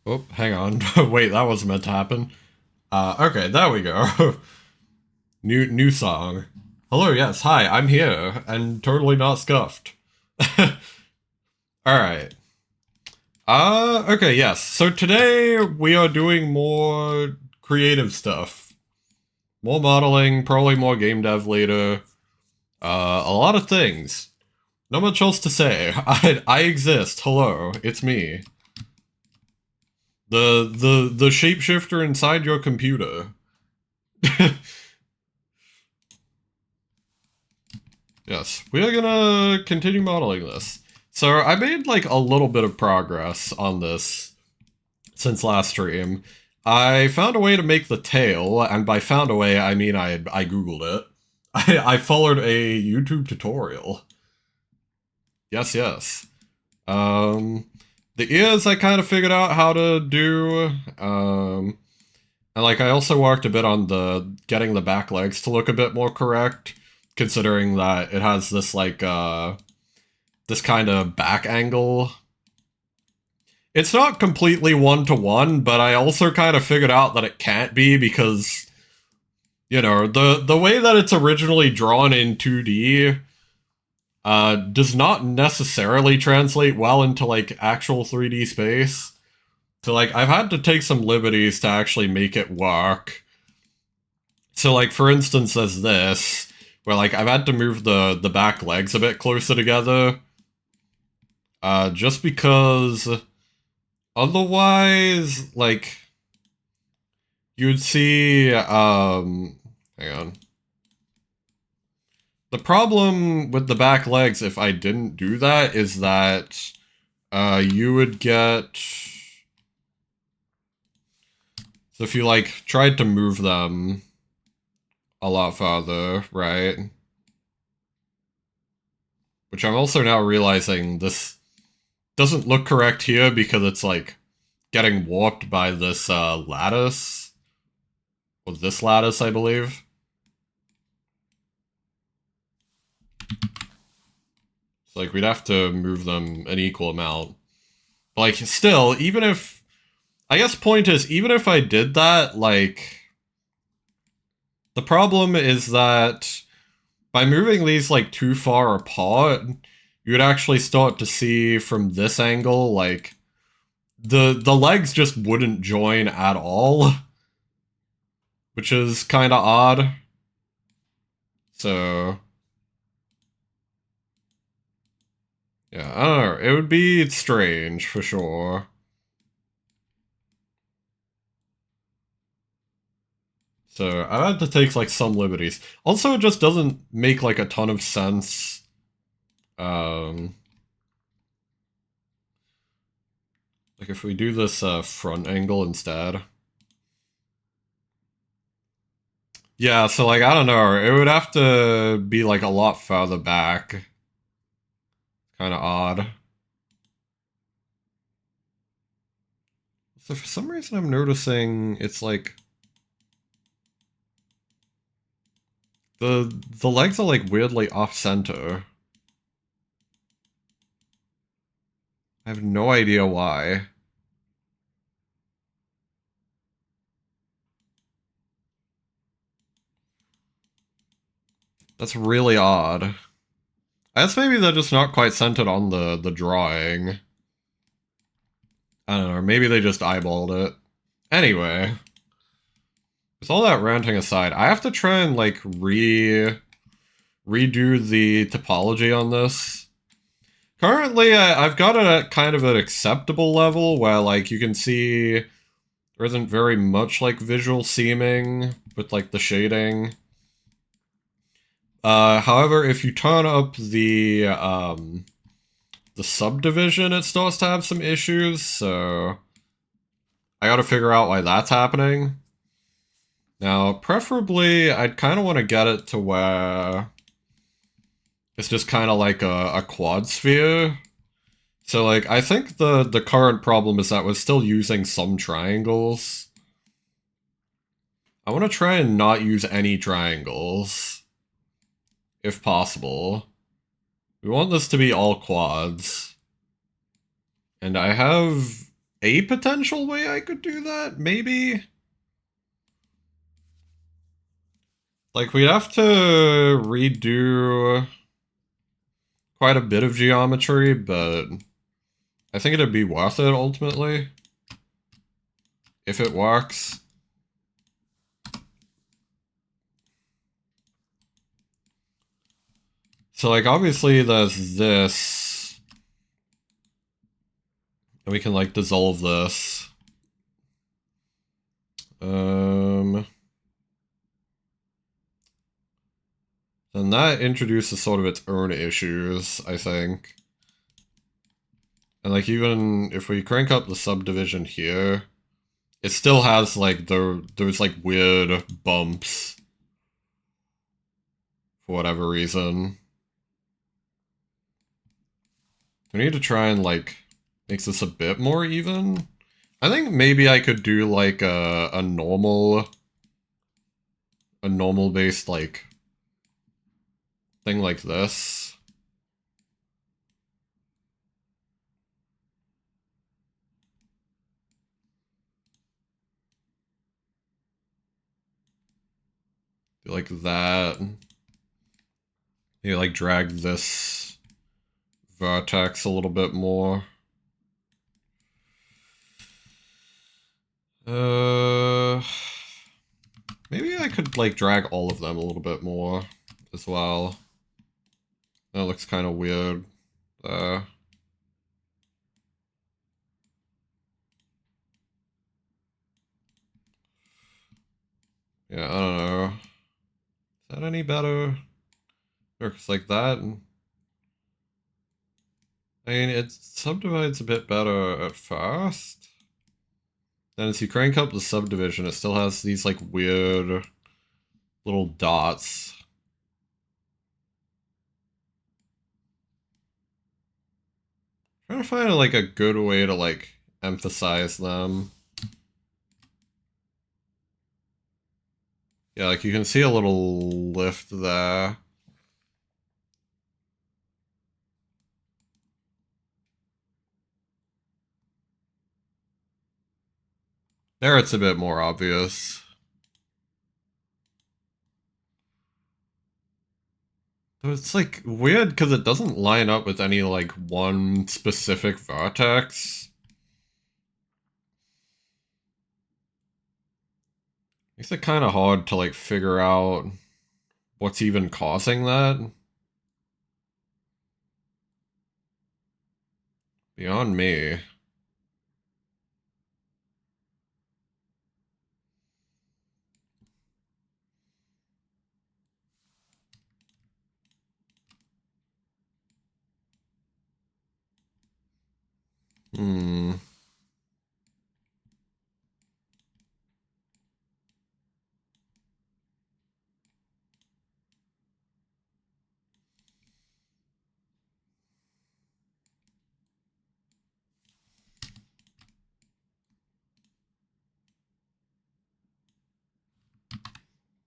Oh, hang on. Wait, that wasn't meant to happen. Okay, there we go. New song. Hello, yes, hi, I'm here, and totally not scuffed. Alright. Okay, yes. So today we are doing more creative stuff. More modeling, probably more game dev later. A lot of things. Not much else to say. I exist. Hello, it's me. The shapeshifter inside your computer. Yes, we are gonna continue modeling this. So I made like a little bit of progress on this since last stream. I found a way to make the tail, and by found a way, I mean I googled it. I followed a YouTube tutorial. Yes, yes. Um, the ears I kind of figured out how to do. And like I also worked a bit on the getting the back legs to look a bit more correct, considering that it has this like this kind of back angle. It's not completely one-to-one, but I also kind of figured out that it can't be because, you know, the way that it's originally drawn in 2D does not necessarily translate well into, like, actual 3D space. So, like, I've had to take some liberties to actually make it work. So, like, for instance, there's this, where, like, I've had to move the back legs a bit closer together. Just because otherwise, like, you'd see, hang on. The problem with the back legs, if I didn't do that, is that, you would get... So if you, like, tried to move them a lot farther, right? Which I'm also now realizing this doesn't look correct here because it's, like, getting warped by this, lattice. Or this lattice, I believe. So, like, we'd have to move them an equal amount. But, like, still, even if... I guess point is, even if I did that, like... The problem is that by moving these, like, too far apart, you would actually start to see from this angle, like, the legs just wouldn't join at all. Which is kind of odd. So... Yeah, I don't know. It would be strange, for sure. So I've had to take like some liberties. Also, it just doesn't make like a ton of sense. Um, like if we do this front angle instead. Yeah, so like I don't know, it would have to be like a lot farther back. Kind of odd. So for some reason I'm noticing it's like the legs are like weirdly off center. I have no idea why. That's really odd. I guess maybe they're just not quite centered on the drawing. I don't know, maybe they just eyeballed it. Anyway, with all that ranting aside, I have to try and like redo the topology on this. Currently, I've got it at kind of an acceptable level where like you can see there isn't very much like visual seaming with like the shading. However, if you turn up the subdivision, it starts to have some issues, so I gotta figure out why that's happening. Now, preferably, I'd kind of want to get it to where it's just kind of like a quad sphere. So, like, I think the current problem is that we're still using some triangles. I want to try and not use any triangles, if possible. We want this to be all quads. And I have a potential way I could do that, maybe? Like, we'd have to redo quite a bit of geometry, but I think it'd be worth it ultimately. If it works. So, like, obviously there's this. And we can, like, dissolve this. Then that introduces sort of its own issues, I think. And, like, even if we crank up the subdivision here, it still has, like, those, like, weird bumps. For whatever reason. We need to try and, like, make this a bit more even. I think maybe I could do, like, a normal based, like, thing like this. Do like that. Maybe, like, drag this vertex a little bit more. Maybe I could, like, drag all of them a little bit more as well. That looks kind of weird. Yeah, I don't know. Is that any better? Works like that. I mean, it subdivides a bit better at first. Then as you crank up the subdivision, it still has these, like, weird little dots. Trying to find, like, a good way to, like, emphasize them. Yeah, like, you can see a little lift there. There it's a bit more obvious. Though it's, like, weird because it doesn't line up with any, like, one specific vertex. Makes it kind of hard to, like, figure out what's even causing that. Beyond me. Hmm.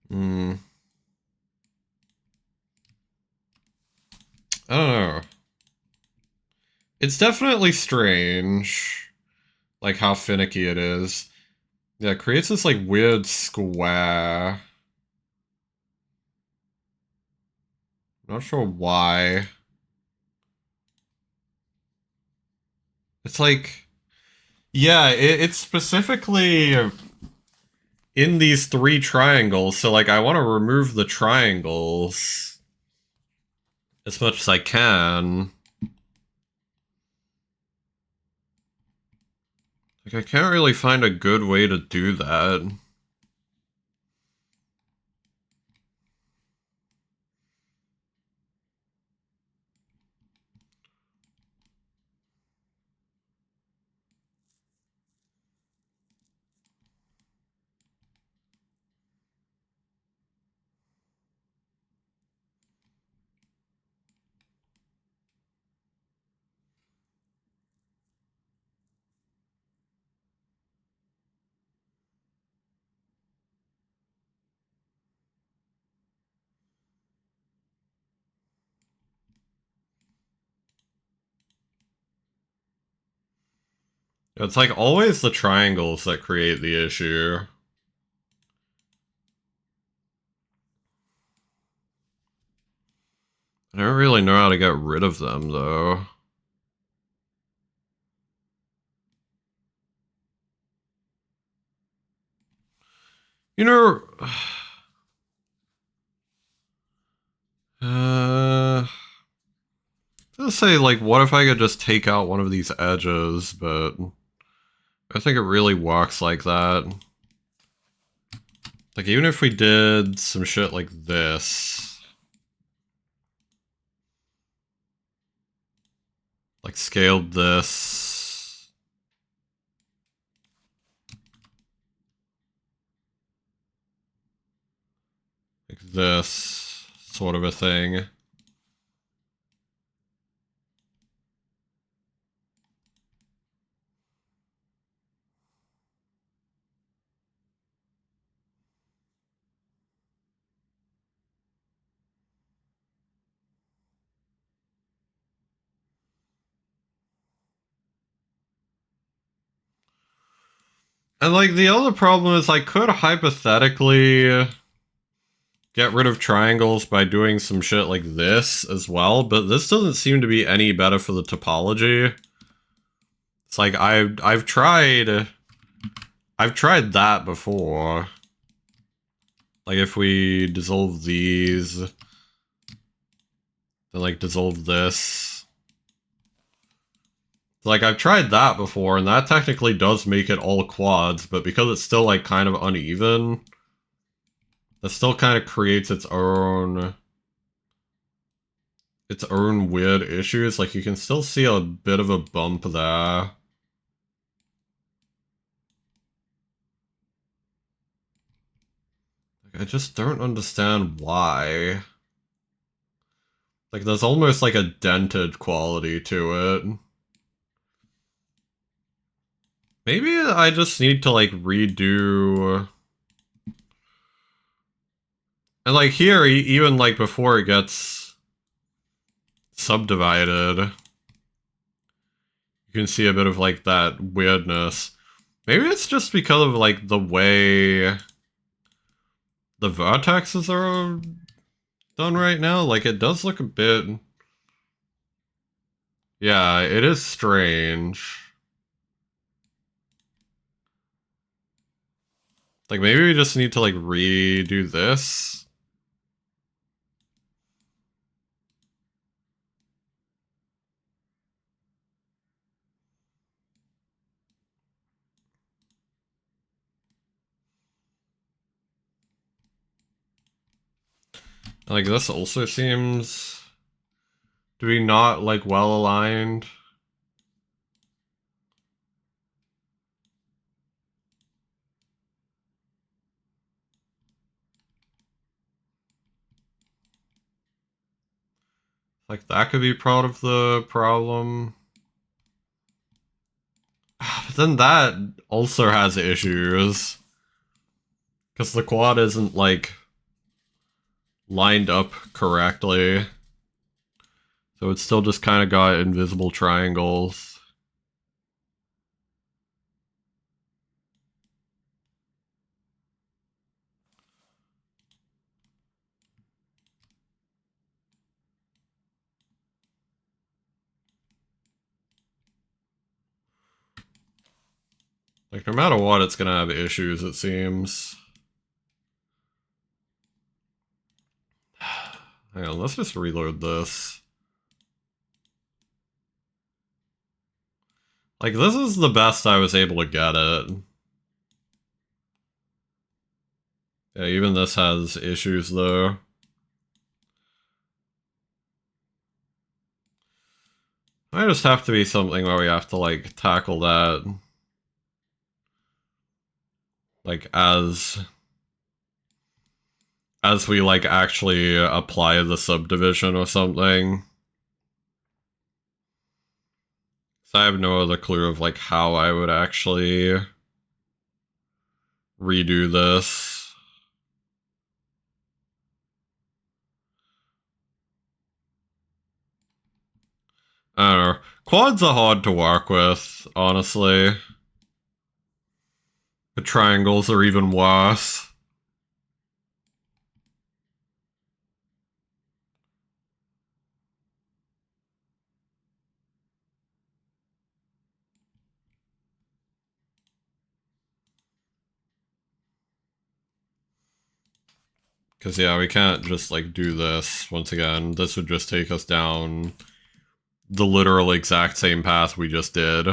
Hmm. I don't know. It's definitely strange, like, how finicky it is. Yeah, it creates this, like, weird square. Not sure why. It's like, yeah, it's specifically in these three triangles, so, like, I want to remove the triangles as much as I can. Like, I can't really find a good way to do that. It's like always the triangles that create the issue. I don't really know how to get rid of them, though. You know... Let's say, like, what if I could just take out one of these edges, but... I think it really works like that. Like, even if we did some shit like this... Like, scaled this... Like this sort of a thing. And, like, the other problem is I could hypothetically get rid of triangles by doing some shit like this as well, but this doesn't seem to be any better for the topology. It's like, I've tried that before. Like, if we dissolve these, then, like, dissolve this. Like, I've tried that before, and that technically does make it all quads, but because it's still, like, kind of uneven, that still kind of creates its own weird issues. Like, you can still see a bit of a bump there. Like, I just don't understand why. Like, there's almost like a dented quality to it. Maybe I just need to, like, redo... And, like, here, even, like, before it gets subdivided, you can see a bit of, like, that weirdness. Maybe it's just because of, like, the way the vertexes are done right now. Like, it does look a bit... Yeah, it is strange. Like, maybe we just need to, like, redo this. Like, this also seems to be not, like, well aligned. Like, that could be part of the problem. But then that also has issues. Because the quad isn't, like, lined up correctly. So it's still just kind of got invisible triangles. Like, no matter what, it's gonna have issues, it seems. Hang on, let's just reload this. Like, this is the best I was able to get it. Yeah, even this has issues, though. Might just have to be something where we have to, like, tackle that. Like, as we, like, actually apply the subdivision or something. So I have no other clue of, like, how I would actually redo this. I don't know. Quads are hard to work with, honestly. The triangles are even worse. Because, yeah, we can't just, like, do this. Once again, this would just take us down the literal exact same path we just did.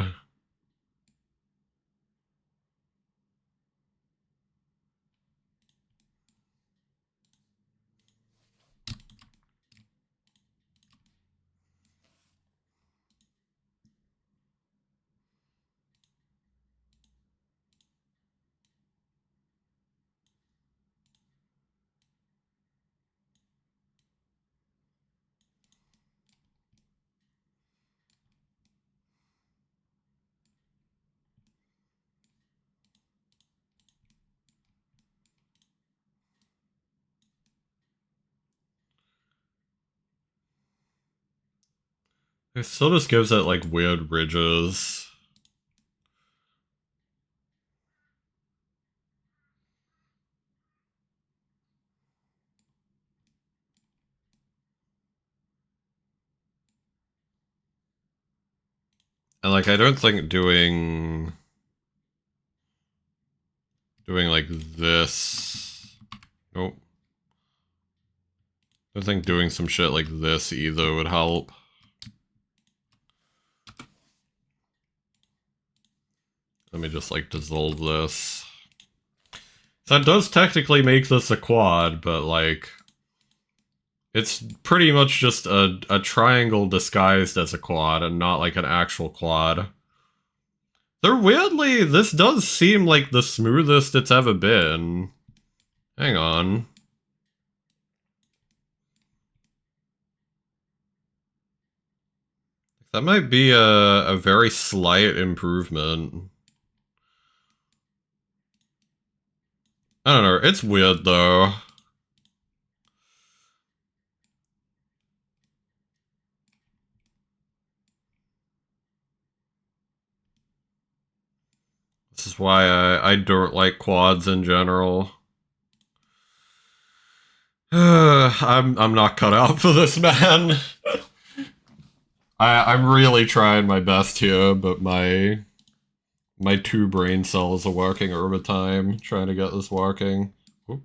It still just gives it, like, weird ridges. And, like, I don't think doing like this. Nope. I don't think doing some shit like this either would help. Let me just, like, dissolve this. That does technically make this a quad, but, like, it's pretty much just a triangle disguised as a quad and not, like, an actual quad. Though weirdly, this does seem like the smoothest it's ever been. Hang on. That might be a very slight improvement. I don't know, it's weird though. This is why I don't like quads in general. I'm not cut out for this, man. I'm really trying my best here, but my two brain cells are working overtime trying to get this working. Oop.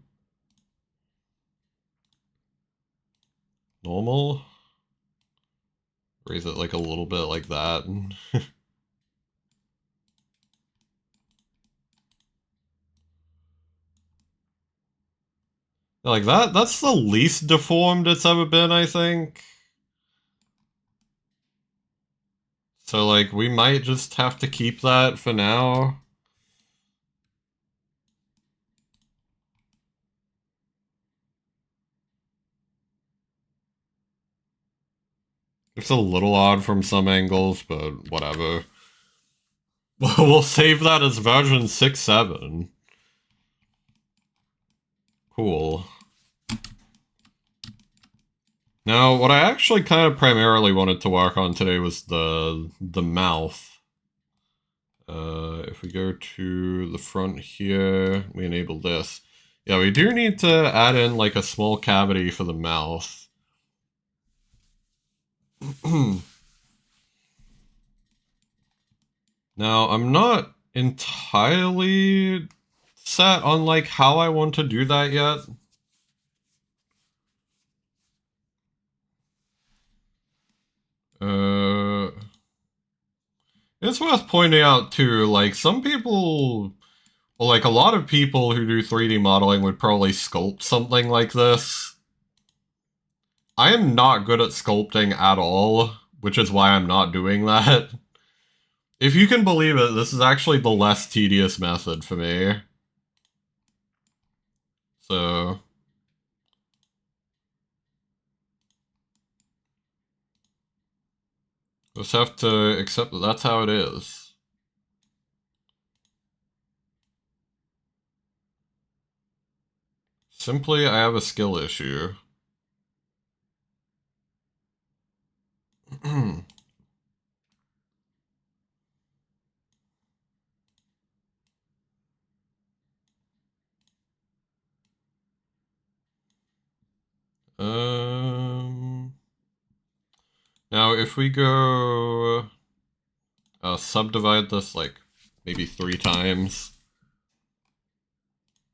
Normal? Raise it like a little bit like that. Like that's the least deformed it's ever been, I think. So, like, we might just have to keep that for now. It's a little odd from some angles, but whatever. We'll save that as version 6.7. Cool. Now, what I actually kind of primarily wanted to work on today was the mouth. If we go to the front here, we enable this. Yeah, we do need to add in, like, a small cavity for the mouth. Now, I'm not entirely set on, like, how I want to do that yet. It's worth pointing out, too, like, some people, well, like, a lot of people who do 3D modeling would probably sculpt something like this. I am not good at sculpting at all, which is why I'm not doing that. If you can believe it, this is actually the less tedious method for me. So... just have to accept that that's how it is. Simply, I have a skill issue. if we go subdivide this like maybe 3 times,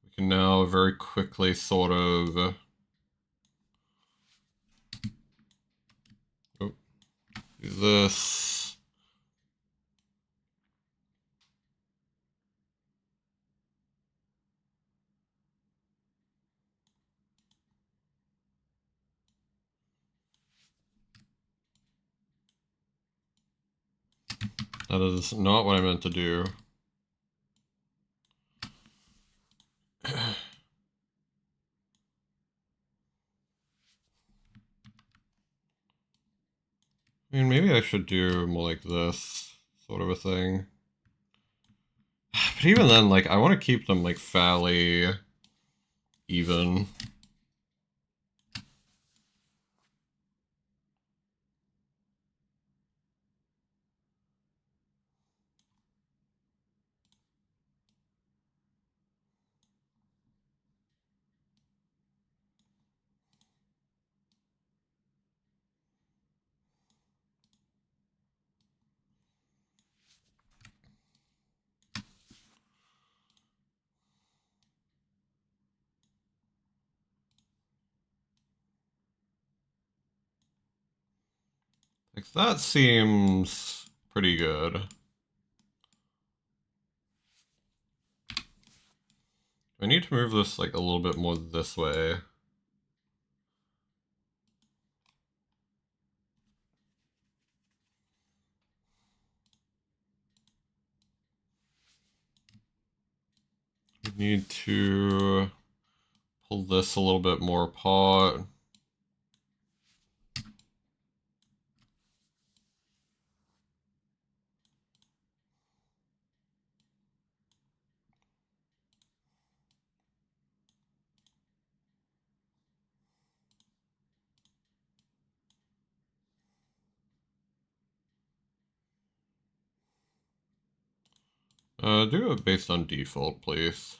we can now very quickly sort of do this. That is not what I meant to do. I mean, maybe I should do more like this sort of a thing. But even then, like, I want to keep them, like, fairly even. Like, that seems pretty good. I need to move this, like, a little bit more this way. We need to pull this a little bit more apart. Do it based on default, please.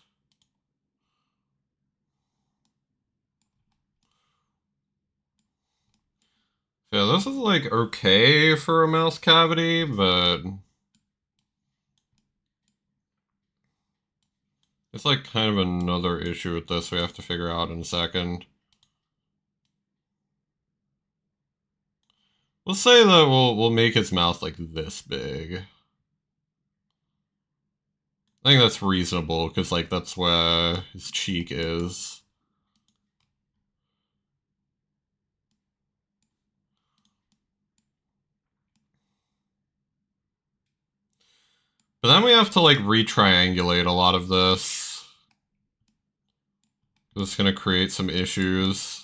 Yeah, this is, like, okay for a mouse cavity, but it's, like, kind of another issue with this we have to figure out in a second. We'll say that we'll make his mouth, like, this big. I think that's reasonable, because, like, that's where his cheek is. But then we have to, like, re-triangulate a lot of this. It's gonna create some issues.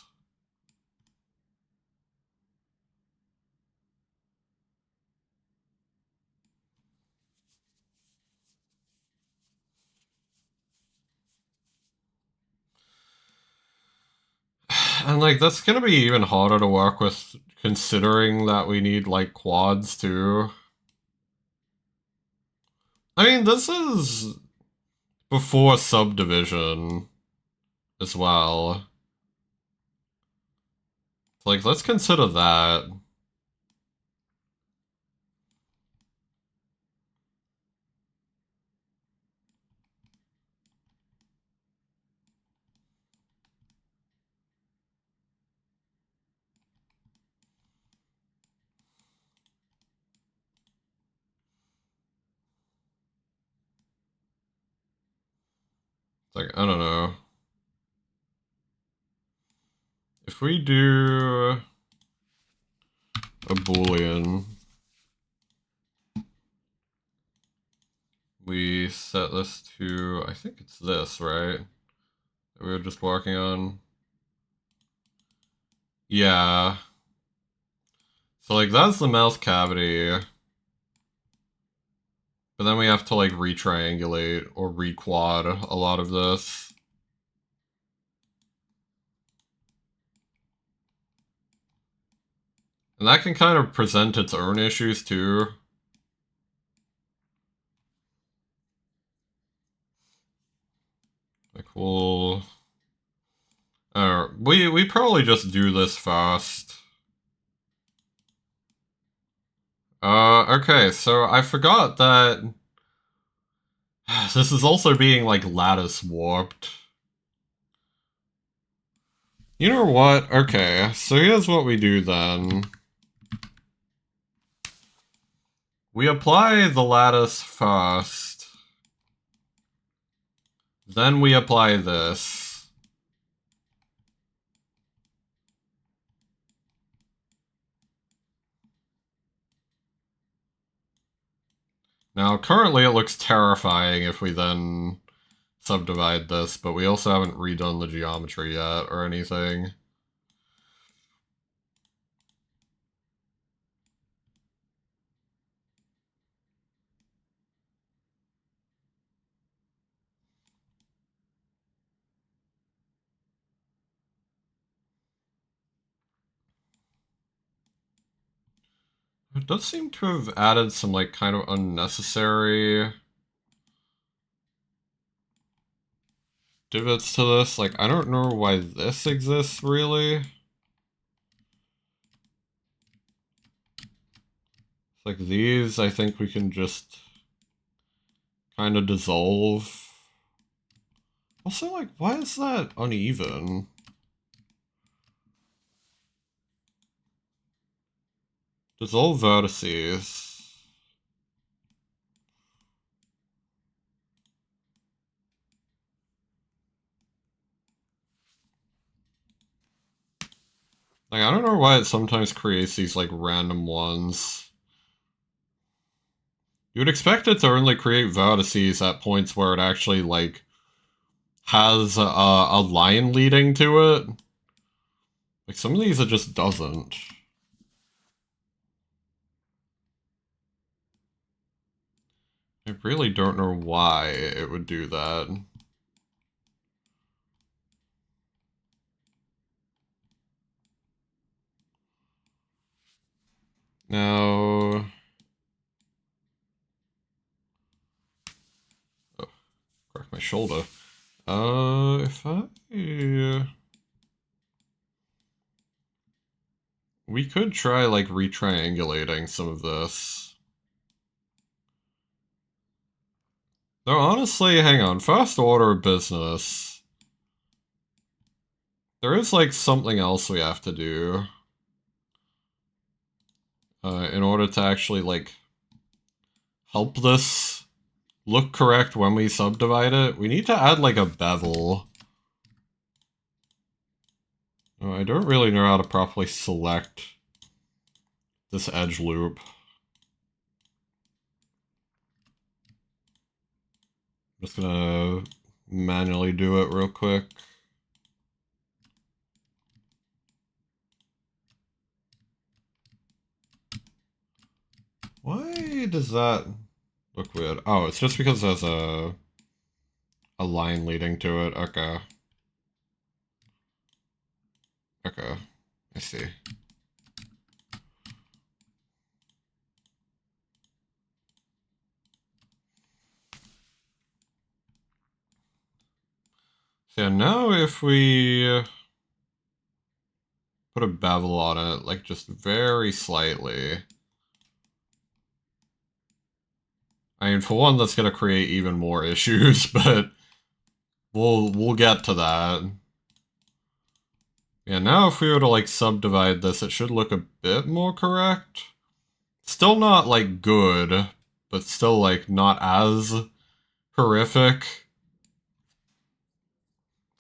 And, like, that's gonna be even harder to work with, considering that we need, like, quads, too. I mean, this is before subdivision as well. Like, let's consider that. Like, I don't know. If we do a Boolean, we set this to, I think it's this, right? That we were just working on. Yeah. So, like, that's the mouth cavity. But then we have to, like, re-triangulate or re-quad a lot of this. And that can kind of present its own issues, too. Like, we'll... we probably just do this fast. Okay, so I forgot that this is also being, like, lattice warped. You know what? Okay, so here's what we do then. We apply the lattice first. Then we apply this. Now, currently it looks terrifying if we then subdivide this, but we also haven't redone the geometry yet or anything. It does seem to have added some, like, kind of unnecessary divots to this. Like, I don't know why this exists, really. Like, these, I think we can just kind of dissolve. Also, like, why is that uneven? Dissolve vertices. Like, I don't know why it sometimes creates these, like, random ones. You would expect it to only create vertices at points where it actually, like, has a line leading to it. Like, some of these it just doesn't. I really don't know why it would do that. Now... Oh, crack my shoulder. If I... We could try, like, retriangulating some of this. Though, honestly, hang on. First order of business. There is, like, something else we have to do. In order to actually, like, help this look correct when we subdivide it. We need to add, like, a bevel. Oh, I don't really know how to properly select this edge loop. I'm just gonna manually do it real quick. Why does that look weird? Oh, it's just because there's a line leading to it. Okay. Okay. I see. So now if we put a bevel on it, like just very slightly. I mean, for one, that's gonna create even more issues, but we'll get to that. Yeah, now if we were to like subdivide this, it should look a bit more correct. Still not like good, but still like not as horrific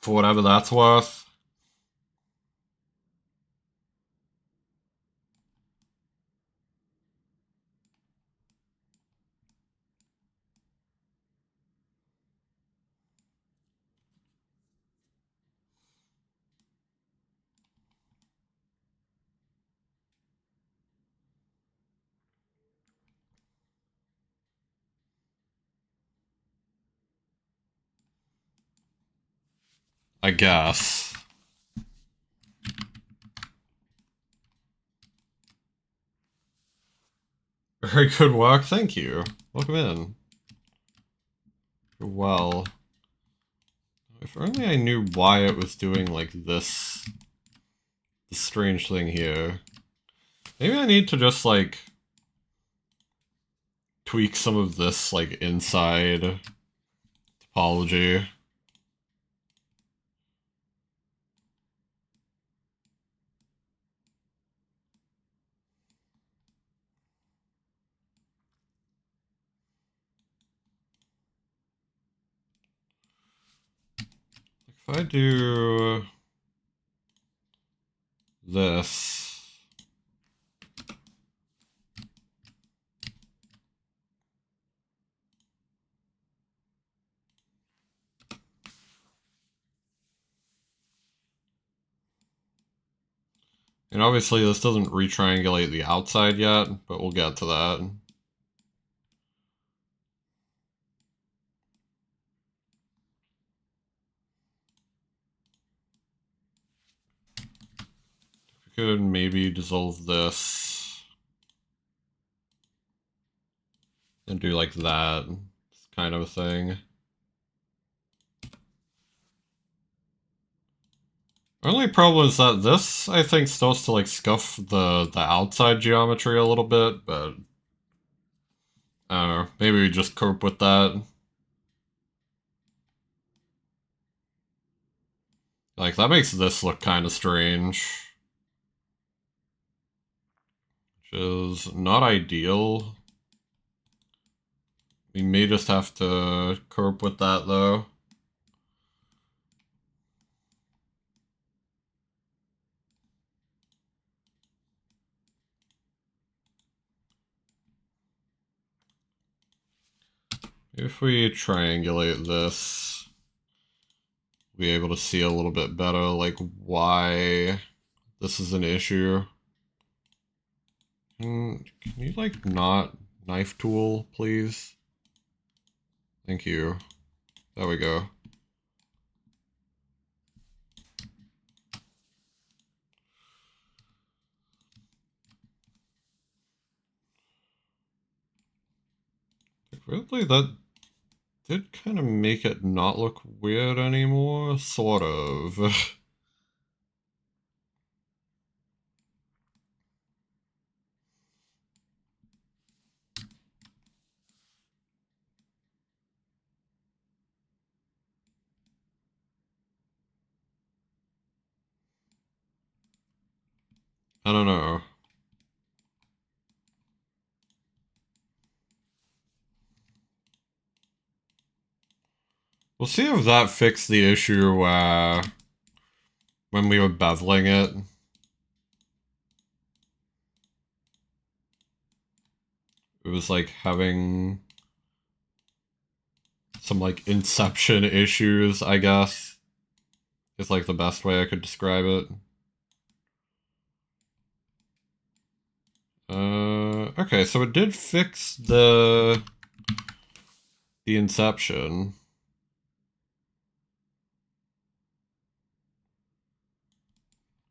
for whatever that's worth. I guess. Very good work, thank you. Welcome in. Well, if only I knew why it was doing like this strange thing here. Maybe I need to just like tweak some of this, like, inside topology. If I do this, and obviously this doesn't retriangulate the outside yet, but we'll get to that. We could maybe dissolve this and do like that kind of a thing. Only problem is that this, I think, starts to like scuff the outside geometry a little bit, but I don't know, maybe we just cope with that. Like, that makes this look kind of strange. Which is not ideal. We may just have to cope with that, though. If we triangulate this, we'll be able to see a little bit better, like, why this is an issue. Can you, like, not knife tool, please? Thank you. There we go. Weirdly, that did kind of make it not look weird anymore, sort of. I don't know. We'll see if that fixed the issue when we were beveling it. It was like having some like inception issues, I guess. Is like the best way I could describe it. Okay, so it did fix the inception.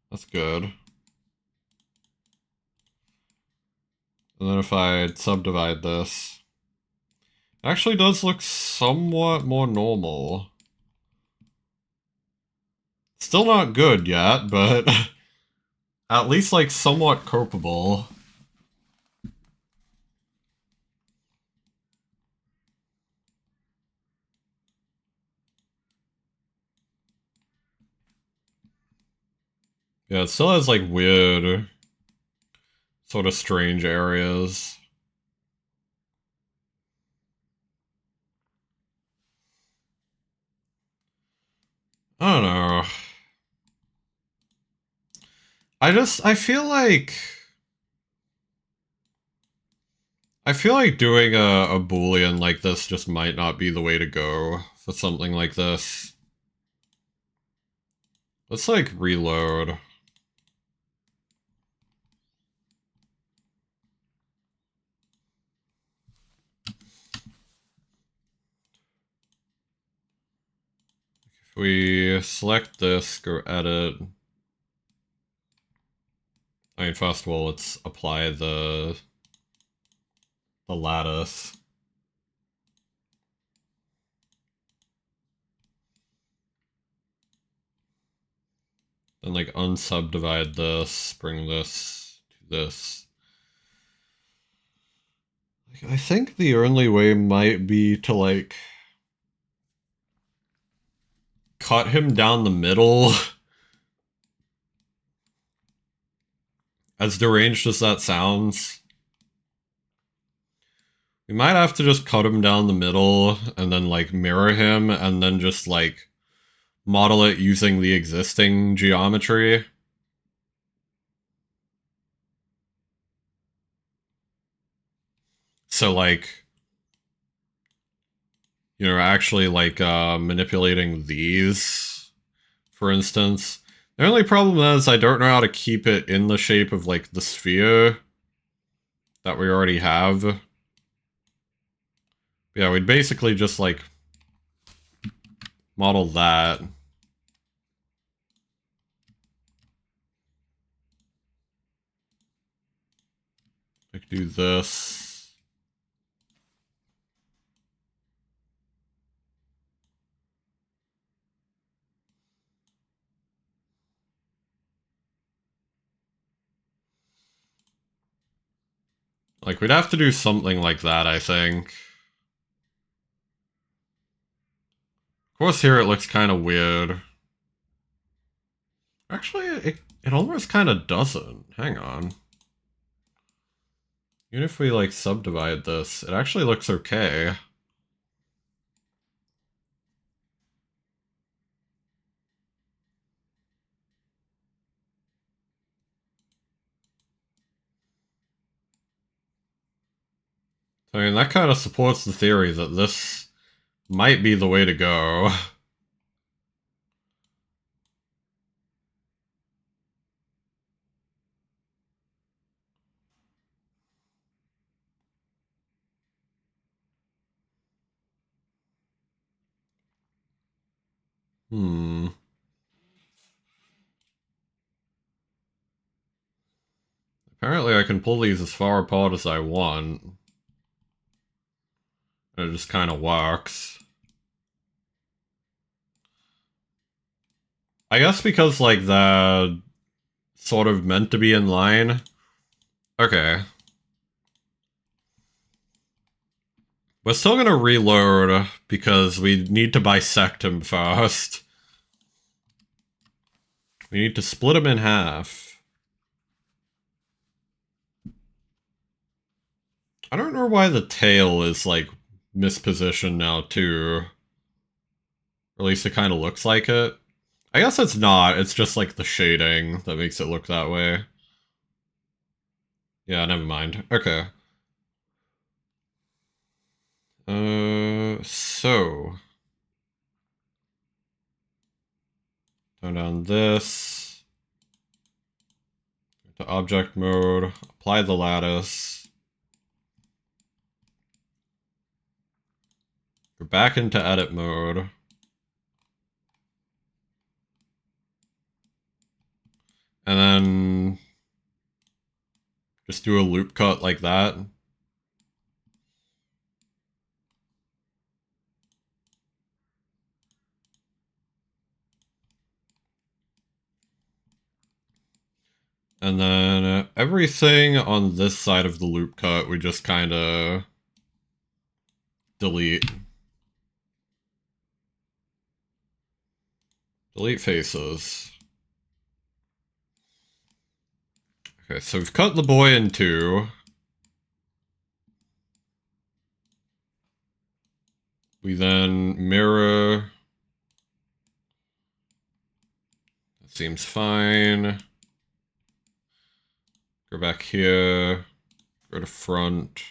That's good. And then if I subdivide this, it actually does look somewhat more normal. Still not good yet, but at least like somewhat copable. Yeah, it still has like weird, sort of strange areas. I don't know. I feel like doing a Boolean like this just might not be the way to go for something like this. Let's like reload. If we select this, go edit. I mean, first of all, let's apply the lattice. Then like unsubdivide this, bring this to this. I think the only way might be to, like, cut him down the middle. As deranged as that sounds. We might have to just cut him down the middle and then, like, mirror him and then just, like, model it using the existing geometry. So, like, you know, actually, like, manipulating these, for instance. The only problem is I don't know how to keep it in the shape of, like, the sphere that we already have. Yeah, we'd basically just, like, model that. Like, do this. Like, we'd have to do something like that, I think. Of course, here it looks kind of weird. Actually, it almost kind of doesn't. Hang on. Even if we, like, subdivide this, it actually looks okay. I mean, that kind of supports the theory that this might be the way to go. Hmm. Apparently I can pull these as far apart as I want. And it just kind of works. I guess because, like, that sort of meant to be in line. Okay. We're still gonna reload because we need to bisect him first. We need to split him in half. I don't know why the tail is, like, mispositioned now, too. Or at least it kind of looks like it. I guess it's not, it's just, like, the shading that makes it look that way. Yeah, never mind. Okay. So... turn on this. To object mode. Apply the lattice. Go back into edit mode. And then... just do a loop cut like that. And then everything on this side of the loop cut, we just kind of delete. Delete faces. Okay, so we've cut the boy in two. We then mirror. That seems fine. Go back here. Go to front.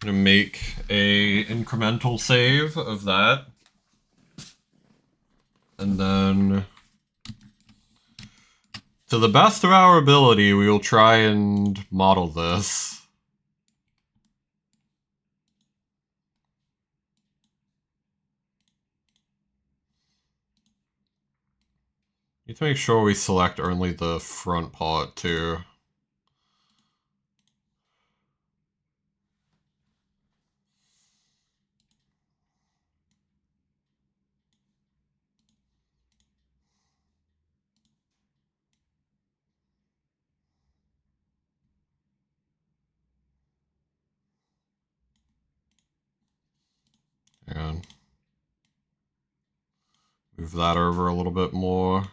Gonna make a incremental save of that. And then, to the best of our ability, we will try and model this. Need to make sure we select only the front part, too. Move that over a little bit more.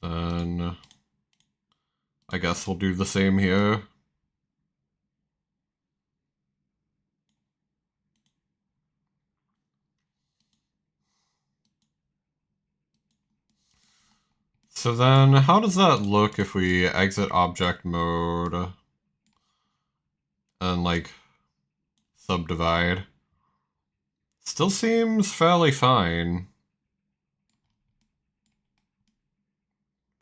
Then I guess we'll do the same here. So then how does that look if we exit object mode and like subdivide? Still seems fairly fine.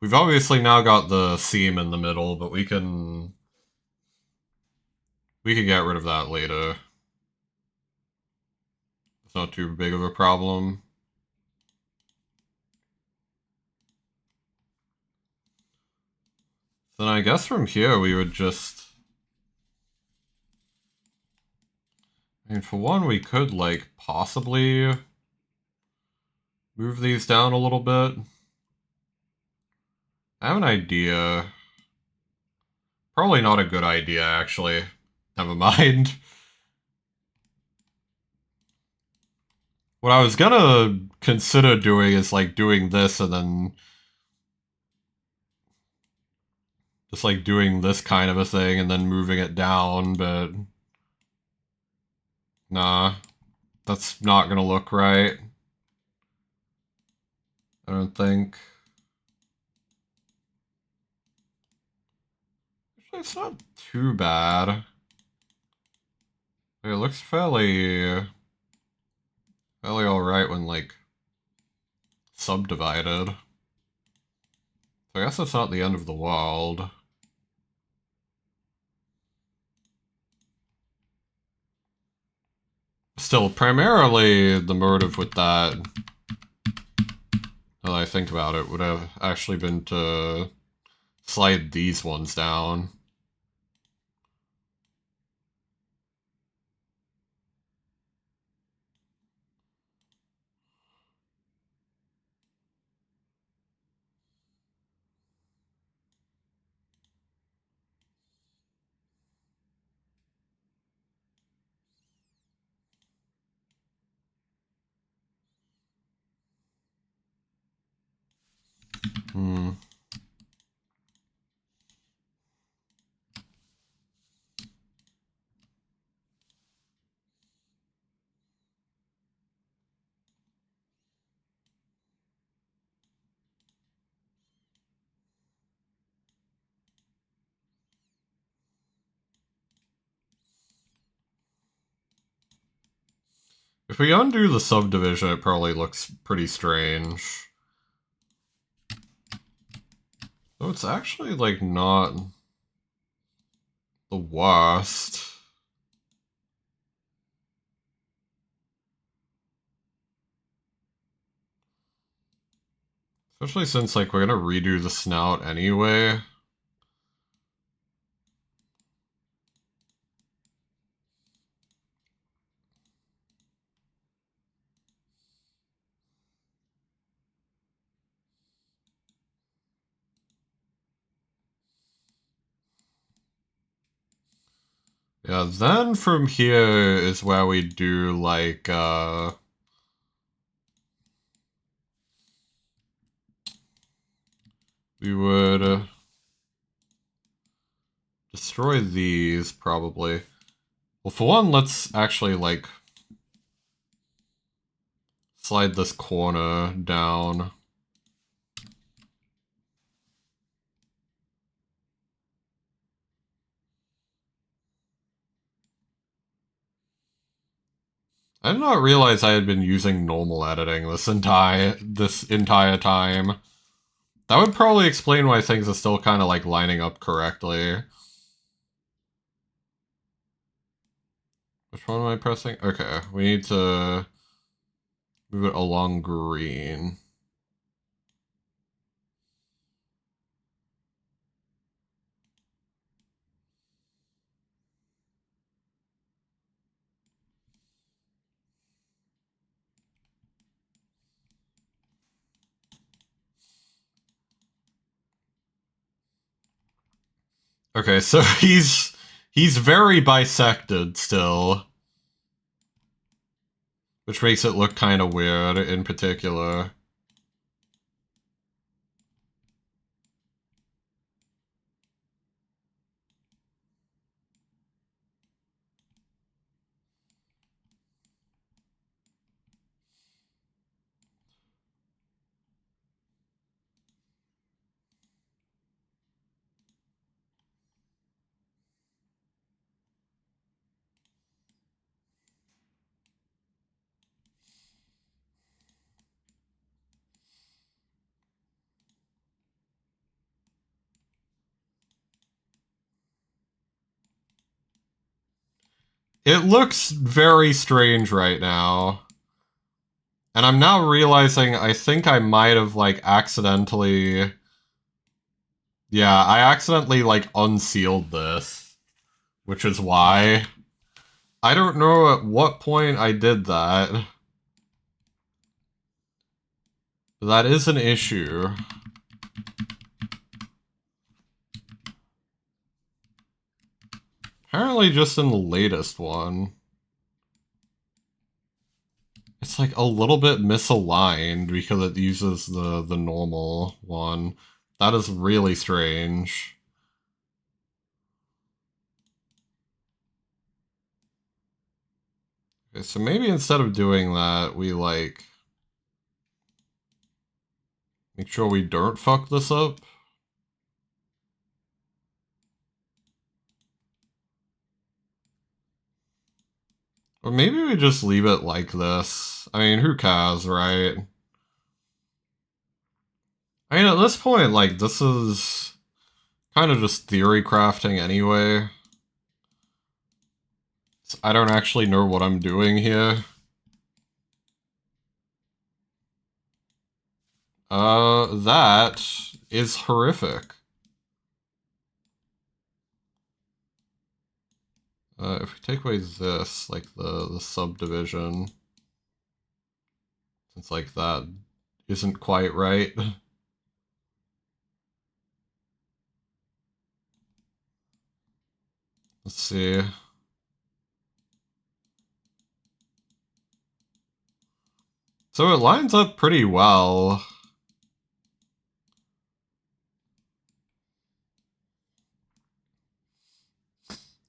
We've obviously now got the seam in the middle, but we can get rid of that later. It's not too big of a problem. Then I guess from here we would just... I mean, for one, we could, like, possibly move these down a little bit. I have an idea. Probably not a good idea, actually. Never mind. What I was gonna consider doing is, like, doing this and then just, like, doing this kind of a thing and then moving it down, but... Nah. That's not gonna look right. I don't think. Actually, it's not too bad. It looks fairly alright when, like, subdivided. So I guess that's not the end of the world. Still, primarily, the motive with that, now that I think about it, would have actually been to slide these ones down. Hmm. If we undo the subdivision, it probably looks pretty strange. Though it's actually, like, not the worst. Especially since, like, we're gonna redo the snout anyway. Yeah, then from here is where we do, like, we would destroy these, probably. Well, for one, let's actually, like, slide this corner down. I did not realize I had been using normal editing this entire time. That would probably explain why things are still kind of, like, lining up correctly. Which one am I pressing? Okay, we need to move it along green. Okay, so he's very bisected still, which makes it look kind of weird in particular. It looks very strange right now. And I'm now realizing I think I might have, like, accidentally... Yeah, I accidentally, like, unsealed this. Which is why. I don't know at what point I did that. But that is an issue. Apparently just in the latest one. It's like a little bit misaligned because it uses the normal one. That is really strange. Okay, so maybe instead of doing that, we like make sure we don't fuck this up. Or maybe we just leave it like this. I mean, who cares, right? I mean, at this point, like, this is kind of just theory crafting anyway. So I don't actually know what I'm doing here. That is horrific. If we take away this, like the subdivision, since like that isn't quite right. Let's see. So it lines up pretty well.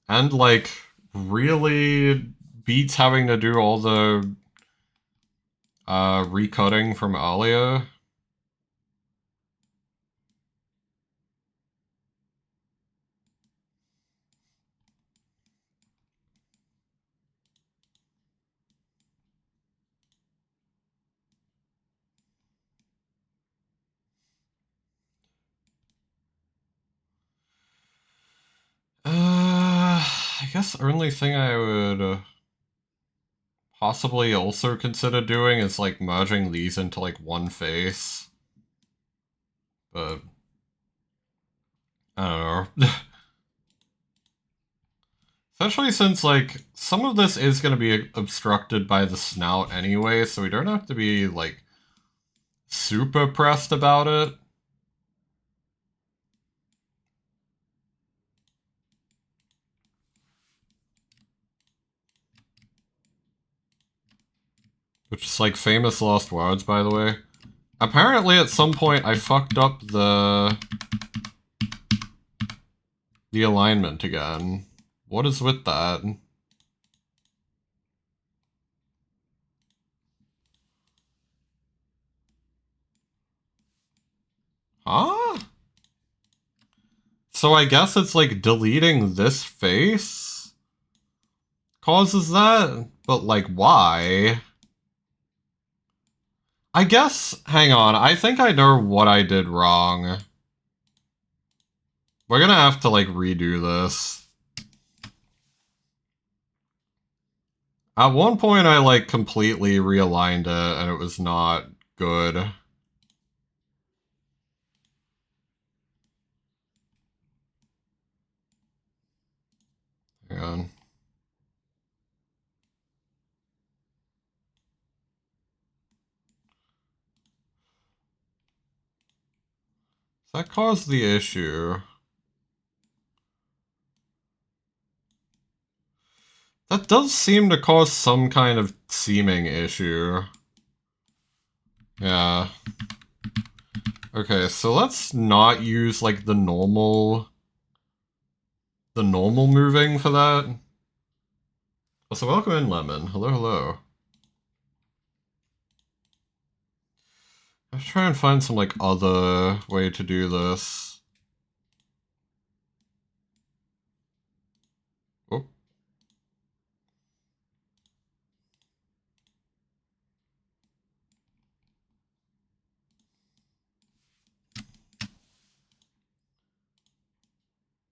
And like really beats having to do all the recutting from earlier. I guess the only thing I would possibly also consider doing is like merging these into like one face. But I don't know. Especially since like some of this is going to be obstructed by the snout anyway, so we don't have to be like super pressed about it. Which is like famous lost words, by the way. Apparently at some point I fucked up the alignment again. What is with that? Huh? So I guess it's like deleting this face causes that? But like why? I guess, hang on, I think I know what I did wrong. We're gonna have to like redo this. At one point I like completely realigned it and it was not good. Hang on. That caused the issue. That does seem to cause some kind of seaming issue. Yeah. Okay, so let's not use, like, the normal moving for that. Also, welcome in, Lemon. Hello, hello. Let's try and find some, like, other way to do this. Oh.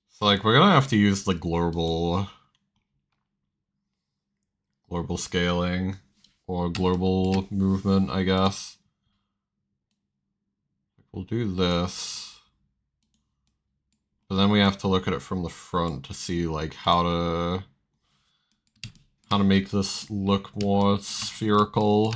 So, like, we're gonna have to use the global scaling, or global movement, I guess. We'll do this. But then we have to look at it from the front to see, like, how to make this look more spherical.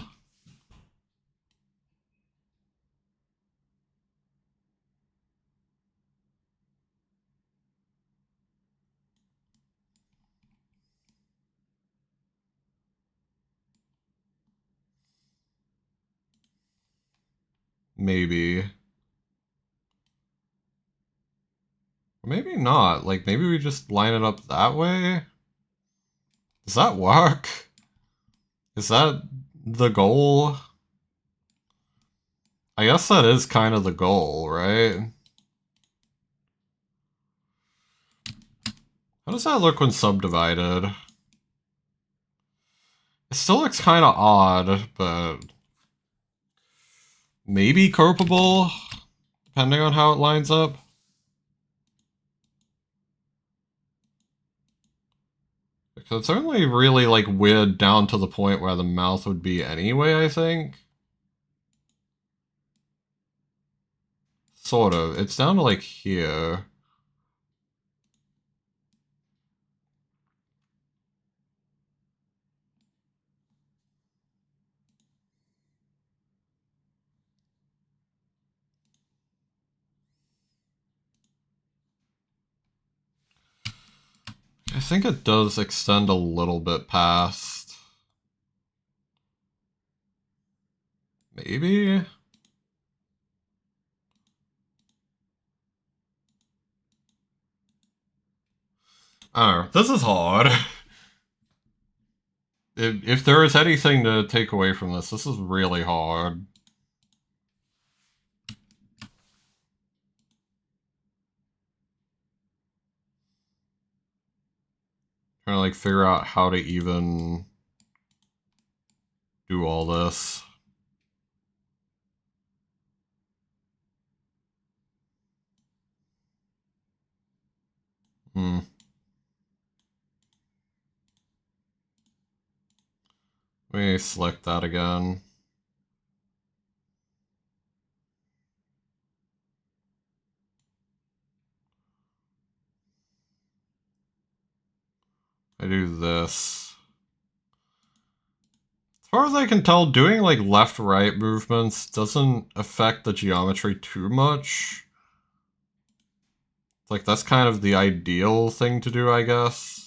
Maybe. Maybe not. Like, maybe we just line it up that way? Does that work? Is that the goal? I guess that is kind of the goal, right? How does that look when subdivided? It still looks kind of odd, but maybe copable, depending on how it lines up. Because it's only really, like, weird down to the point where the mouth would be anyway, I think. Sort of. It's down to, like, here. I think it does extend a little bit past. Maybe? I don't know. This is hard. If there is anything to take away from this is really hard. Trying to, like, figure out how to even do all this. Hmm. Let me select that again. I do this. As far as I can tell, doing, like, left-right movements doesn't affect the geometry too much. Like, that's kind of the ideal thing to do, I guess.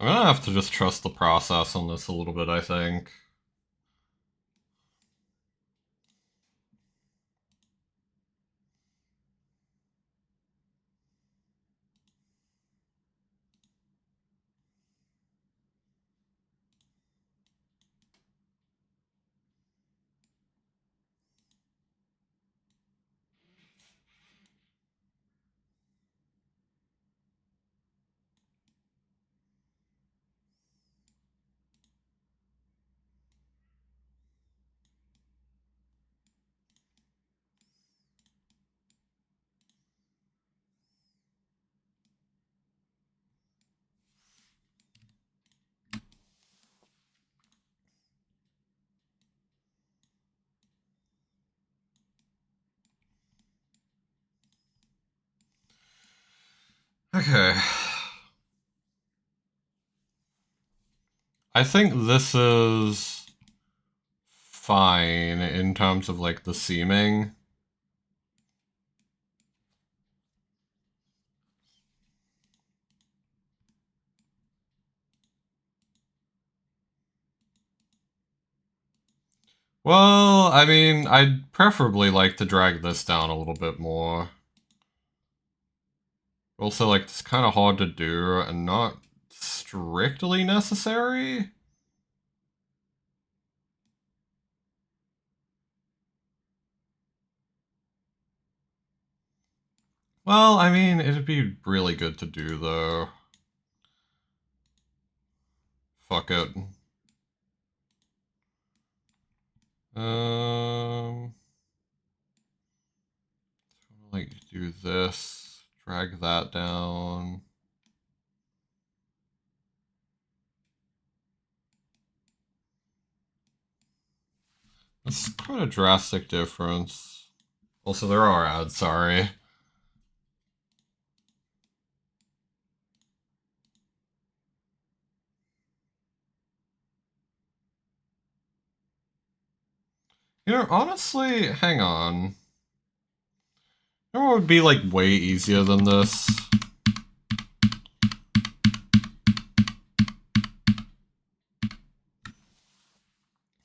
I'm gonna have to just trust the process on this a little bit, I think. Okay. I think this is fine in terms of like the seaming. Well, I mean, I'd preferably like to drag this down a little bit more. Also, like, it's kind of hard to do and not strictly necessary. Well, I mean, it'd be really good to do, though. Fuck it. Like, do this, drag that down. That's quite a drastic difference. Also, there are ads, sorry. You know, honestly, hang on. You know what would be, like, way easier than this?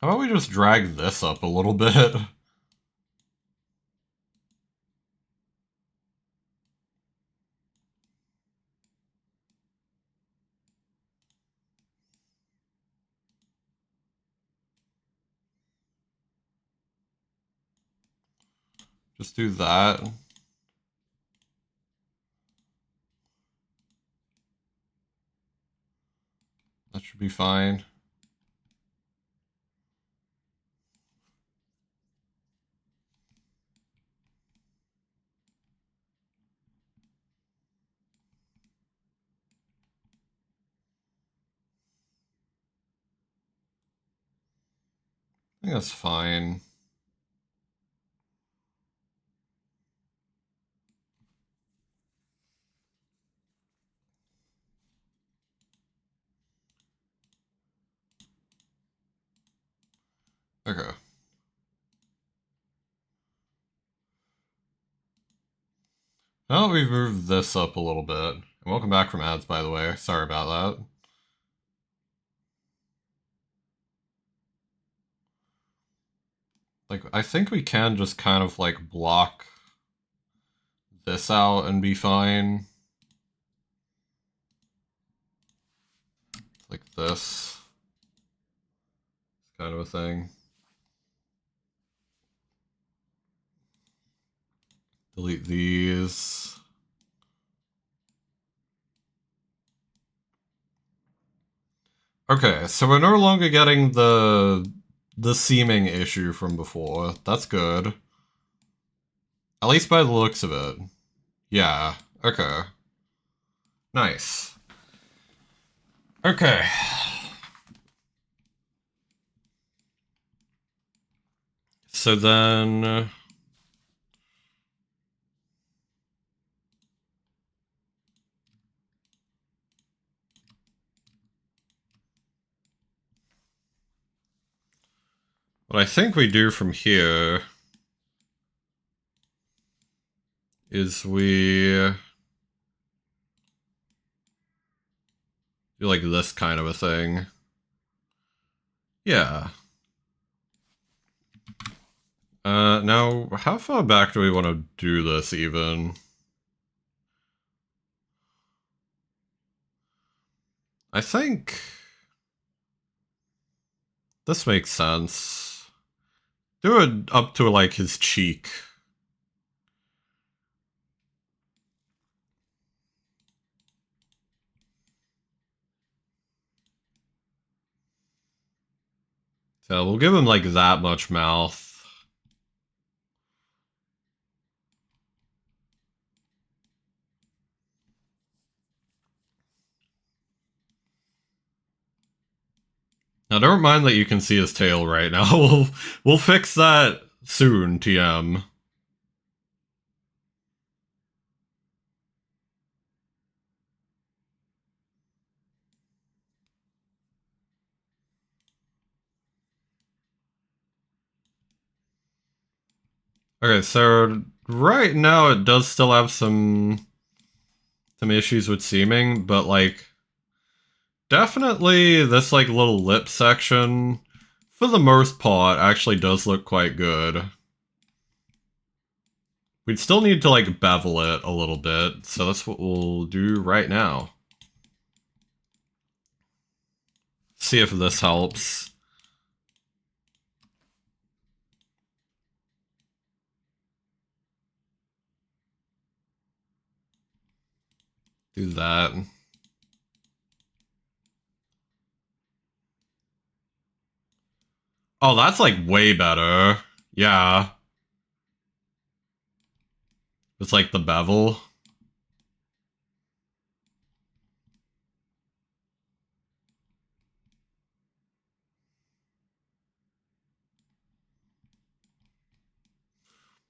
How about we just drag this up a little bit? Just do that. That should be fine. I think that's fine. Okay. Now that we've moved this up a little bit, and welcome back from ads, by the way. Sorry about that. Like, I think we can just kind of, like, block this out and be fine. Like this. Kind of a thing. Delete these. Okay, so we're no longer getting the seaming issue from before. That's good. At least by the looks of it. Yeah, okay. Nice. Okay. So then... what I think we do from here is we do like this kind of a thing. Yeah. Now, how far back do we want to do this even? I think this makes sense. Do it up to like his cheek. So we'll give him like that much mouth. Now don't mind that you can see his tail right now. We'll fix that soon, TM. 'Cause, Okay, so right now it does still have some issues with seaming, but like definitely this like little lip section for the most part actually does look quite good. We'd still need to like bevel it a little bit, so that's what we'll do right now. See if this helps. Do that. Oh, that's like way better. Yeah. It's like the bevel.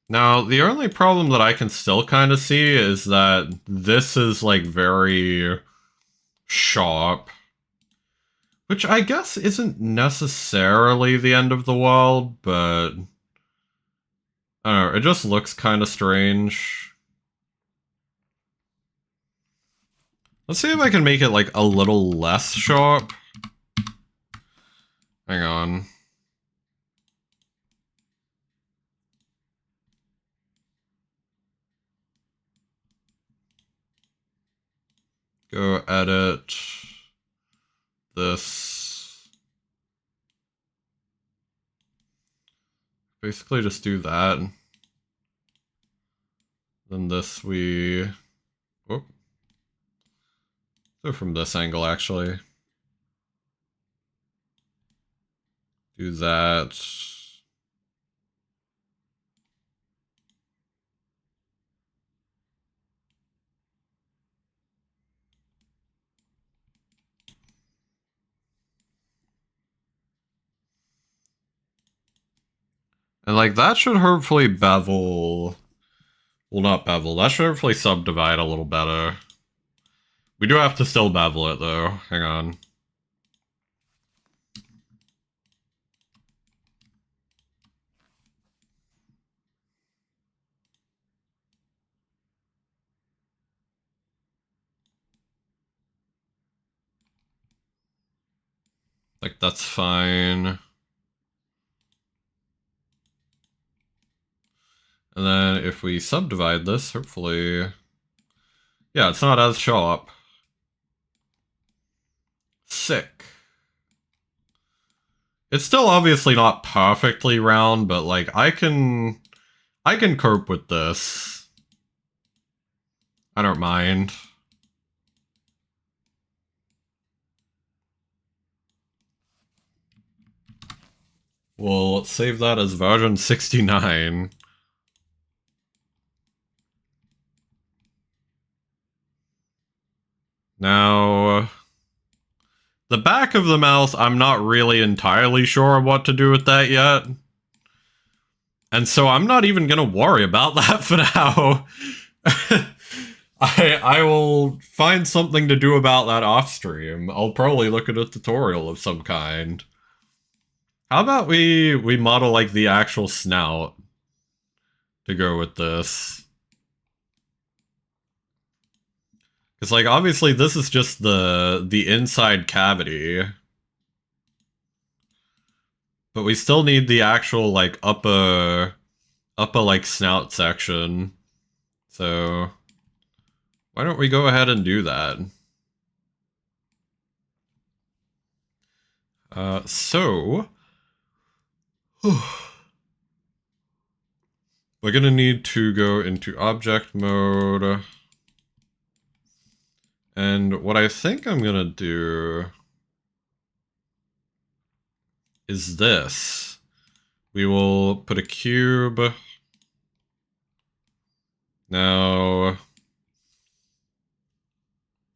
Now, the only problem that I can still kind of see is that this is like very sharp. Which I guess isn't necessarily the end of the world, but I don't know, it just looks kind of strange. Let's see if I can make it like a little less sharp. Hang on. Go edit this. Basically just do that. Then this we... Whoop. So from this angle actually. Do that. And like that should hopefully bevel... Well, not bevel. That should hopefully subdivide a little better. We do have to still bevel it though. Hang on. Like that's fine. And then if we subdivide this, hopefully... Yeah, it's not as sharp. Sick. It's still obviously not perfectly round, but like I can cope with this. I don't mind. Well, let's save that as version 69. Now, the back of the mouth, I'm not really entirely sure what to do with that yet. And so I'm not even gonna worry about that for now. I will find something to do about that off stream. I'll probably look at a tutorial of some kind. How about we model like the actual snout to go with this? Because like obviously this is just the inside cavity. But we still need the actual like upper like snout section. So why don't we go ahead and do that? So we're gonna need to go into object mode. And what I think I'm gonna do is this. We will put a cube. Now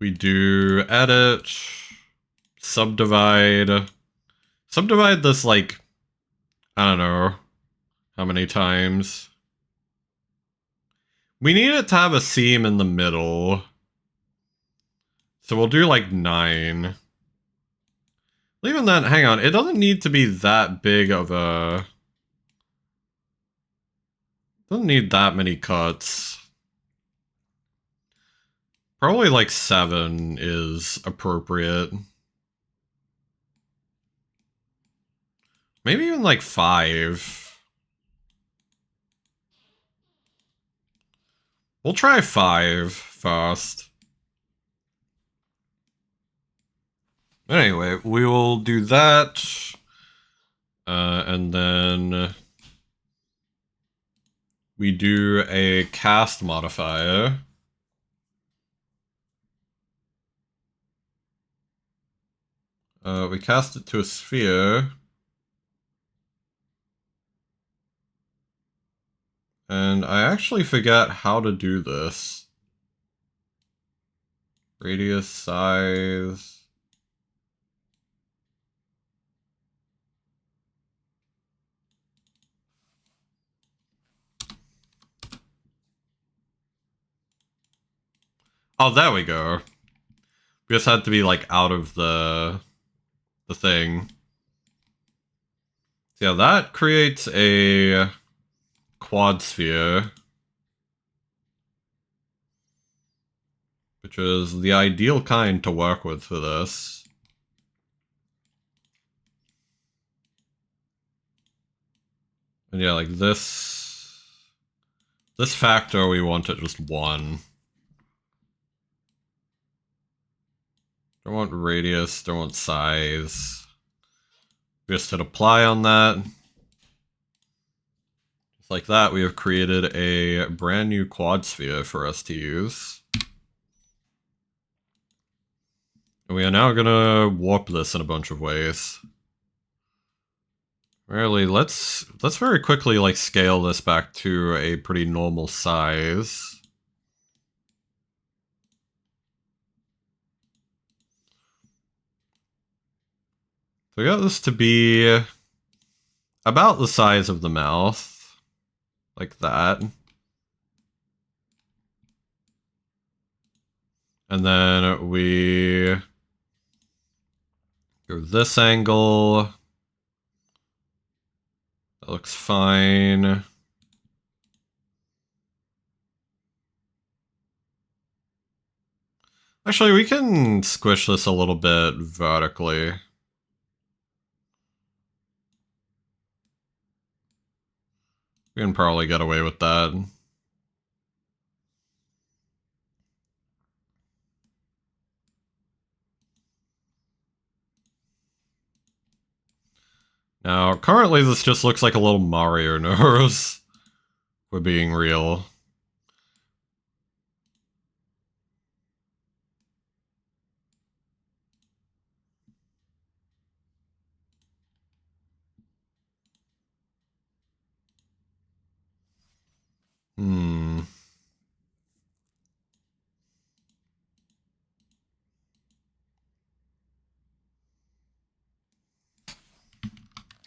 we do edit, subdivide. Subdivide this like, I don't know how many times. We need it to have a seam in the middle. So we'll do like 9. Even then, hang on, it doesn't need to be that big of a... Doesn't need that many cuts. Probably like 7 is appropriate. Maybe even like 5. We'll try 5 first. Anyway, we will do that. And then we do a cast modifier. We cast it to a sphere. And I actually forgot how to do this. Radius, size. Oh, there we go. We just had to be like out of the thing. So yeah, that creates a quad sphere, which is the ideal kind to work with for this. And yeah, like this factor we want at just 1. Don't want radius, don't want size. We just hit apply on that. Just like that, we have created a brand new quad sphere for us to use. And we are now gonna warp this in a bunch of ways. Really, let's very quickly like scale this back to a pretty normal size. So we got this to be about the size of the mouth, like that. And then we go this angle. That looks fine. Actually, we can squish this a little bit vertically. We can probably get away with that. Now, currently this just looks like a little Mario nose. We're being real.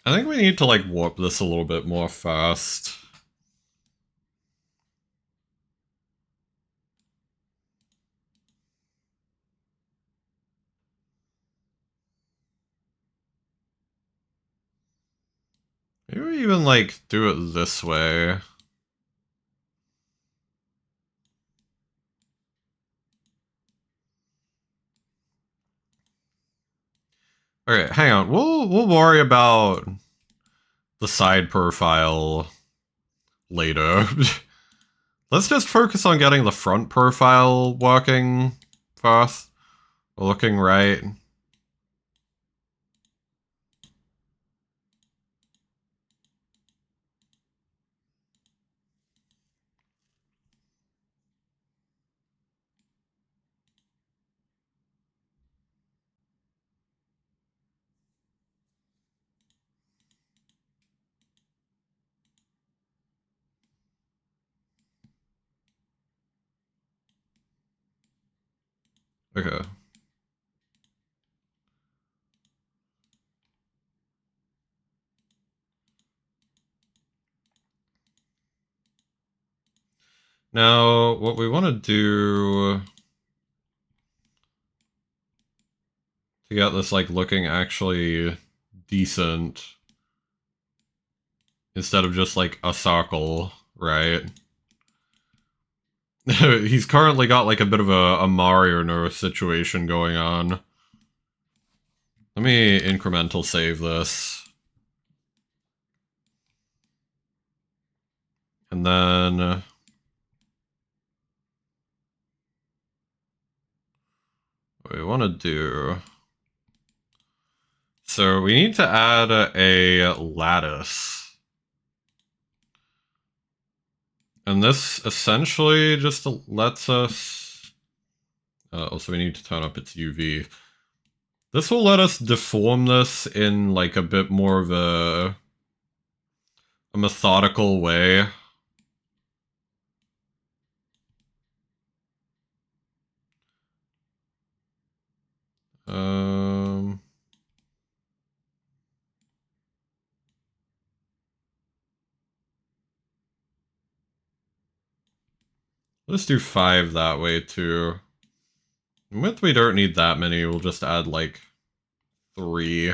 I think we need to like warp this a little bit more fast. Maybe we even like do it this way. Okay, hang on. We'll worry about the side profile later. Let's just focus on getting the front profile working first. Looking right. Okay. Now, what we want to do to get this like looking actually decent instead of just like a circle, right? He's currently got like a bit of a Mario Nurse situation going on. Let me incremental save this. And then... what we want to do... so we need to add a lattice. And this essentially just lets us... also we need to turn up its UV. This will let us deform this in like a bit more of a methodical way. Let's do 5 that way too. Width, we don't need that many, we'll just add like 3.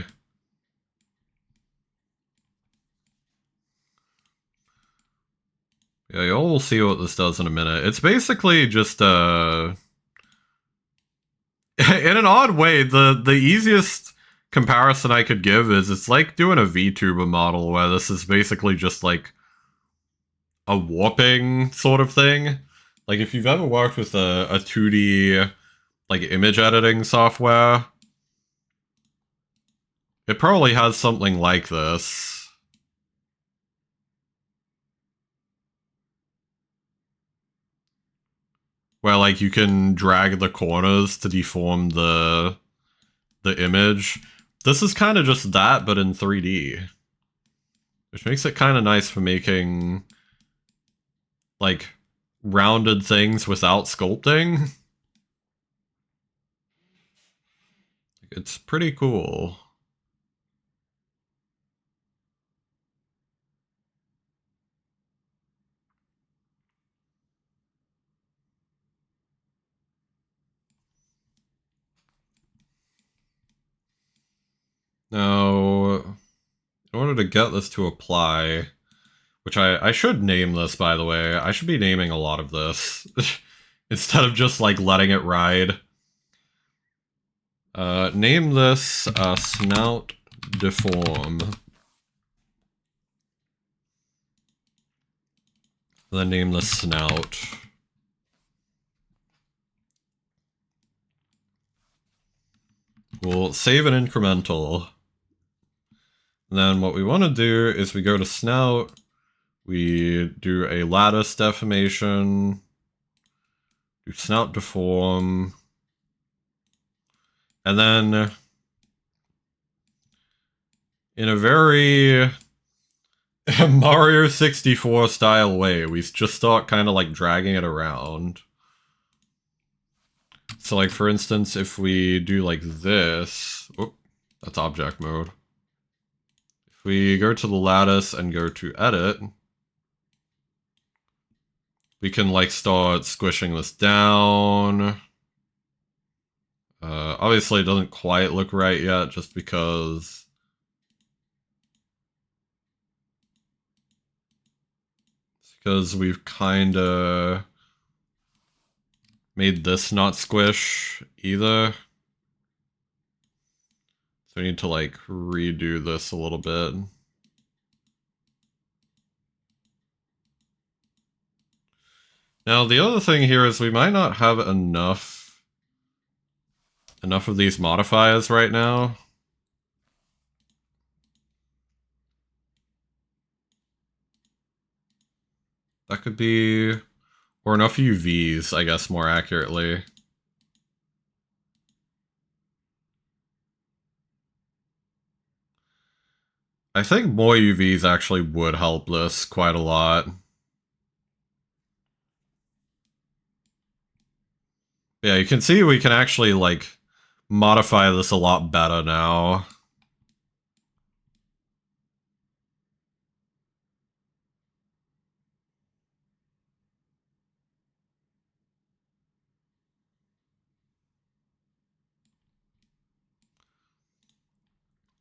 Yeah, y'all will see what this does in a minute. It's basically just, in an odd way, the easiest comparison I could give is it's like doing a VTuber model where this is basically just like a warping sort of thing. Like if you've ever worked with a 2D like image editing software, it probably has something like this. Where like you can drag the corners to deform the image. This is kind of just that, but in 3D. Which makes it kind of nice for making like rounded things without sculpting. It's pretty cool. Now, in order to get this to apply, which I should name this, by the way. I should be naming a lot of this. Instead of just, like, letting it ride. Name this, Snout Deform. Then name the snout. We'll save an incremental. And then what we want to do is we go to snout, we do a lattice deformation, do snout deform, and then in a very Mario 64 style way, we just start kind of like dragging it around. So like for instance, if we do like this, oh, that's object mode. If we go to the lattice and go to edit, we can like start squishing this down. Obviously it doesn't quite look right yet just because we've kind of made this not squish either. So we need to like redo this a little bit. Now the other thing here is we might not have enough of these modifiers right now. That could be, or enough UVs, I guess, more accurately. I think more UVs actually would help this quite a lot. Yeah, you can see we can actually, like, modify this a lot better now.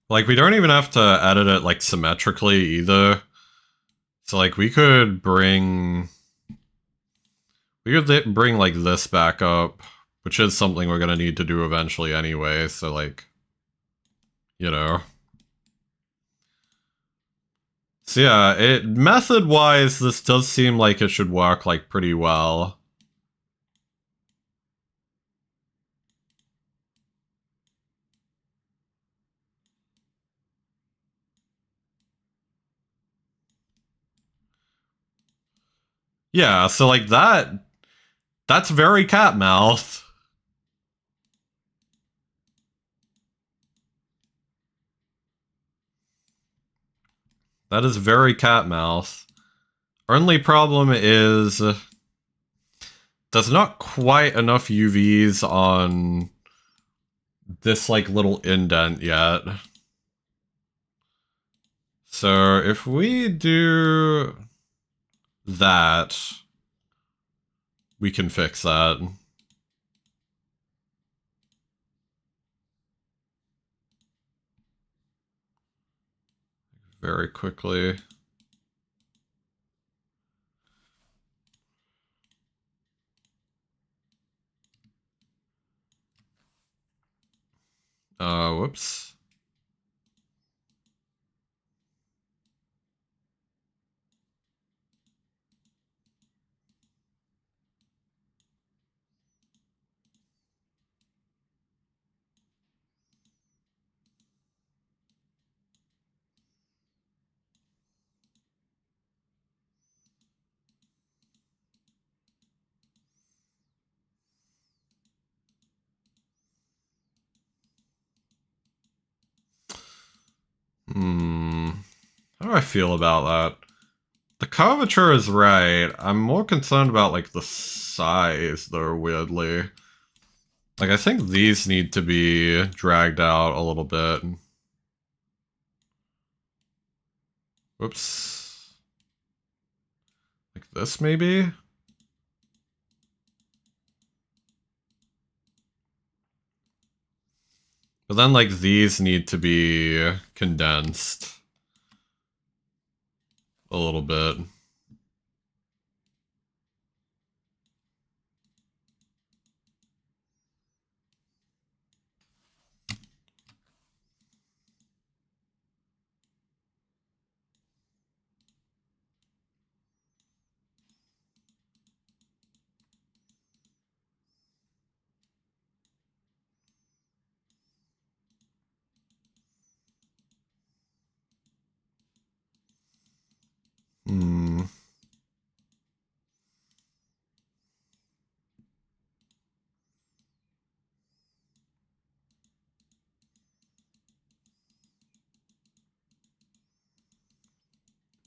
Like, we don't even have to edit it, like, symmetrically either. So, like, we could bring like this back up, which is something we're gonna need to do eventually anyway, so like, you know. So yeah, method-wise, this does seem like it should work like pretty well. Yeah, so like that's very cat mouth. That is very cat mouth. Only problem is there's not quite enough UVs on this like little indent yet. So if we do that, we can fix that. Very quickly. Whoops. How do I feel about that? The curvature is right. I'm more concerned about, like, the size, though, weirdly. Like, I think these need to be dragged out a little bit. Whoops. Like this, maybe? But then, like, these need to be condensed a little bit.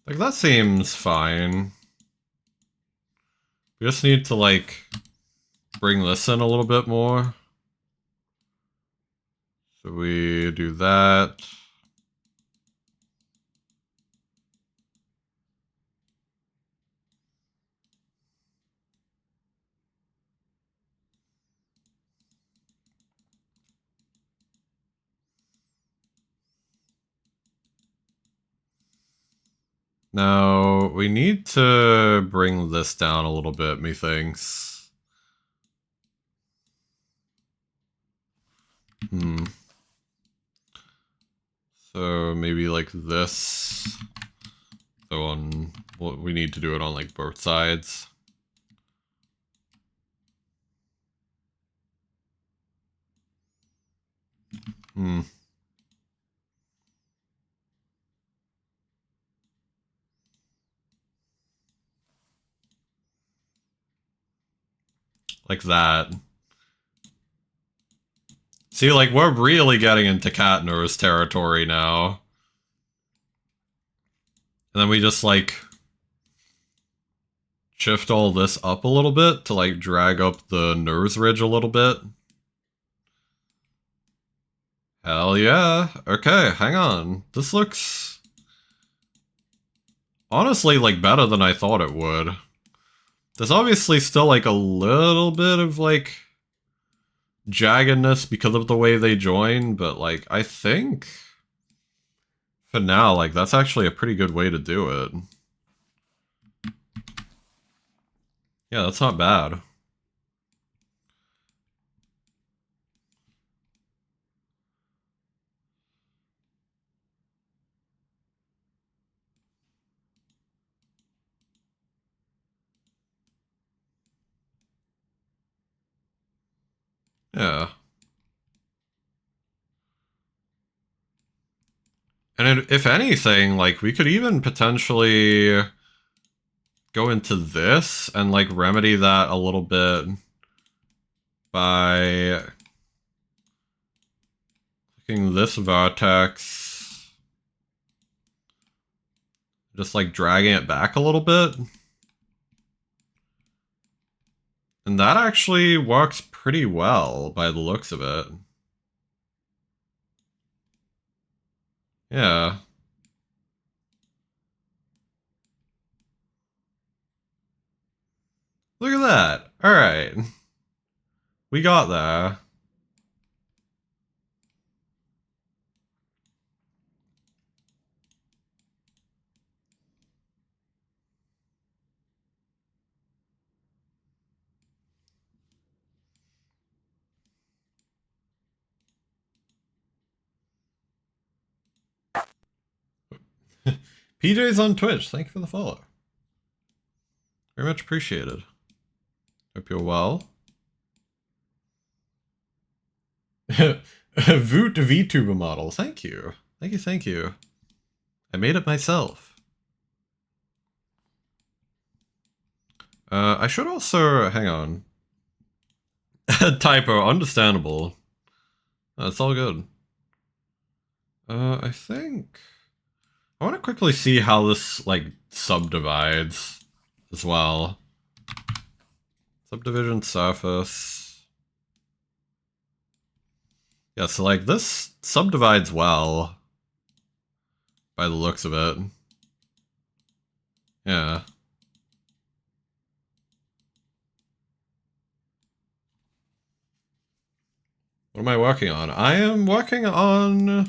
Like, that seems fine. We just need to, like, bring this in a little bit more. So we do that. Now, we need to bring this down a little bit, methinks. So maybe like this. So on, well, we need to do it on like both sides. Like that. See, like, we're really getting into cat nose territory now. And then we just, like, shift all this up a little bit to, like, drag up the nose ridge a little bit. Hell yeah. Okay, hang on. This looks honestly, like, better than I thought it would. There's obviously still, like, a little bit of, like, jaggedness because of the way they join, but, like, I think for now, like, that's actually a pretty good way to do it. Yeah, that's not bad. Yeah. And if anything, like, we could even potentially go into this and, like, remedy that a little bit by clicking this vertex, just, like, dragging it back a little bit. And that actually works pretty well by the looks of it. Yeah. Look at that. Alright. We got there. PJ's on Twitch. Thank you for the follow. Very much appreciated. Hope you're well. Voot VTuber model. Thank you. Thank you, thank you. I made it myself. I should also... Hang on. Typo. Understandable. That's all good. I think... I want to quickly see how this, like, subdivides as well. Subdivision surface. Yeah, so, like, this subdivides well by the looks of it. Yeah. What am I working on? I am working on...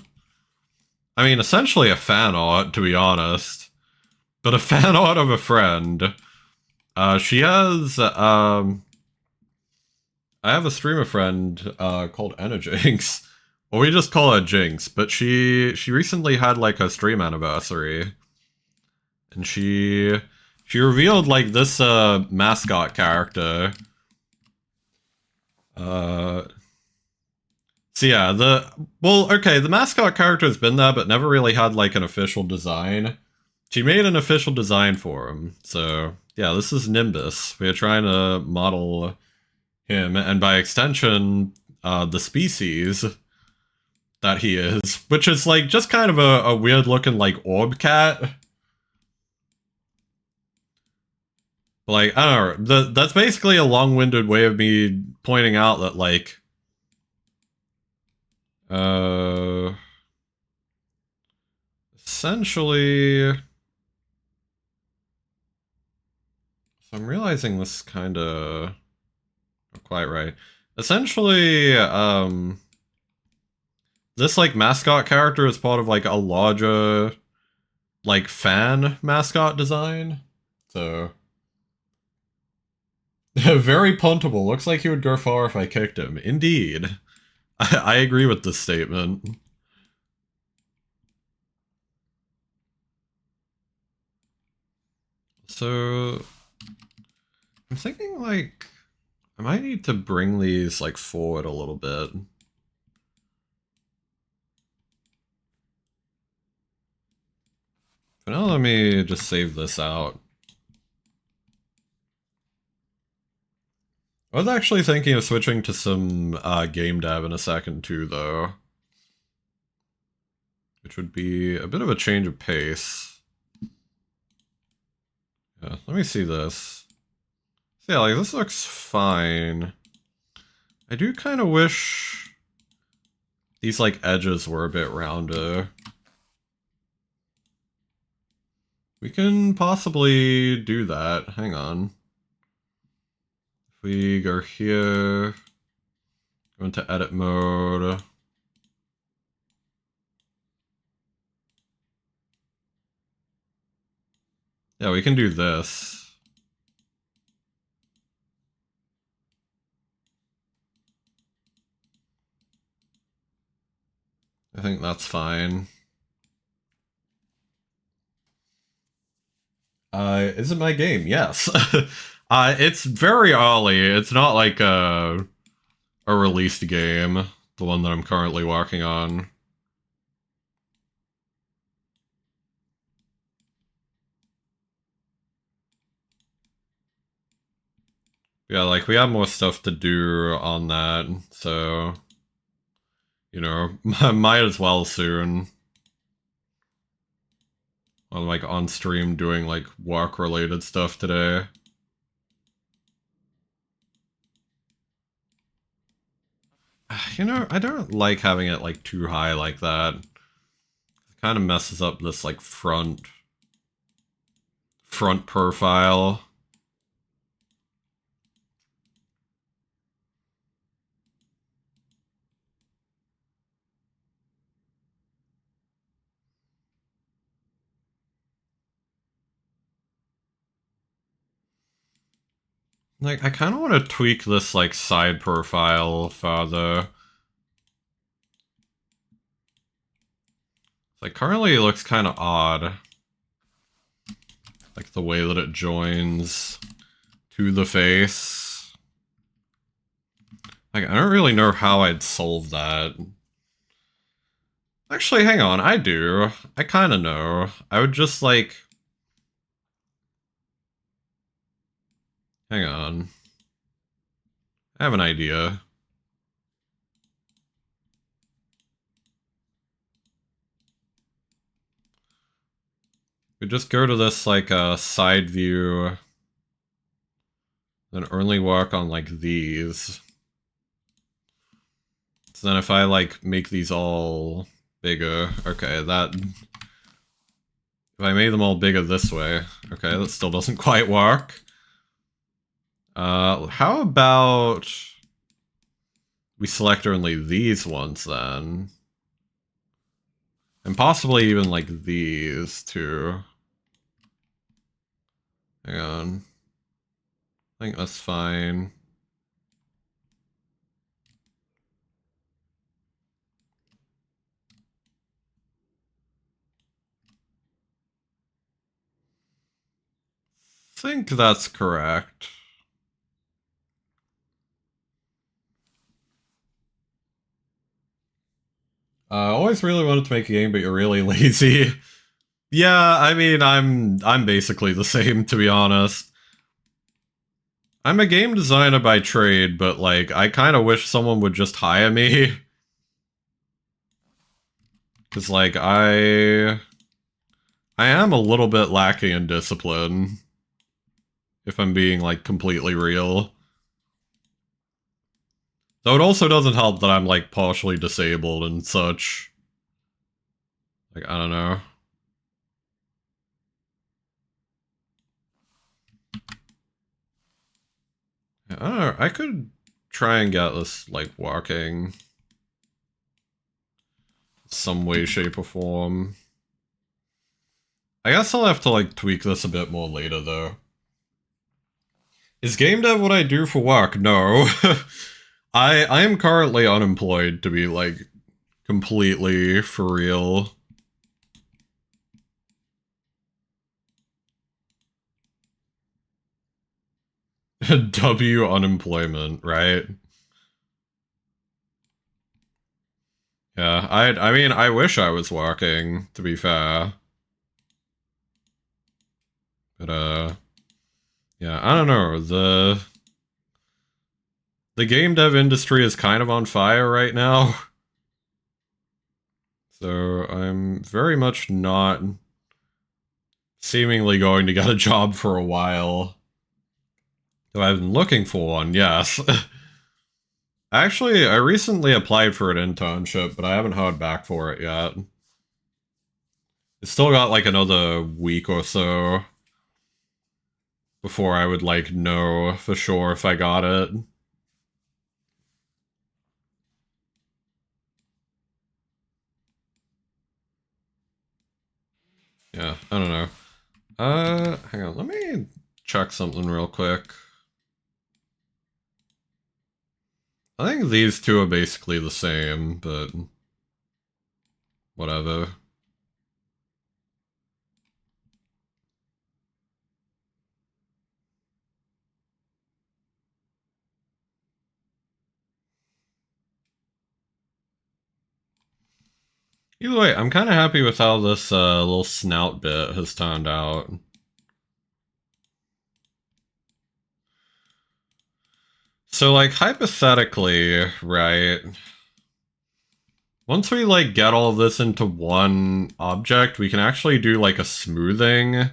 I mean, essentially a fan art, to be honest. But a fan art of a friend. She has, I have a streamer friend, called Jinx. Or we just call her Jinx, but she recently had, like, a stream anniversary. And she revealed, like, this, mascot character. So yeah, the mascot character has been there, but never really had, like, an official design. She made an official design for him, so yeah, this is Nimbus. We are trying to model him, and by extension, the species that he is, which is, like, just kind of a weird-looking, like, orb cat. Like, I don't know, that's basically a long-winded way of me pointing out that, like, essentially... So I'm realizing this kind of not quite right. Essentially, this, like, mascot character is part of, like, a larger, like, fan mascot design. So very puntable. Looks like he would go far if I kicked him. Indeed. I agree with this statement. So I'm thinking, like, I might need to bring these, like, forward a little bit. For now, let me just save this out. I was actually thinking of switching to some game dev in a second too, though. Which would be a bit of a change of pace. Yeah, let me see this. So yeah, like, this looks fine. I do kind of wish these, like, edges were a bit rounder. We can possibly do that. Hang on. If we go here, go into edit mode. Yeah, we can do this. I think that's fine. Is it my game? Yes. It's very early. It's not like a released game, the one that I'm currently working on. Yeah, like, we have more stuff to do on that, so, you know, might as well soon. I'm, like, on stream doing, like, work-related stuff today. You know, I don't like having it, like, too high like that. It kind of messes up this, like, front profile. Like, I kind of want to tweak this, like, side profile further. Like, currently it looks kind of odd. Like, the way that it joins to the face. Like, I don't really know how I'd solve that. Actually, hang on, I do. I kind of know. I would just, like... Hang on. I have an idea. We just go to this, like, side view. Then only work on, like, these. So then if I, like, make these all bigger... Okay, that... If I made them all bigger this way... Okay, that still doesn't quite work. How about... we select only these ones, then? And possibly even, like, these, too. Hang on. I think that's fine. I think that's correct. I always really wanted to make a game, but you're really lazy. Yeah, I mean, I'm basically the same, to be honest. I'm a game designer by trade, but, like, I kind of wish someone would just hire me. Because, like, I am a little bit lacking in discipline. If I'm being, like, completely real. Though it also doesn't help that I'm, like, partially disabled and such. Like, I don't know. I don't know, I could try and get this, like, working. Some way, shape, or form. I guess I'll have to, like, tweak this a bit more later, though. Is game dev what I do for work? No. I am currently unemployed, to be, like, completely for real. W unemployment, right? Yeah, I mean, I wish I was working, to be fair. But, yeah, I don't know, the game dev industry is kind of on fire right now. So I'm very much not seemingly going to get a job for a while. Though I've been looking for one, yes. Actually, I recently applied for an internship, but I haven't heard back for it yet. It's still got, like, another week or so before I would, like, know for sure if I got it. Yeah, I don't know. Hang on, let me check something real quick. I think these two are basically the same, but... whatever. Either way, I'm kind of happy with how this little snout bit has turned out. So, like, hypothetically, right, once we, like, get all of this into one object, we can actually do, like, a smoothing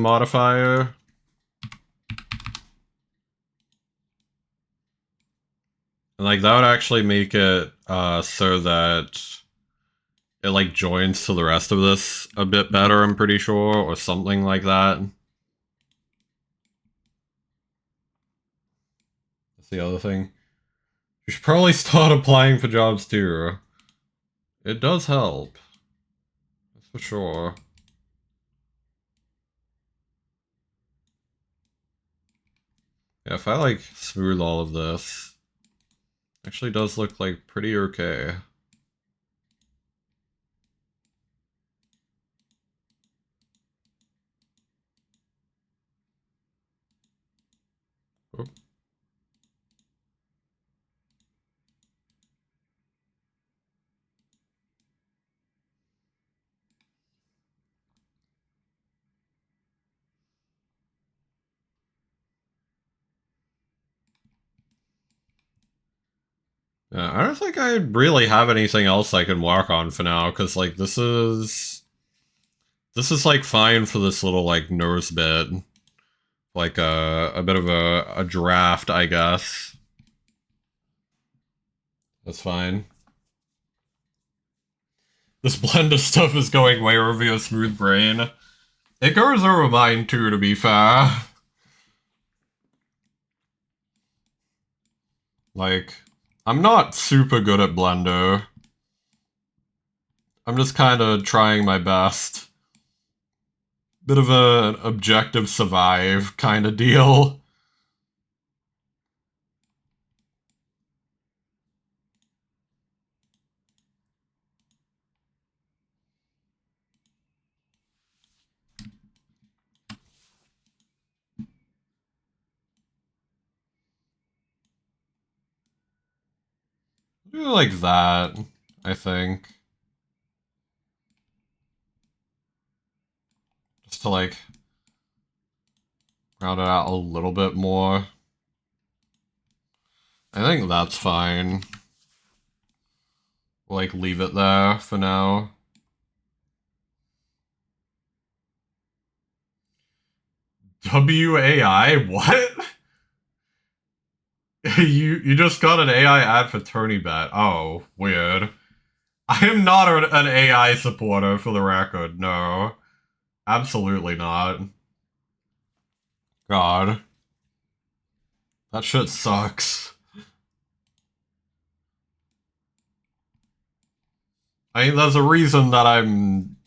modifier. And, like, that would actually make it, so that it, like, joins to the rest of this a bit better, I'm pretty sure, or something like that. That's the other thing. You should probably start applying for jobs too. It does help. That's for sure. Yeah, if I like smooth all of this, actually does look like pretty okay. Oh. Yeah, I don't think I really have anything else I can work on for now, because like this is like fine for this little like nose bit, like a bit of a draft, I guess. That's fine. This blend of stuff is going way over your smooth brain. It goes over mine too, to be fair. Like, I'm not super good at Blender. I'm just kind of trying my best. Bit of an objective survive kind of deal. Do like that, I think. Just to like round it out a little bit more. I think that's fine. We'll like leave it there for now. WAI? What? you just got an AI ad for TourneyBet. Oh, weird. I am not an AI supporter, for the record. No. Absolutely not. God. That shit sucks. I mean, there's a reason that I'm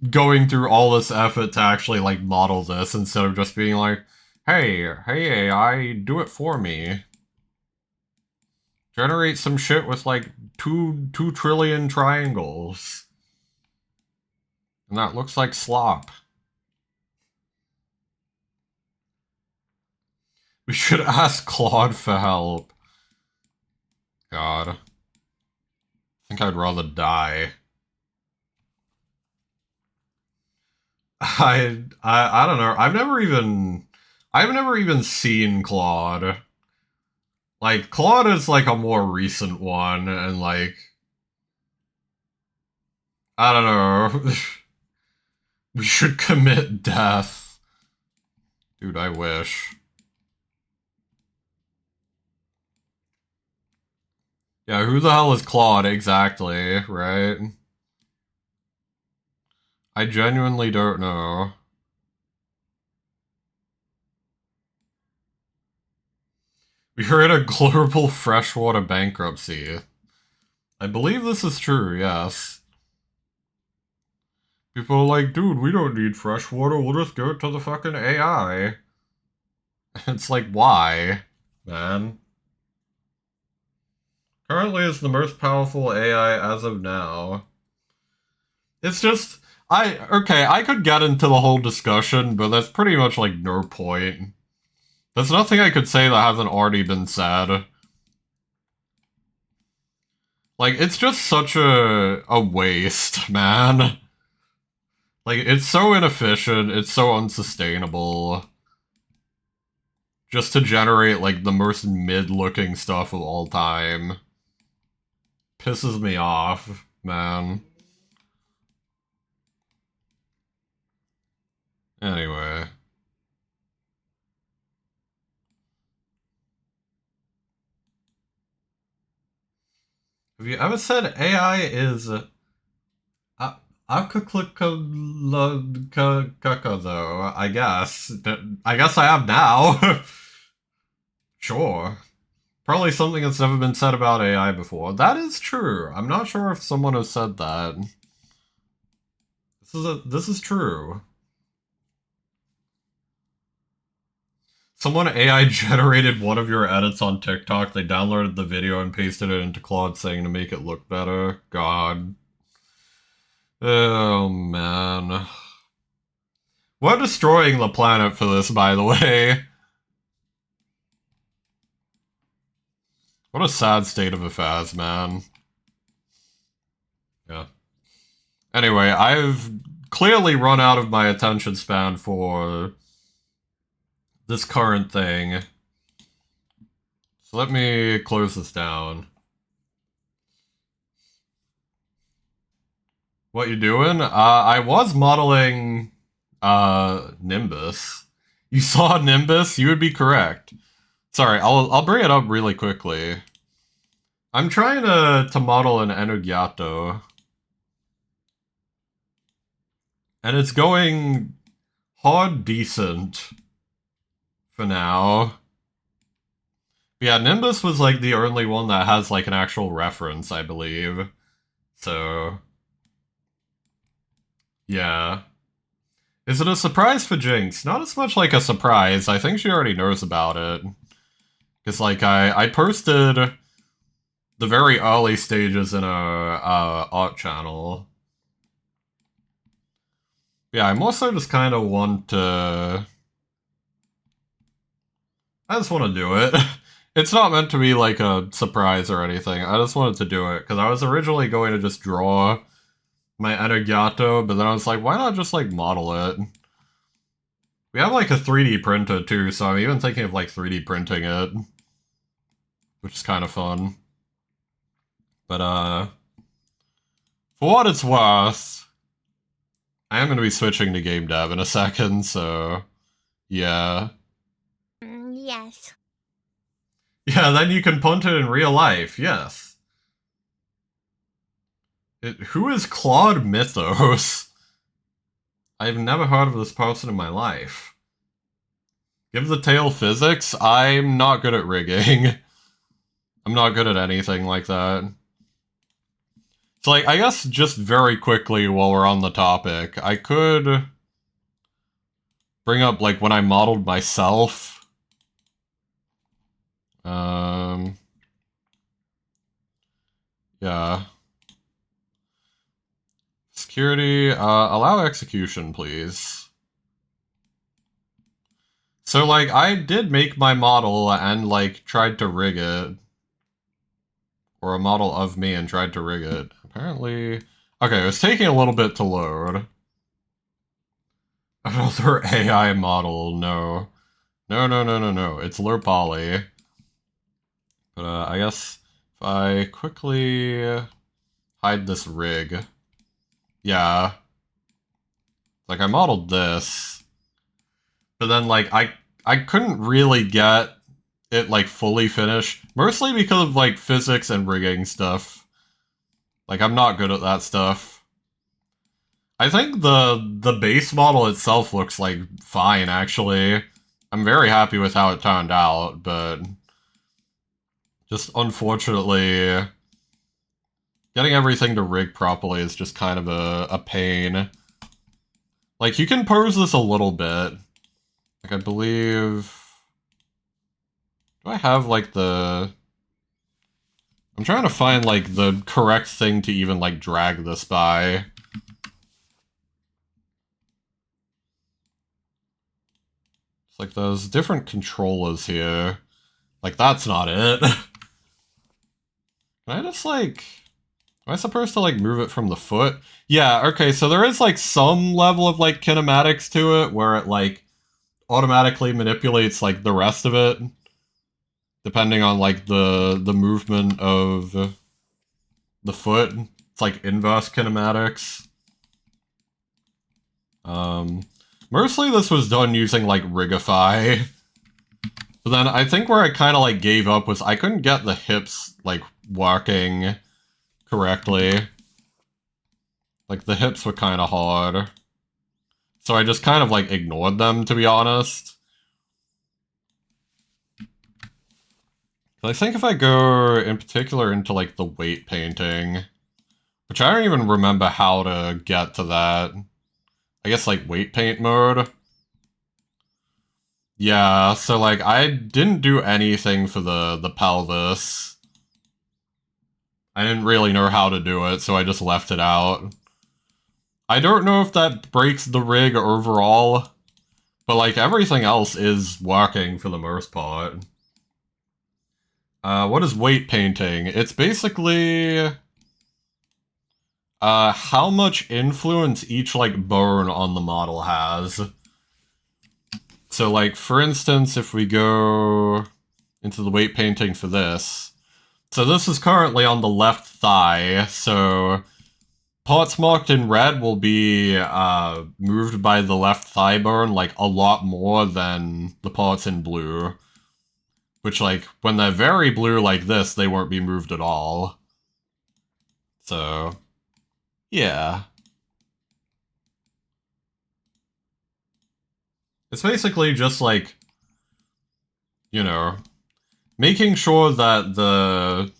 going through all this effort to actually, like, model this instead of just being like, hey AI, do it for me. Generate some shit with, like, 2 trillion triangles. And that looks like slop. We should ask Claude for help. God. I think I'd rather die. I don't know. I've never even seen Claude. Like, Claude is like a more recent one, and like, I don't know. We should commit death. Dude, I wish. Yeah, who the hell is Claude exactly, right? I genuinely don't know. We are in a global freshwater bankruptcy. I believe this is true, yes. People are like, dude, we don't need fresh water, we'll just go to the fucking AI. It's like, why, man? Currently is the most powerful AI as of now. It's just, I could get into the whole discussion, but that's pretty much like no point. There's nothing I could say that hasn't already been said. Like, it's just such a waste, man. Like, it's so inefficient, it's so unsustainable. Just to generate, like, the most mid-looking stuff of all time. Pisses me off, man. Anyway. Have you ever said AI is though? I guess. I guess I have now. Sure. Probably something that's never been said about AI before. That is true. I'm not sure if someone has said that. This is true. Someone AI generated one of your edits on TikTok. They downloaded the video and pasted it into Claude saying to make it look better. God. Oh, man. We're destroying the planet for this, by the way. What a sad state of affairs, man. Yeah. Anyway, I've clearly run out of my attention span for this current thing. So let me close this down. What you doing? I was modeling Nimbus. You saw Nimbus? You would be correct. Sorry, I'll bring it up really quickly. I'm trying to model an Enugiato. And it's going hard decent for now. Yeah, Nimbus was like the only one that has like an actual reference, I believe. So yeah. Is it a surprise for Jinx? Not as much like a surprise. I think she already knows about it. Because like I posted the very early stages in a art channel. Yeah, I'm also just kind of want to... I just want to do it. It's not meant to be like a surprise or anything. I just wanted to do it, because I was originally going to just draw my Enugiato, but then I was like, why not just like model it? We have like a 3D printer too, so I'm even thinking of like 3D printing it. Which is kind of fun. But for what it's worth, I am going to be switching to game dev in a second, so yeah. Yes. Yeah, then you can punt it in real life, yes. Who is Claude Mythos? I've never heard of this person in my life. Give the tail physics? I'm not good at rigging. I'm not good at anything like that. So, like, I guess just very quickly while we're on the topic, I could bring up, like, when I modeled myself. Yeah. Security, allow execution, please. So, like, I did make my model and, like, tried to rig it. Or a model of me and tried to rig it. Apparently... Okay, it was taking a little bit to load. Another AI model, no. No. It's low poly. But, I guess if I quickly hide this rig... Yeah. Like, I modeled this. But then, like, I couldn't really get it, like, fully finished. Mostly because of, like, physics and rigging stuff. Like, I'm not good at that stuff. I think the base model itself looks, like, fine, actually. I'm very happy with how it turned out, but... Just, unfortunately... Getting everything to rig properly is just kind of a pain. Like, you can pose this a little bit. Like, I believe... Do I have, like, the... I'm trying to find, like, the correct thing to even, like, drag this by. It's like there's different controllers here. Like, that's not it. Can I just, like... Am I supposed to, like, move it from the foot? Yeah, okay, so there is, like, some level of, like, kinematics to it, where it, like, automatically manipulates, like, the rest of it. Depending on, like, the movement of the foot. It's, like, inverse kinematics. Mostly this was done using, like, Rigify. But then I think where I kind of, like, gave up was I couldn't get the hips, like, working correctly. Like, the hips were kind of hard. So I just kind of, like, ignored them, to be honest. I think if I go, in particular, into, like, the weight painting, which I don't even remember how to get to that. I guess, like, weight paint mode. Yeah, so, like, I didn't do anything for the pelvis. I didn't really know how to do it, so I just left it out. I don't know if that breaks the rig overall, but, like, everything else is working for the most part. What is weight painting? It's basically... how much influence each, like, bone on the model has. So, like, for instance, if we go into the weight painting for this... So this is currently on the left thigh, so... Parts marked in red will be, moved by the left thigh bone, like, a lot more than the parts in blue. Which, like, when they're very blue like this, they won't be moved at all. So... yeah. It's basically just, like, you know, making sure that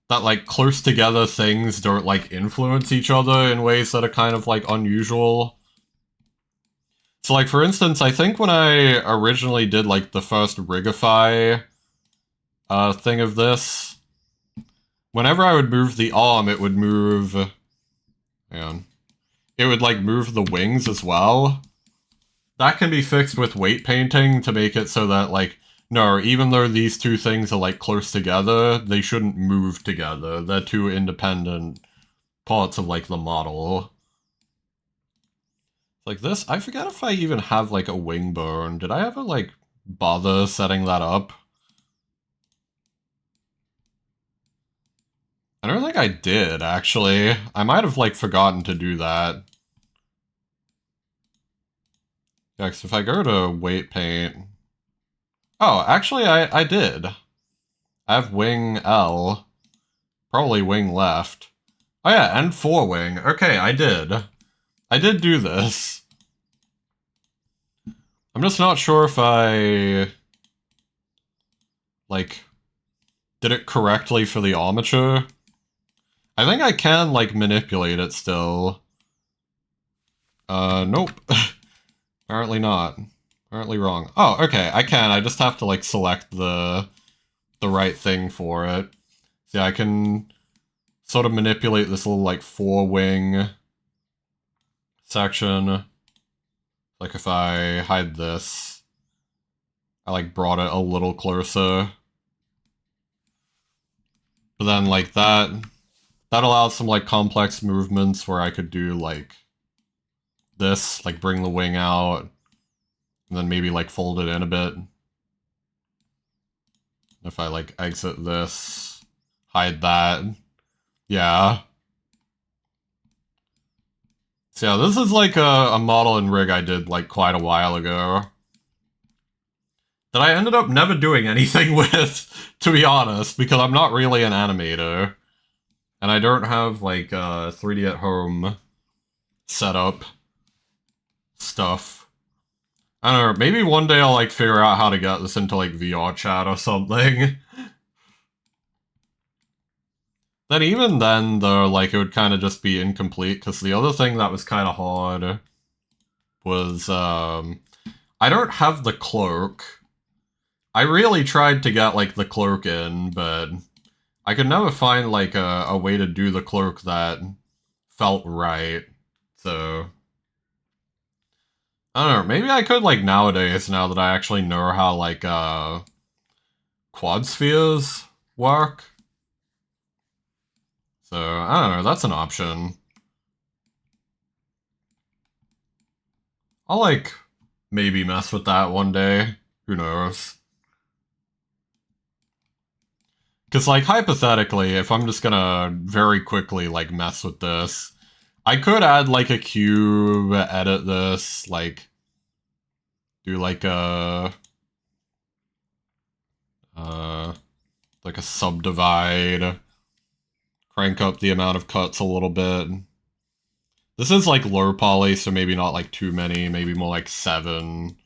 like, close together things don't, like, influence each other in ways that are kind of, like, unusual. So, like, for instance, I think when I originally did, like, the first Rigify thing of this, whenever I would move the arm, it would move... hang on. It would, like, move the wings as well. That can be fixed with weight painting to make it so that, like, no, even though these two things are, like, close together, they shouldn't move together. They're two independent parts of, like, the model. Like this, I forget if I even have, like, a wing bone. Did I ever, like, bother setting that up? I don't think I did, actually. I might have, like, forgotten to do that. Yeah, 'cause if I go to weight paint... Oh, actually, I did. I have wing L. Probably wing left. Oh yeah, and forewing. Okay, I did. I did do this. I'm just not sure if I... like... did it correctly for the armature. I think I can, like, manipulate it still. Nope. Apparently not. Apparently wrong. Oh, okay, I can. I just have to, like, select the right thing for it. See, I can sort of manipulate this little, like, forewing section. Like, if I hide this, I, like, brought it a little closer. But then, like, that allows some, like, complex movements where I could do, like, this, like, bring the wing out, and then maybe, like, fold it in a bit. If I, like, exit this, hide that. Yeah. So yeah, this is, like, a model and rig I did, like, quite a while ago. That I ended up never doing anything with, to be honest, because I'm not really an animator. And I don't have, like, 3D at home setup stuff. I don't know, maybe one day I'll, like, figure out how to get this into, like, VR chat or something. Then even then, though, like, it would kind of just be incomplete, because the other thing that was kind of hard was, I don't have the cloak. I really tried to get, like, the cloak in, but I could never find, like, a way to do the cloak that felt right. So, I don't know, maybe I could, like, nowadays, now that I actually know how, like, quad spheres work. So, I don't know, that's an option. I'll, like, maybe mess with that one day. Who knows? Because, like, hypothetically, if I'm just gonna very quickly, like, mess with this, I could add, like, a cube, edit this, like, do, like, like a subdivide, crank up the amount of cuts a little bit. This is, like, low poly, so maybe not, like, too many, maybe more like 7.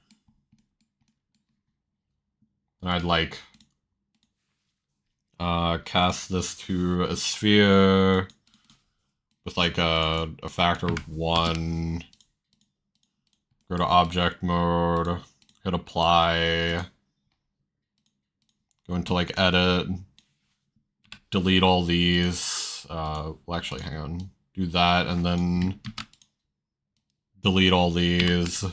And I'd, like, cast this to a sphere with, like, a factor of 1. Go to object mode, hit apply, go into, like, edit, delete all these. Well, actually, hang on. Do that, and then delete all these.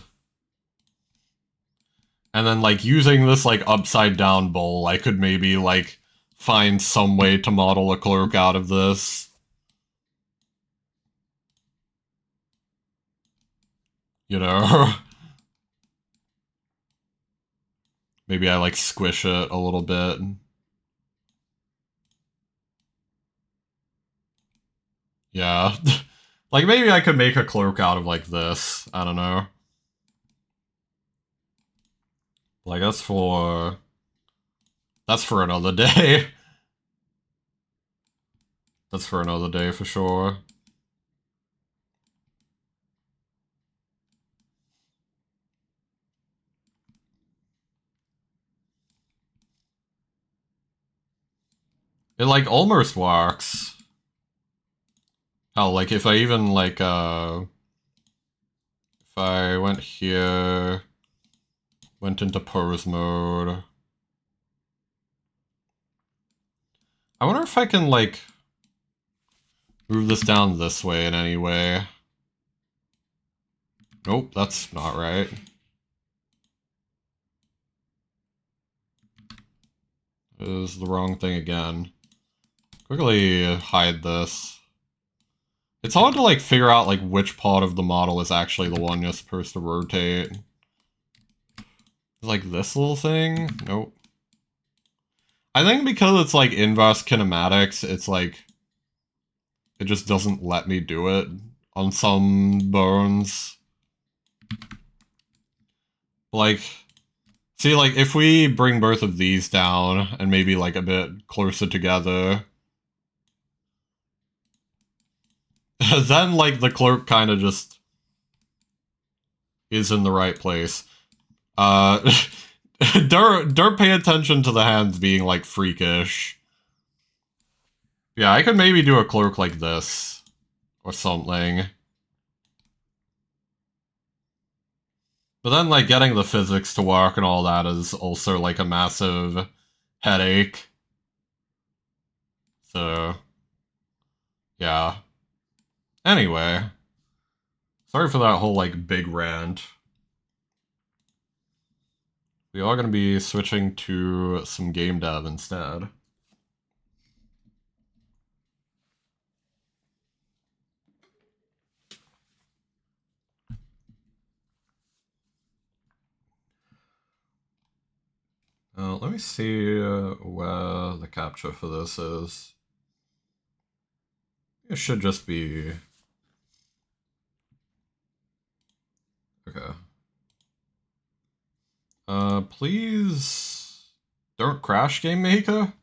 And then, like, using this, like, upside down bowl, I could maybe, like, find some way to model a cloak out of this. You know? Maybe I, like, squish it a little bit. Yeah. Like, maybe I could make a cloak out of, like, this. I don't know. Like, that's for another day. That's for another day for sure. It, like, almost works. Hell, like, if I even, like, if I went here, went into pose mode. I wonder if I can, like, move this down this way in any way. Nope, that's not right. It is the wrong thing again. Quickly hide this. It's hard to, like, figure out, like, which part of the model is actually the one you're supposed to rotate. Like, this little thing? Nope. I think because it's, like, inverse kinematics, it's, like, it just doesn't let me do it on some bones. Like, see, like, if we bring both of these down and maybe, like, a bit closer together, then, like, the cloak kind of just is in the right place. Don't pay attention to the hands being, like, freakish. Yeah, I could maybe do a cloak like this. Or something. But then, like, getting the physics to work and all that is also, like, a massive headache. So, yeah. Anyway. Sorry for that whole, like, big rant. We are going to be switching to some game dev instead. Let me see where the capture for this is. It should just be... Okay. Please don't crash, Game Maker.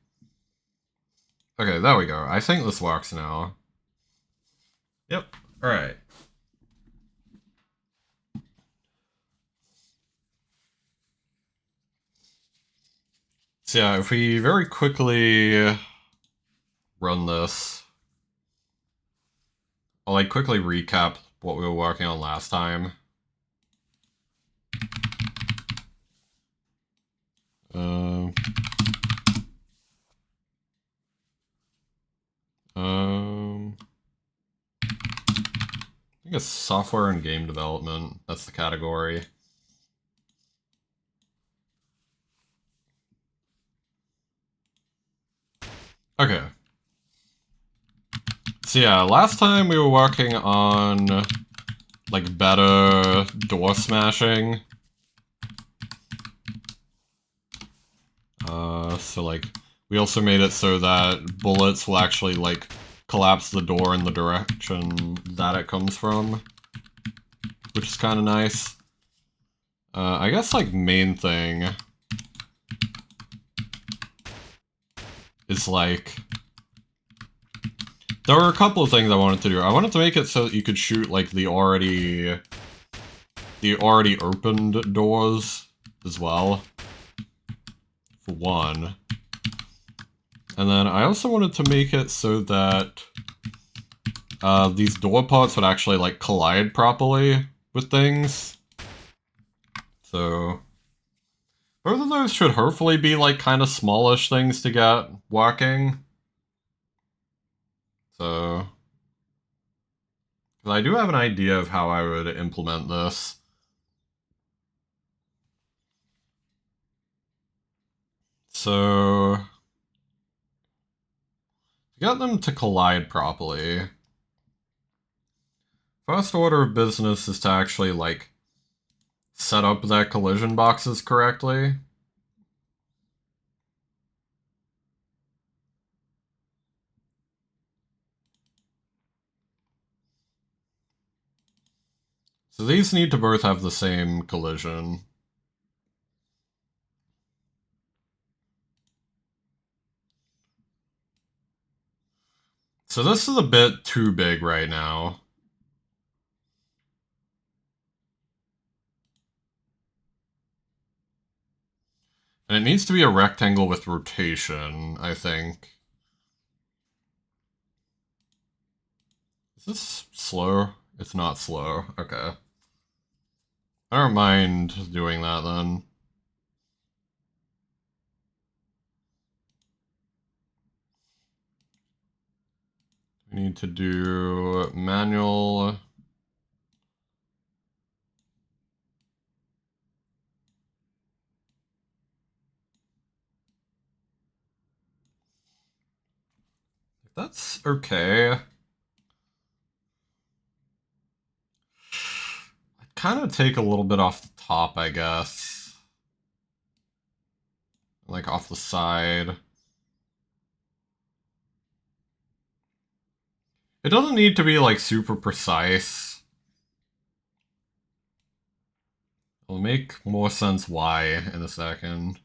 Okay, there we go. I think this works now. Yep. Alright. So yeah, if we very quickly run this, I'll, like, quickly recap what we were working on last time. think it's software and game development. That's the category. Okay. So yeah, last time we were working on like better door smashing. So like we also made it so that bullets will actually like collapse the door in the direction that it comes from, which is kind of nice. I guess like main thing is like there were a couple of things I wanted to do. I wanted to make it so that you could shoot like the already opened doors as well, for one. And then I also wanted to make it so that these door parts would actually like collide properly with things. So both of those should hopefully be like kind of smallish things to get working. So, because I do have an idea of how I would implement this. So, to get them to collide properly, first order of business is to actually like set up their collision boxes correctly. So these need to both have the same collision. So this is a bit too big right now. And it needs to be a rectangle with rotation, I think. Is this slow? It's not slow. Okay. I don't mind doing that then. We need to do manual. That's okay. I'd kind of take a little bit off the top, I guess. Like off the side. It doesn't need to be like super precise. It'll make more sense why in a second.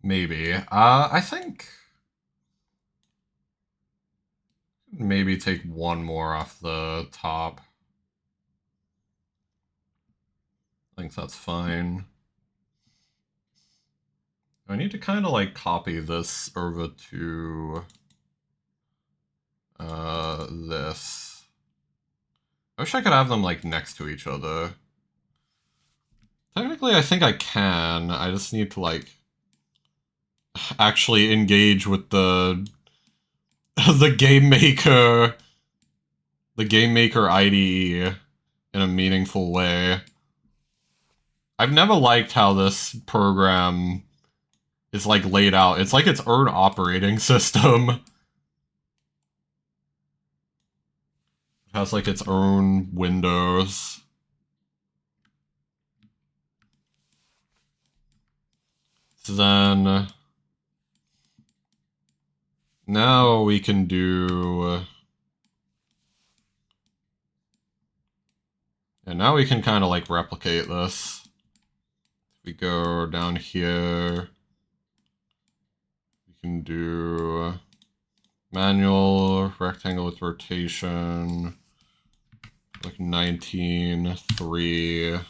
Maybe. I think maybe take one more off the top. I think that's fine. I need to kind of like copy this over to this. I wish I could have them like next to each other. Technically, I think I can. I just need to like actually engage with the the game maker IDE in a meaningful way. I've never liked how this program is like laid out. It's like its own operating system. It has like its own windows. So then now we can do, and now we can kind of like replicate this. If we go down here, we can do manual, rectangle with rotation, like 19, 3,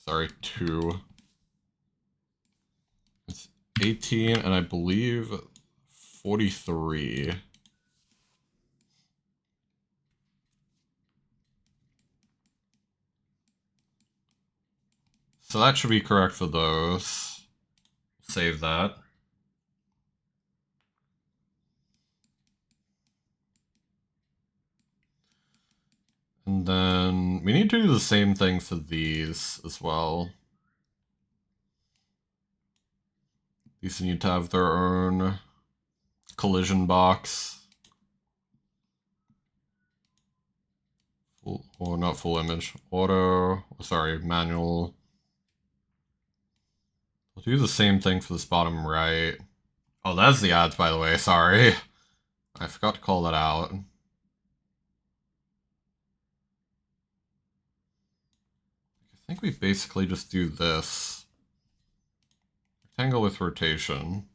sorry, 2. It's 18, and I believe 43. So that should be correct for those. Save that. And then we need to do the same thing for these as well. These need to have their own collision box. Full, or not full image. Auto, sorry, manual. We'll do the same thing for this bottom right. Oh, that's the ads, by the way, sorry. I forgot to call that out. I think we basically just do this. Rectangle with rotation.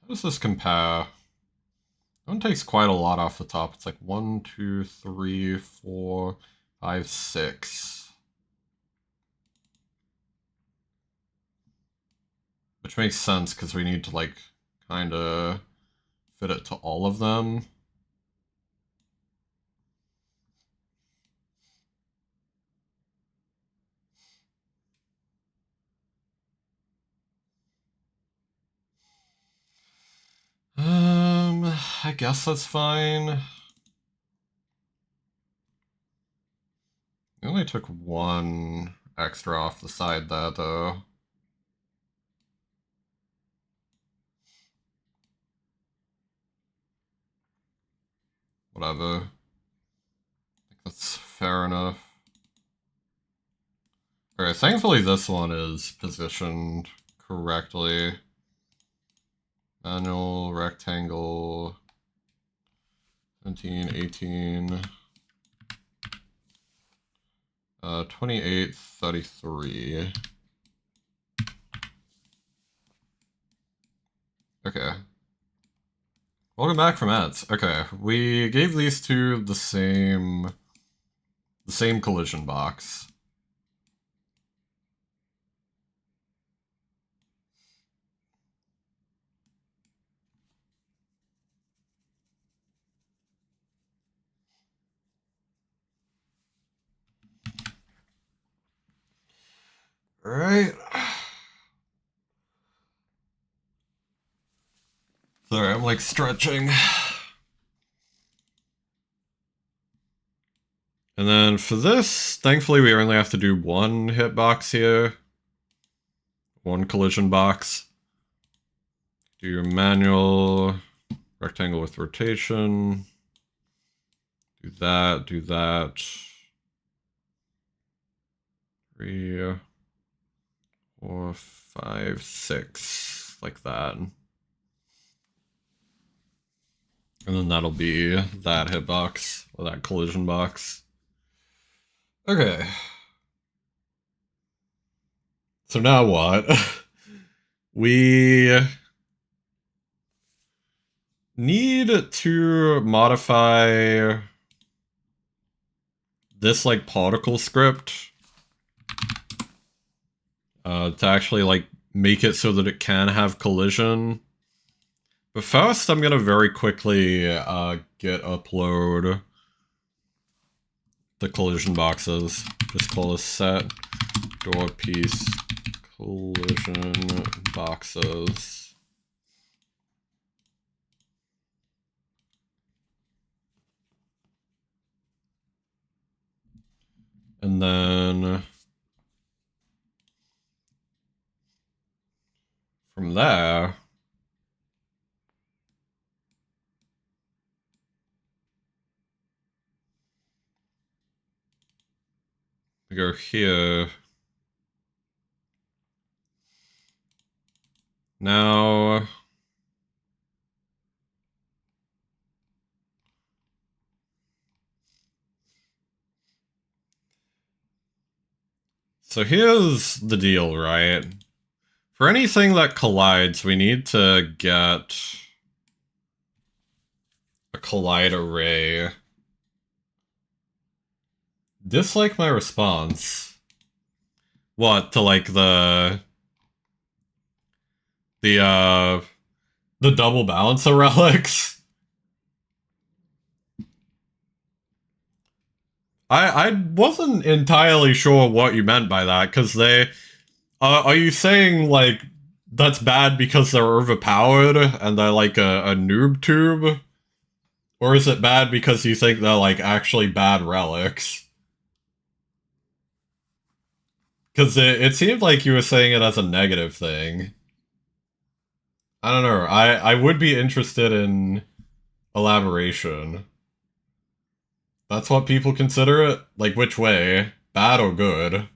How does this compare? That one takes quite a lot off the top. It's like 1, 2, 3, 4, 5, 6. Which makes sense because we need to like kind of fit it to all of them. I guess that's fine. I only took one extra off the side there, though. Whatever. I think that's fair enough. Alright, thankfully this one is positioned correctly. Manual, rectangle, 17, 18, 28, 33. Okay. Welcome back from ads. Okay, we gave these two the same collision box. All right. Sorry, I'm like stretching. And then for this, thankfully we only have to do one hitbox here. One collision box. Do your manual, rectangle with rotation. Do that, do that. 3, 4, 5, 6, like that. And then that'll be that hitbox, or that collision box. Okay. So now what? We need to modify this like particle script to actually like make it so that it can have collision. But first, I'm gonna very quickly git upload the collision boxes. Just call this set door piece collision boxes. And then from there, we go here. Now, so here's the deal, right? For anything that collides, we need to get a collide array. Dislike my response. What, to like the The double balancer relics. I wasn't entirely sure what you meant by that, because they... are you saying, like, that's bad because they're overpowered and they're like a noob tube? Or is it bad because you think they're, like, actually bad relics? Because it seemed like you were saying it as a negative thing. I don't know. I would be interested in elaboration. That's what people consider it? Like, which way? Bad or good?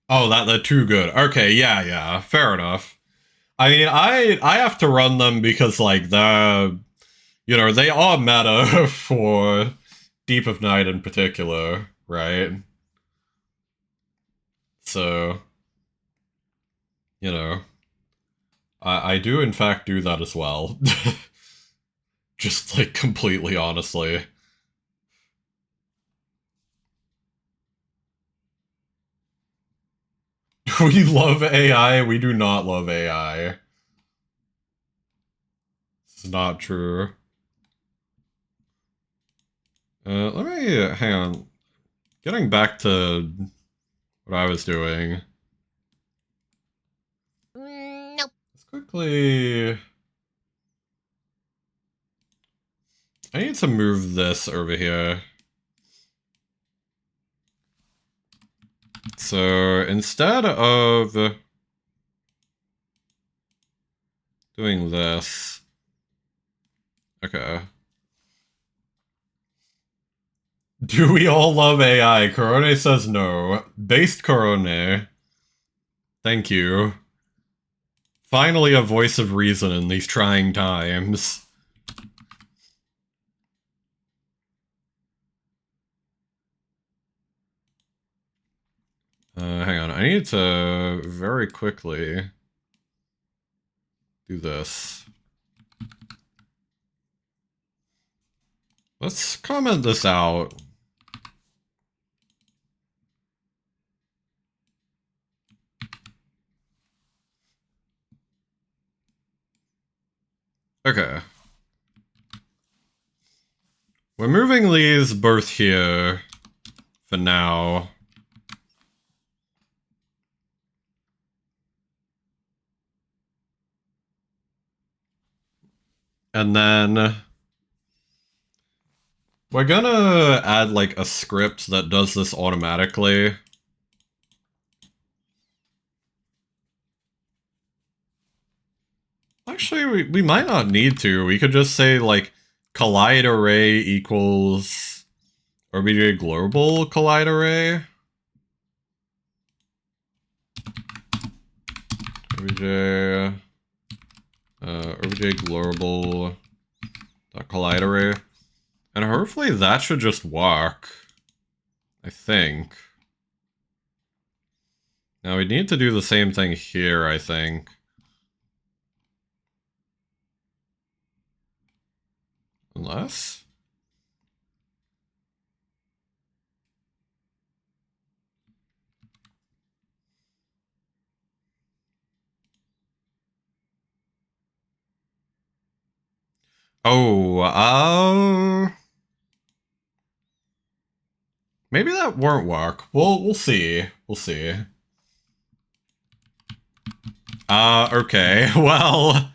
Oh, that they're too good. Okay, yeah, fair enough. I mean, I have to run them because, like, they are meta for Deep of Night in particular, right? So, you know, I do in fact do that as well. Just, like, completely honestly. We love AI, we do not love AI. It's not true. Let me, hang on. Getting back to what I was doing. Nope. Let's quickly... I need to move this over here. So instead of doing this, okay. Do we all love AI? Corone says no. Based Corone. Thank you. Finally a voice of reason in these trying times. Hang on, I need to very quickly do this. Let's comment this out. Okay. We're moving these both here for now. And then we're gonna add like a script that does this automatically. Actually, we might not need to. We could just say like collide array equals OBJ global collide array. OBJ global collide array. And hopefully that should just work. I think. Now we need to do the same thing here, I think. Unless? Oh, maybe that won't work. We'll see. We'll see. Okay. Well,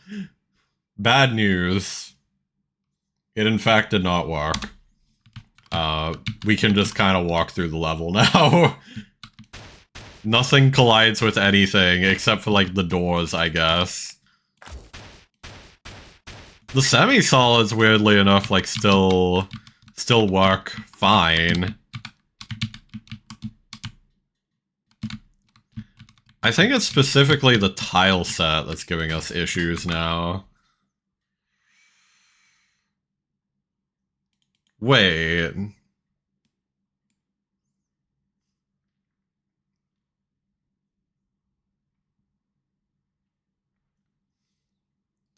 bad news. It in fact did not work. We can just kind of walk through the level now. Nothing collides with anything except for like the doors, I guess. The semi-solids, weirdly enough, like still work fine. I think it's specifically the tile set that's giving us issues now. Wait.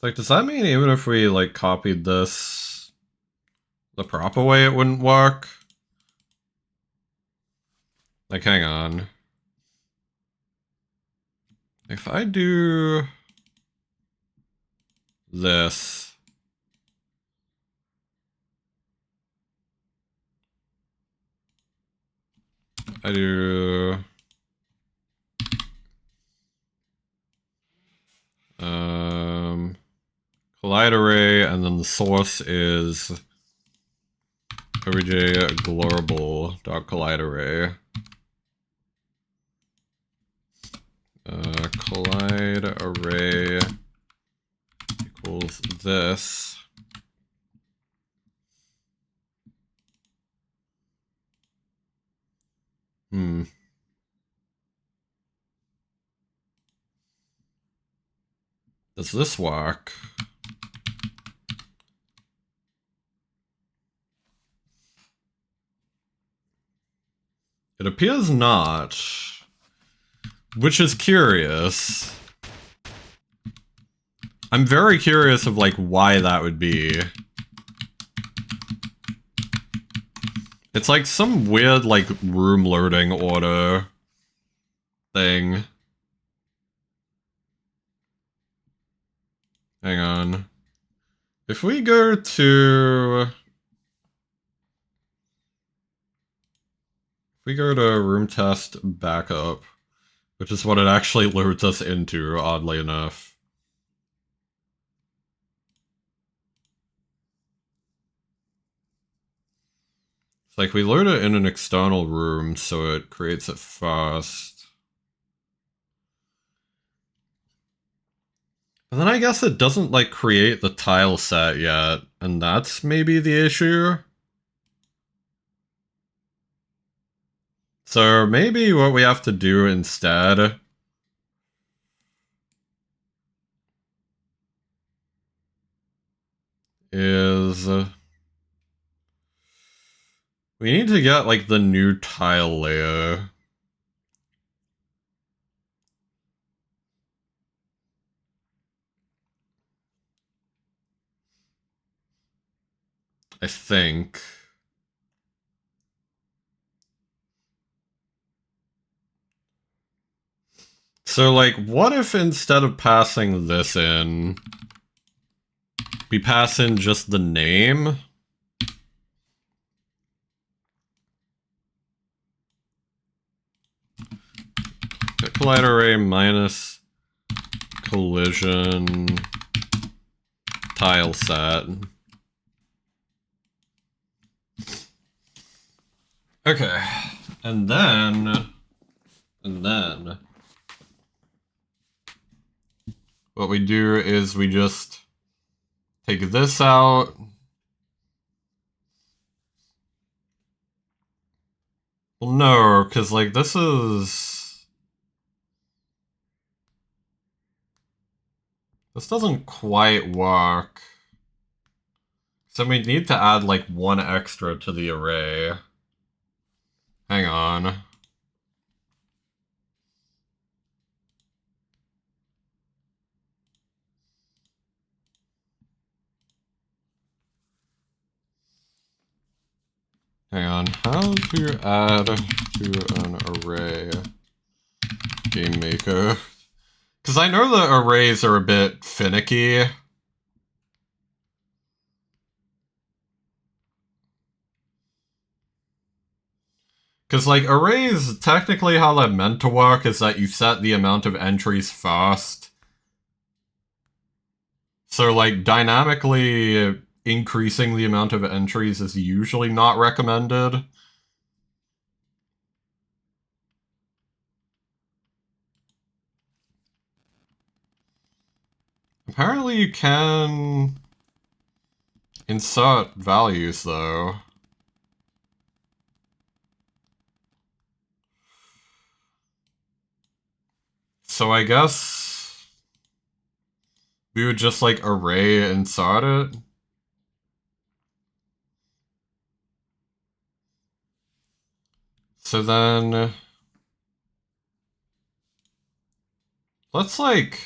Like, does that mean even if we, like, copied this the proper way, it wouldn't work? Like, hang on. If I do this, I do collide array, and then the source is obj global dot collide array. Collide array equals this. Does this work? It appears not, which is curious. I'm very curious of like why that would be. It's like some weird like room loading order thing. Hang on. If we go to room test backup, which is what it actually loads us into, oddly enough. It's like we load it in an external room, so it creates it first. But then I guess it doesn't like create the tile set yet, and that's maybe the issue. So maybe what we have to do instead is we need to get like the new tile layer. I think. So like, what if instead of passing this in, we pass in just the name? Collide array minus collision tile set. Okay, and then what we do is we just take this out. Well, no, because like this doesn't quite work. So we need to add like one extra to the array. Hang on. Hang on. How to add to an array game maker? Because I know the arrays are a bit finicky. Because, like, arrays, technically how they're meant to work is that you set the amount of entries first. So, like, dynamically increasing the amount of entries is usually not recommended. Apparently you can insert values, though. So I guess we would just like array insert it. So then let's like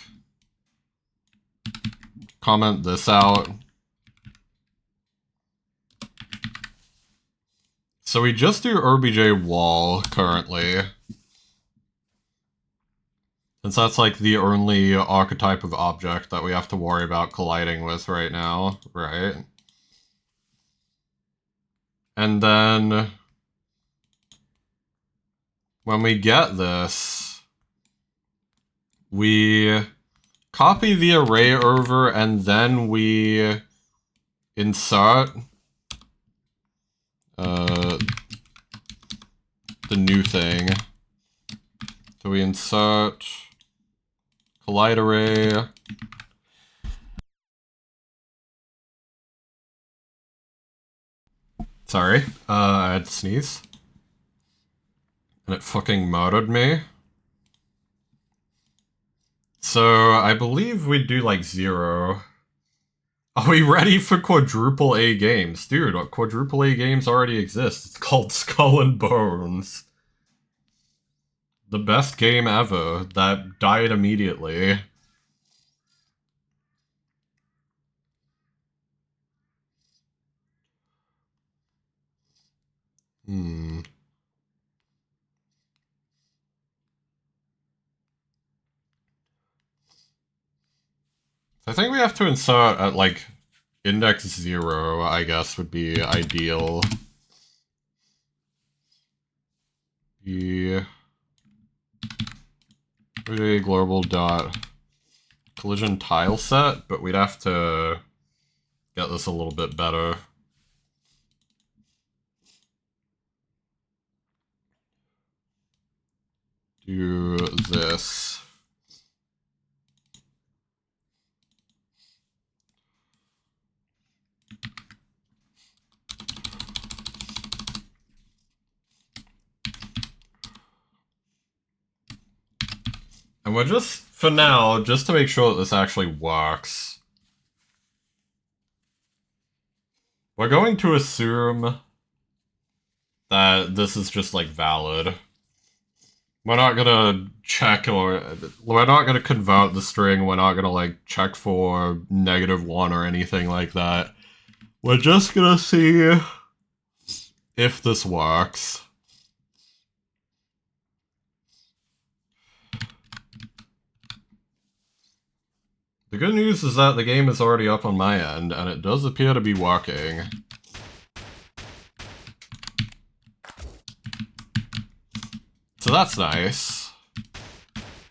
comment this out. So we just do OBJ wall currently. Since that's like the only archetype of object that we have to worry about colliding with right now, right? And then when we get this, we copy the array over and then we insert the new thing. So we insert collide array. Sorry, I had to sneeze. And it fucking murdered me. So I believe we do like 0. Are we ready for quadruple A games? Dude, quadruple A games already exist. It's called Skull and Bones. The best game ever that died immediately. I think we have to insert at like index 0, I guess, would be ideal. The global dot collision tile set, but we'd have to get this a little bit better. Do this. And we're just, for now, just to make sure that this actually works, we're going to assume that this is just, like, valid. We're not gonna check or... We're not gonna convert the string, we're not gonna, like, check for -1 or anything like that. We're just gonna see if this works. The good news is that the game is already up on my end, and it does appear to be working. So that's nice.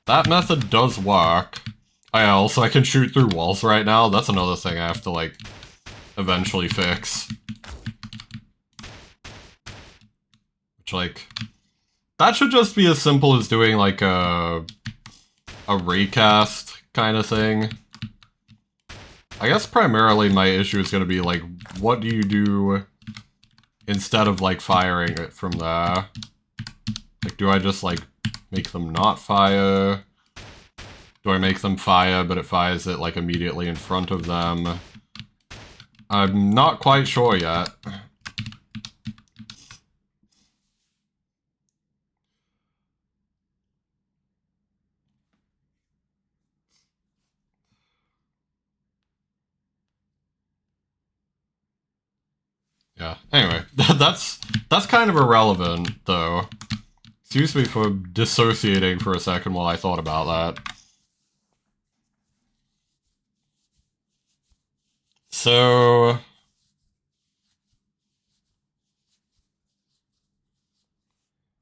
That method does work. Oh yeah, also I can shoot through walls right now. That's another thing I have to, like, eventually fix. Which, like... That should just be as simple as doing, like, a raycast kind of thing. I guess primarily my issue is going to be, like, what do you do instead of, like, firing it from there? Like, do I just, like, make them not fire? Do I make them fire, but it fires it, like, immediately in front of them? I'm not quite sure yet. Yeah, anyway, that's kind of irrelevant, though. Excuse me for dissociating for a second while I thought about that. So...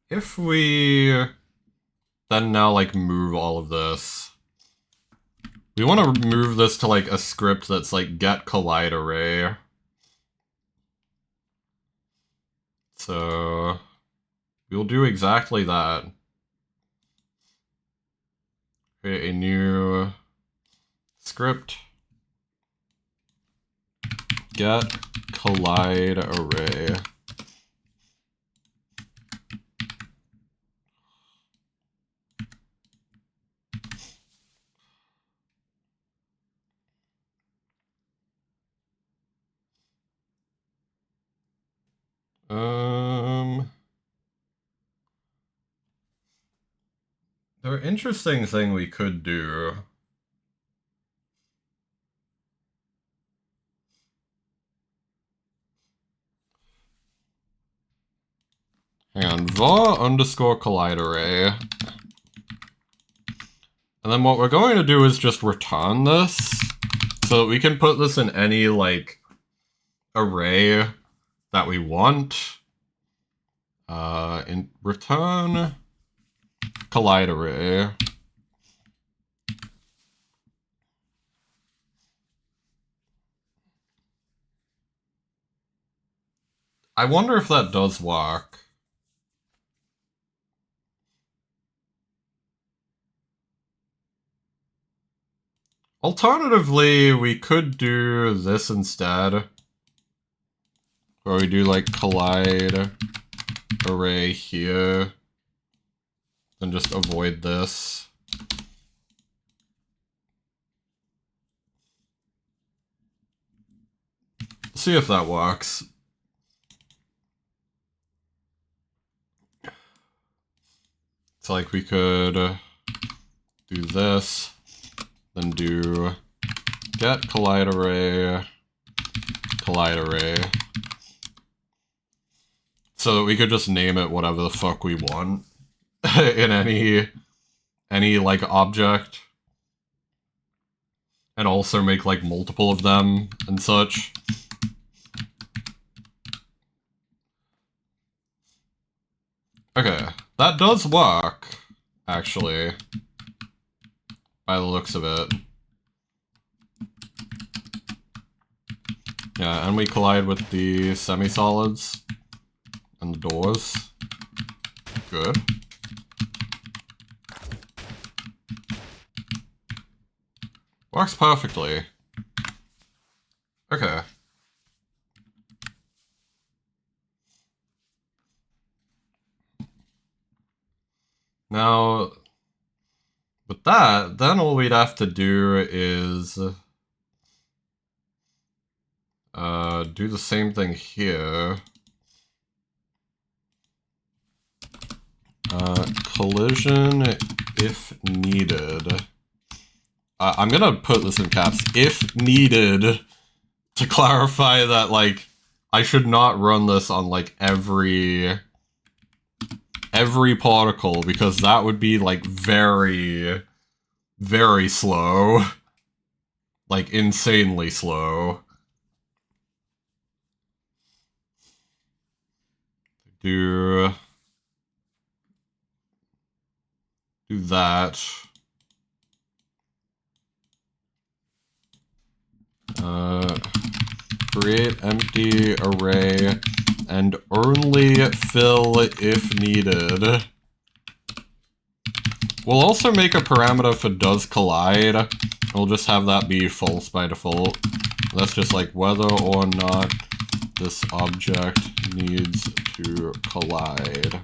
if we then now, like, move all of this... We want to move this to, like, a script that's, like, get collide array. So... we'll do exactly that. Create a new script. Get collide array. The interesting thing we could do... hang on, var underscore collide array. And then what we're going to do is just return this, so that we can put this in any, like, array that we want. In return collide array. I wonder if that does work. Alternatively, we could do this instead. Where we do like collide array here. Then just avoid this. See if that works. It's like we could do this, then do get collide array, so that we could just name it whatever the fuck we want in any like object, and also make like multiple of them and such. Okay, that does work, actually, by the looks of it. Yeah, and we collide with the semi-solids and the doors. Good. Works perfectly. Okay. Now, with that, then all we'd have to do is do the same thing here. Collision if needed. I'm gonna put this in caps. If needed, to clarify that, like, I should not run this on, like, every particle, because that would be, like, very, very slow. Like, insanely slow. Do that. Create empty array and only fill if needed. We'll also make a parameter for does collide. We'll just have that be false by default. That's just like whether or not this object needs to collide.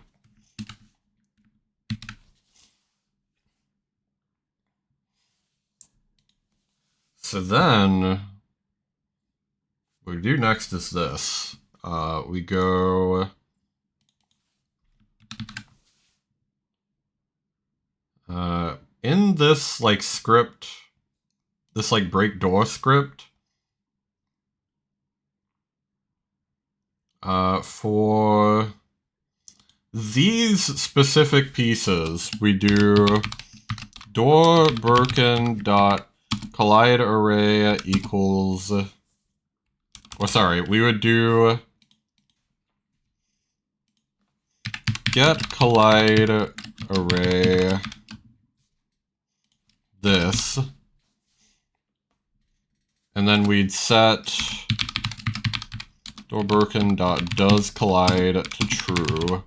So then, what we do next is this. We go in this like script, this like break door script, for these specific pieces, we do door broken dot collide array equals, or sorry, we would do get collide array this, and then we'd set door broken dot does collide to true.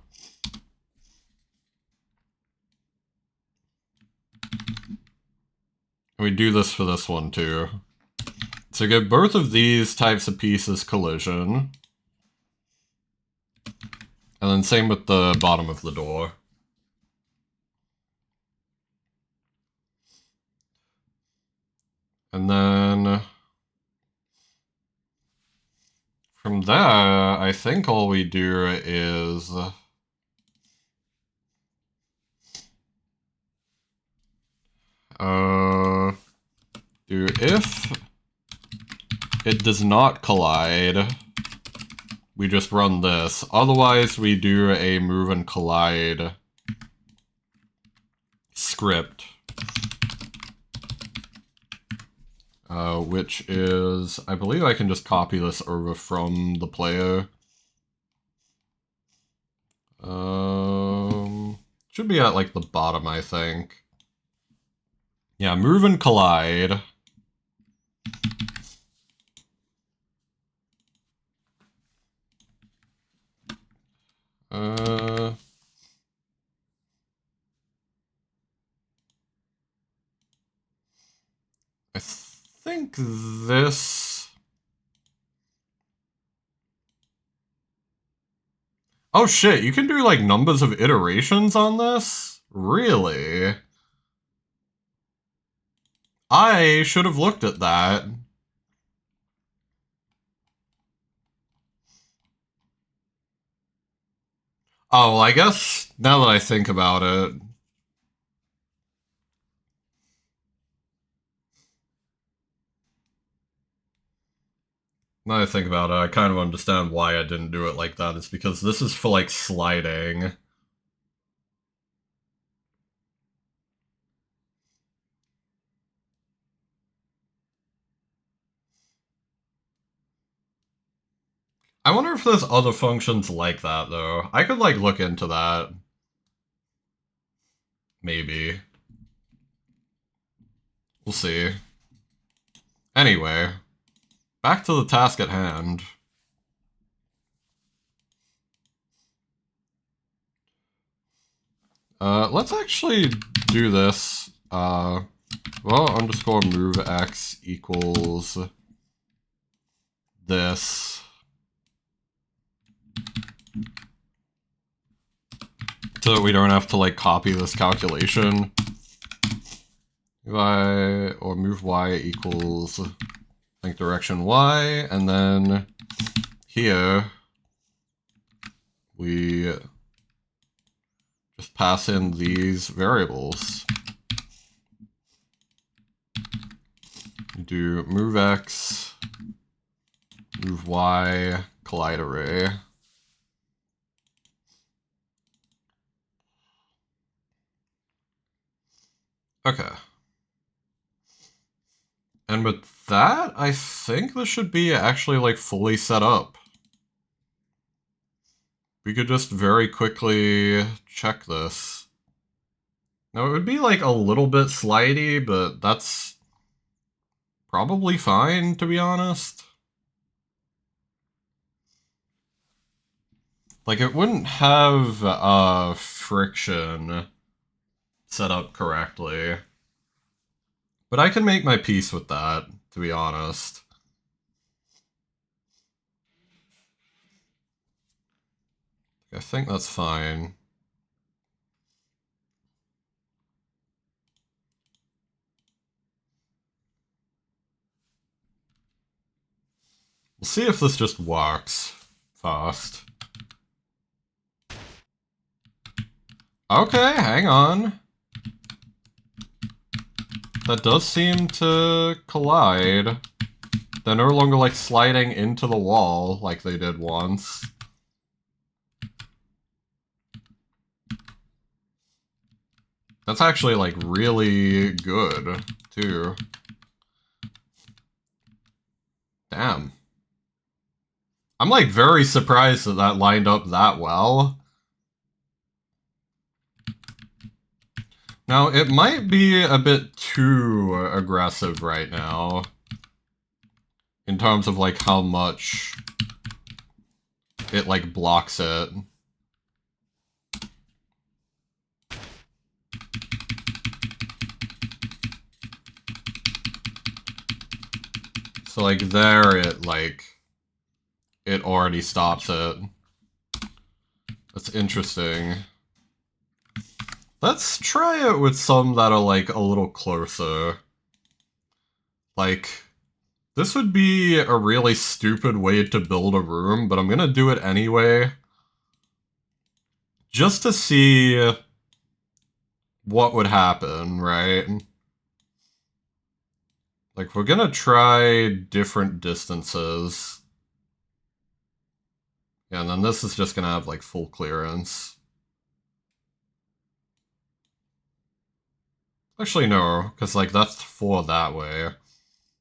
We do this for this one too. So get both of these types of pieces collision. And then same with the bottom of the door. And then from there, I think all we do is do if it does not collide, we just run this. Otherwise, we do a move and collide script. Which is, I believe I can just copy this over from the player. Should be at like the bottom, I think. Yeah, move and collide. I think this... Oh shit, you can do like numbers of iterations on this? Really? I should have looked at that. Oh, well, I guess now that I think about it... Now that I think about it, I kind of understand why I didn't do it like that. It's because this is for like sliding. I wonder if there's other functions like that, though. I could, like, look into that. Maybe. We'll see. Anyway, back to the task at hand. Let's actually do this. Well, underscore move x equals this. So that we don't have to, like, copy this calculation. Or move y equals, I think, direction y, and then here we just pass in these variables. Do move x, move y, collide array. Okay. And with that, I think this should be actually, like, fully set up. We could just very quickly check this. Now, it would be, like, a little bit slidey, but that's probably fine, to be honest. Like, it wouldn't have, friction set up correctly. But I can make my peace with that, to be honest. I think that's fine. We'll see if this just works fast. Okay, hang on. That does seem to collide. They're no longer, like, sliding into the wall like they did once. That's actually, like, really good, too. Damn. I'm, like, very surprised that that lined up that well. Now, it might be a bit too aggressive right now. In terms of, like, how much it, like, blocks it. So, like, there it, like, it already stops it. That's interesting. Let's try it with some that are, like, a little closer. Like, this would be a really stupid way to build a room, but I'm gonna do it anyway. Just to see what would happen, right? Like, we're gonna try different distances. Yeah, and then this is just gonna have like full clearance. Actually, no, because like that's 4 that way.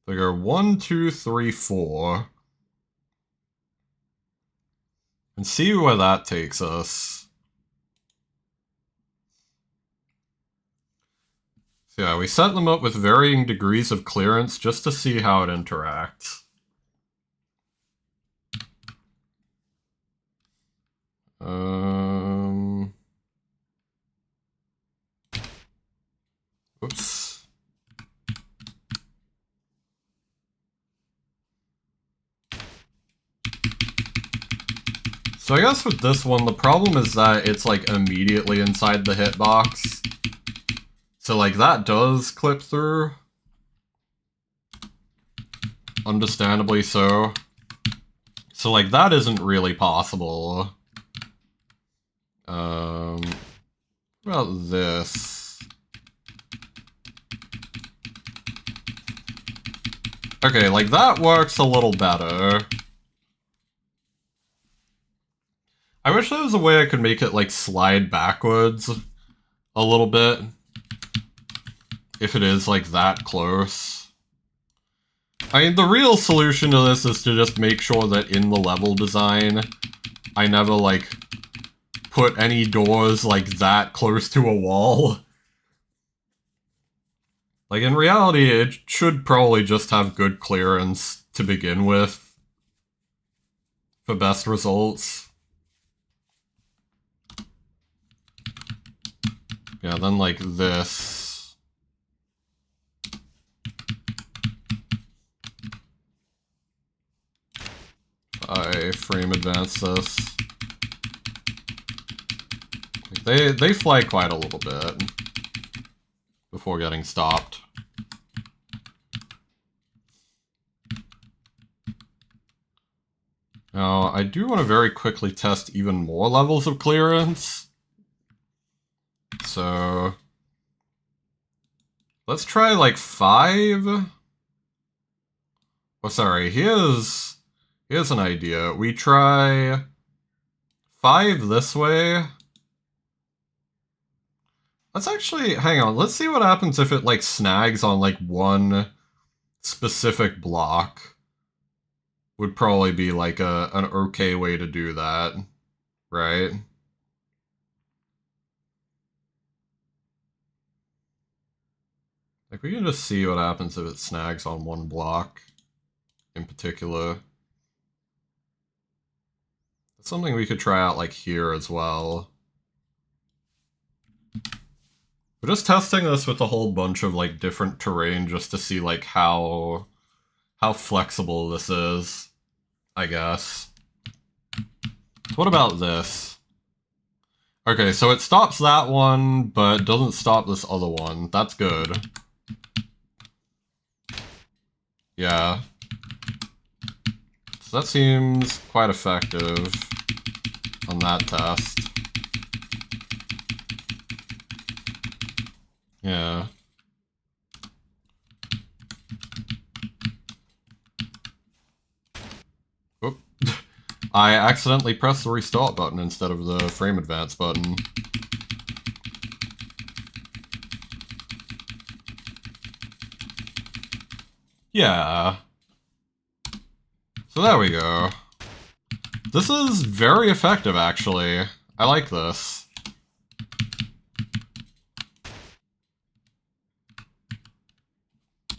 They go 1, 2, 3, 4. And see where that takes us. So yeah, we set them up with varying degrees of clearance just to see how it interacts. Oops. So I guess with this one, the problem is that it's like immediately inside the hitbox. So like that does clip through. Understandably so. So like that isn't really possible. What about this? Okay, like that works a little better. I wish there was a way I could make it like slide backwards a little bit. If it is like that close. I mean, the real solution to this is to just make sure that in the level design, I never like put any doors like that close to a wall. Like, in reality, it should probably just have good clearance to begin with for best results. Yeah, then like this. I frame advance this. Like, they fly quite a little bit before getting stopped. Now, I do want to very quickly test even more levels of clearance. So, let's try like 5. Oh, sorry, here's an idea. We try 5 this way. Let's actually, hang on, let's see what happens if it like snags on like one specific block. Would probably be like an okay way to do that, right? Like we can just see what happens if it snags on one block in particular. That's something we could try out like here as well. We're just testing this with a whole bunch of like different terrain just to see like how flexible this is, I guess. What about this? Okay, so it stops that one, but doesn't stop this other one. That's good. Yeah. So that seems quite effective on that test. Yeah. Oop. I accidentally pressed the restart button instead of the frame advance button. Yeah. So there we go. This is very effective, actually. I like this.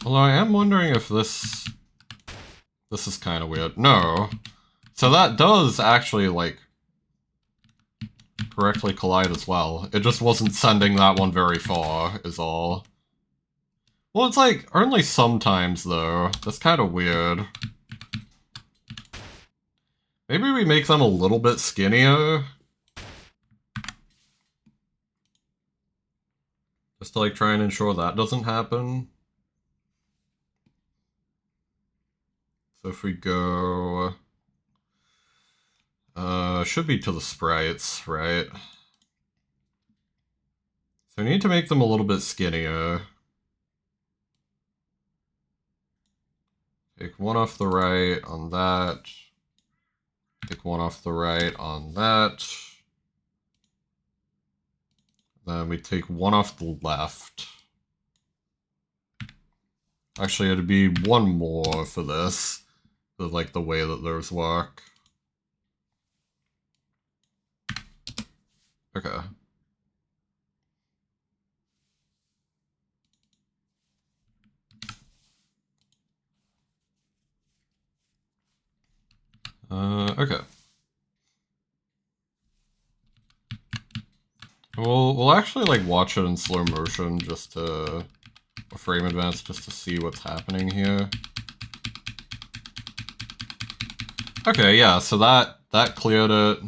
Although I am wondering if this is kind of weird. No. So that does actually, like, correctly collide as well. It just wasn't sending that one very far, is all. Well, it's like, only sometimes, though. That's kind of weird. Maybe we make them a little bit skinnier? Just to, like, try and ensure that doesn't happen. So if we go... should be to the sprites, right? So we need to make them a little bit skinnier. Take one off the right on that. Take one off the right on that. Then we take one off the left. Actually, it'd be one more for this. Like the way that those work. Okay. Okay. We'll actually like watch it in slow motion just to a frame advance just to see what's happening here. Okay, yeah, so that cleared it.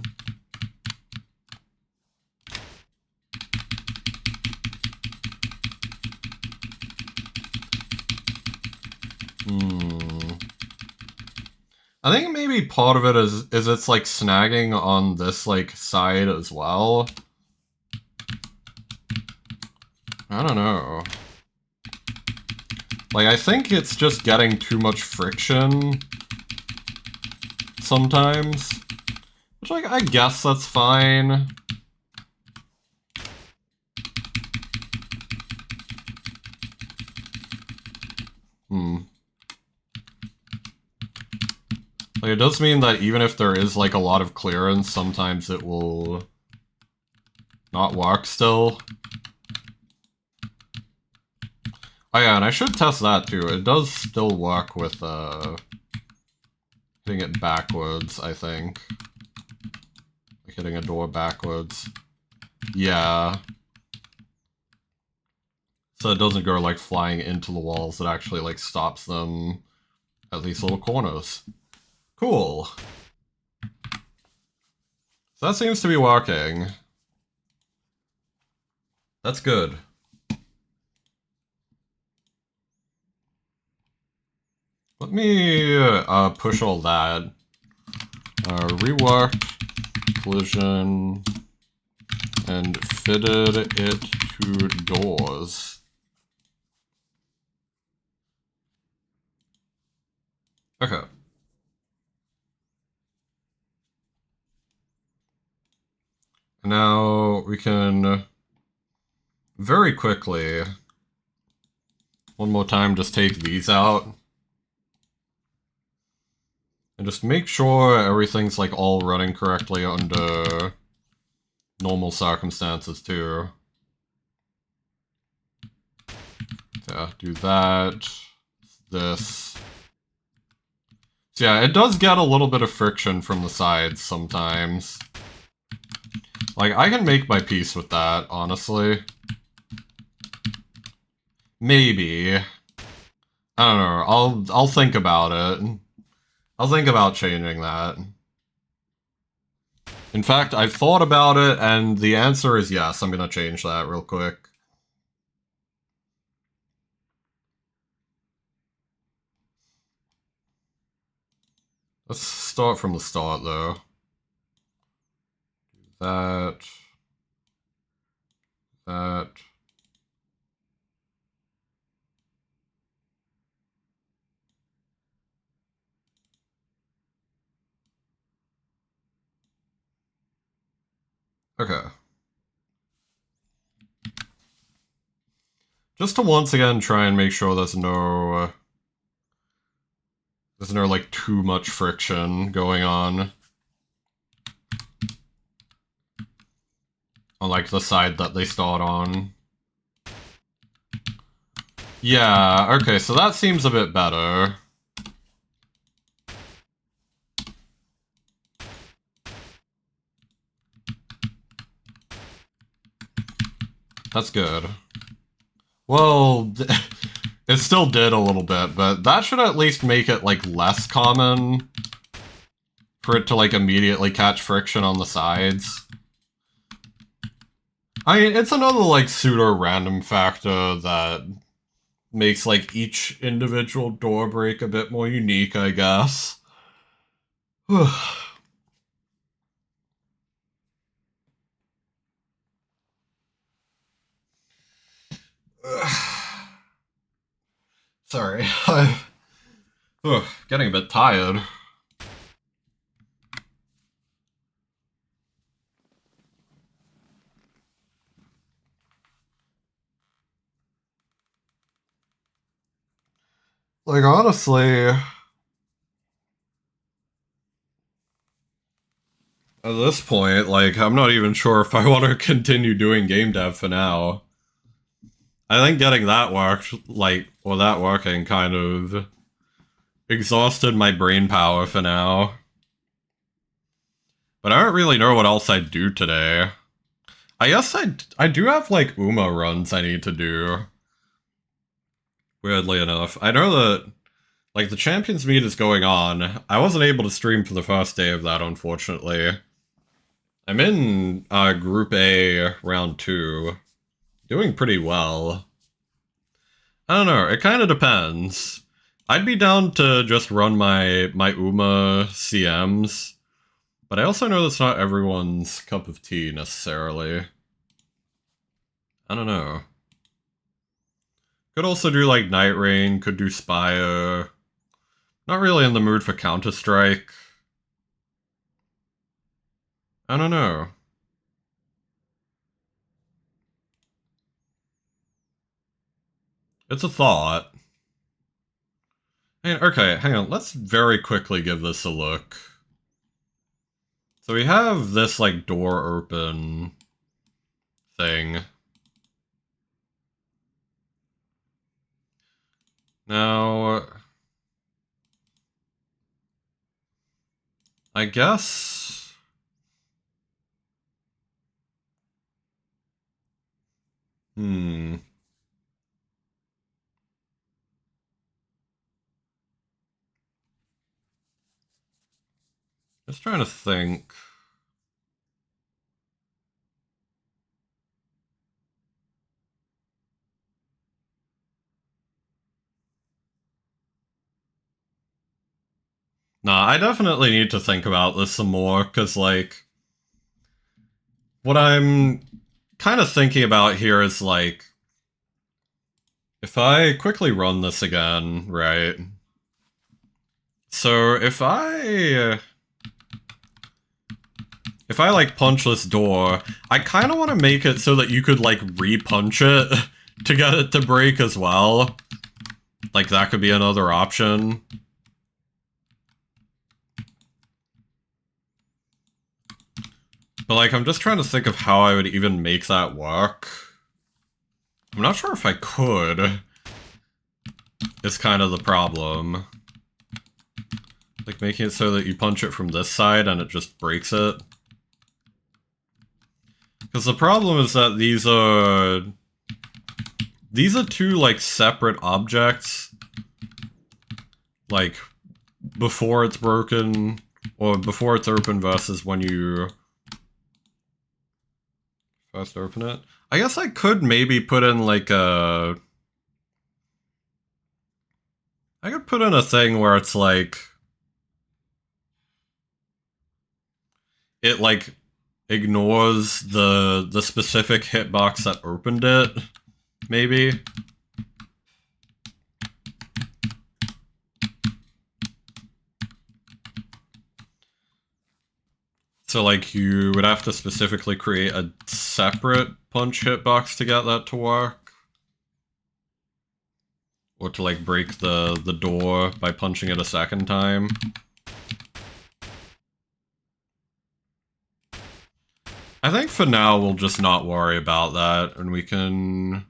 I think maybe part of it is it's like snagging on this like side as well. I don't know. Like, I think it's just getting too much friction sometimes. Which, like, I guess that's fine. Like, it does mean that even if there is, like, a lot of clearance, sometimes it will not work still. Oh yeah, and I should test that too. It does still work with, hitting it backwards, I think. Like hitting a door backwards. Yeah. So it doesn't go, like, flying into the walls. It actually, like, stops them at these little corners. Cool. So that seems to be working. That's good. Let me push all that. Reworked collision and fitted it to doors. Okay. Now we can very quickly, one more time, just take these out. And just make sure everything's like all running correctly under normal circumstances too. Yeah, do that. This. So yeah, it does get a little bit of friction from the sides sometimes. Like, I can make my peace with that, honestly. Maybe. I don't know. I'll think about it. I'll think about changing that. In fact, I've thought about it, and the answer is yes. I'm gonna change that real quick. Let's start from the start, though. That. That. Okay. Just to once again try and make sure there's no like too much friction going on like the side that they start on. Yeah, okay, so that seems a bit better. That's good. Well, it still did a little bit, but that should at least make it, like, less common for it to, like, immediately catch friction on the sides. I mean, it's another, like, pseudo-random factor that makes, like, each individual door break a bit more unique, I guess. Sorry, I'm getting a bit tired. Like, honestly, at this point, like, I'm not even sure if I want to continue doing game dev for now. I think getting that worked, like, or that working kind of exhausted my brain power for now. But I don't really know what else I'd do today. I guess I do have, like, UMA runs I need to do. Weirdly enough. I know that, like, the Champions Meet is going on. I wasn't able to stream for the first day of that, unfortunately. I'm in Group A, Round 2. Doing pretty well. I don't know, it kind of depends. I'd be down to just run my UMA CMs, but I also know that's not everyone's cup of tea, necessarily. I don't know. Could also do, like, Night Rain, could do Spire. Not really in the mood for Counter-Strike. I don't know. It's a thought. Okay, hang on. Let's very quickly give this a look. So we have this, like, door open thing. Now, I guess... Just trying to think. Nah, I definitely need to think about this some more, because, like, what I'm kind of thinking about here is, like, if I quickly run this again, right? So if I like, punch this door, I kind of want to make it so that you could, like, re-punch it to get it to break as well. Like, that could be another option. But, like, I'm just trying to think of how I would even make that work. I'm not sure if I could. It's kind of the problem. Like, making it so that you punch it from this side and it just breaks it. Because the problem is that these are two, like, separate objects. Like, before it's broken, or before it's open versus when you first open it. I guess I could maybe put in, like, I could put in a thing where it's, like, it, like, ignores the specific hitbox that opened it, maybe. So, like, you would have to specifically create a separate punch hitbox to get that to work. Or to, like, break the door by punching it a second time. I think for now we'll just not worry about that, and we can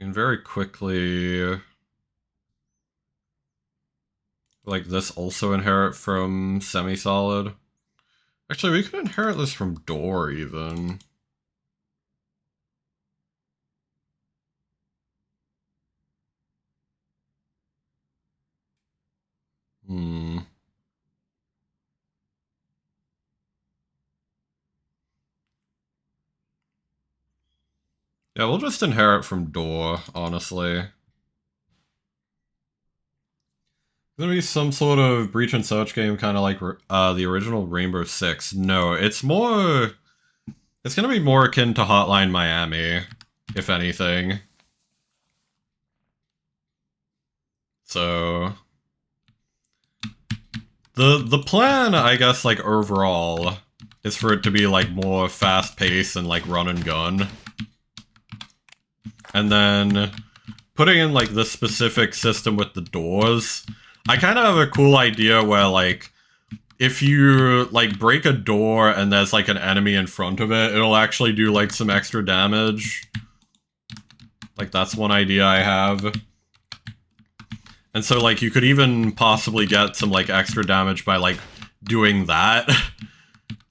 very quickly... Like, this also inherit from semi-solid. Actually, we could inherit this from door, even. Yeah, we'll just inherit from door, honestly. Gonna be some sort of breach and search game, kind of like the original Rainbow Six. No, it's more... It's gonna be more akin to Hotline Miami, if anything. So... The plan, I guess, like, overall, is for it to be, like, more fast-paced and, like, run and gun. And then putting in, like, this specific system with the doors, I kind of have a cool idea where, like, if you, like, break a door and there's, like, an enemy in front of it, it'll actually do, like, some extra damage. Like, that's one idea I have. And so, like, you could even possibly get some, like, extra damage by, like, doing that.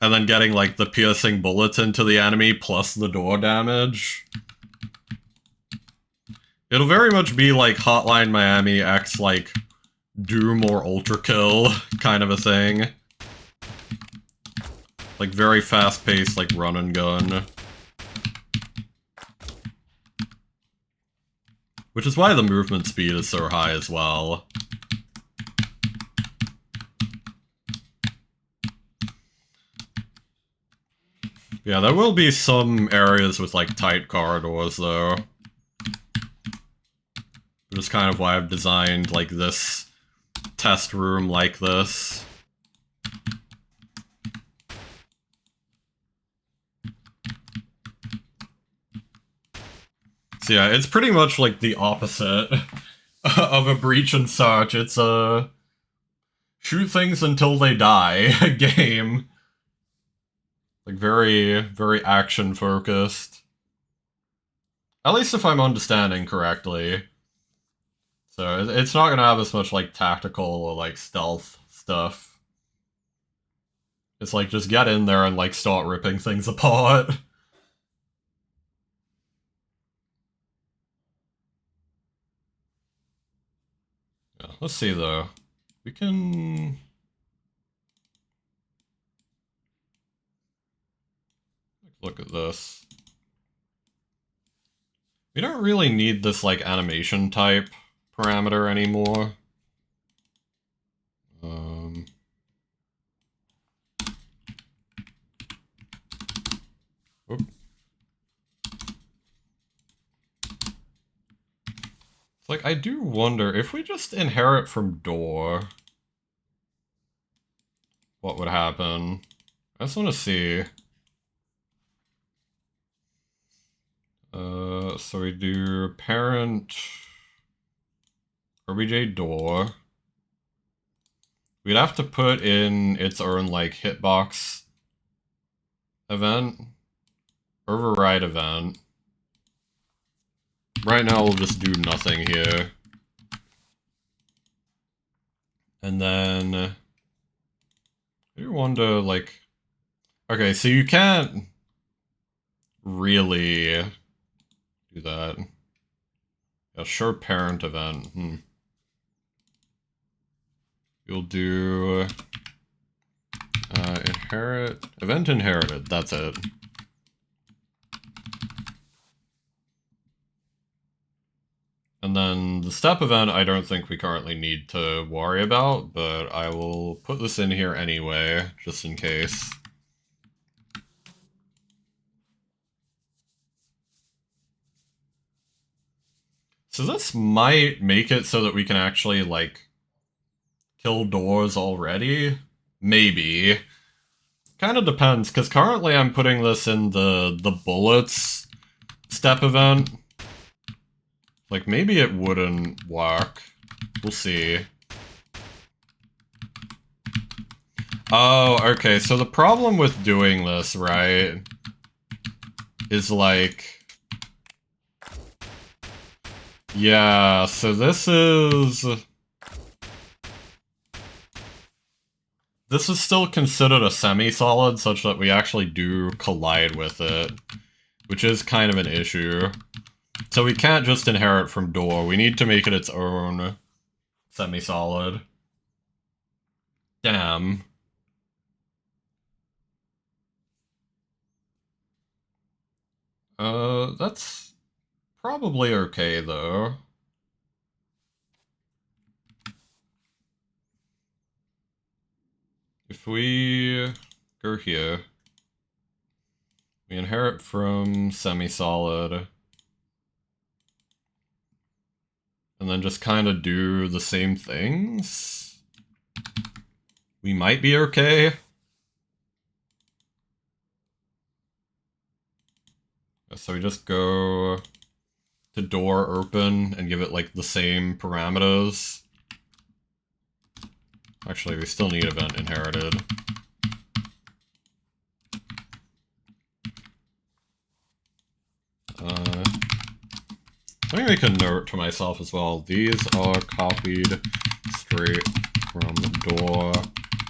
And then getting, like, the piercing bullets into the enemy plus the door damage. It'll very much be, like, Hotline Miami X, like, Doom or Ultra Kill kind of a thing. Like, very fast-paced, like, run and gun. Which is why the movement speed is so high as well. Yeah, there will be some areas with, like, tight corridors, though. Which is kind of why I've designed, like, this test room like this. So yeah, it's pretty much like the opposite of a breach and search. It's a shoot things until they die game. Like very, very action focused. At least if I'm understanding correctly. So it's not gonna have as much like tactical or like stealth stuff. It's like just get in there and like start ripping things apart. Let's see though. We can... look at this. We don't really need this like animation type parameter anymore. Whoop. It's like, I do wonder, if we just inherit from door, what would happen? I just want to see. So we do parent RBJ door. We'd have to put in its own, like, hitbox event. Override event. Right now we'll just do nothing here. And then... I do wonder, like... Okay, so you can't really do that. A sure parent event. You'll do... inherit... Event inherited, that's it. And then the step event I don't think we currently need to worry about, but I will put this in here anyway, just in case. So this might make it so that we can actually, like, kill doors already? Maybe. Kind of depends, because currently I'm putting this in the bullets step event. Like, maybe it wouldn't work. We'll see. Oh, okay, so the problem with doing this, right, is like... Yeah, so this is... This is still considered a semi-solid, such that we actually do collide with it, which is kind of an issue. So we can't just inherit from door, we need to make it its own semi-solid. Damn. That's probably okay, though. If we go here, we inherit from semi-solid, and then just kind of do the same things, we might be okay. So we just go to door open and give it like the same parameters. Actually, we still need event inherited. Let me make a note to myself as well. These are copied straight from door.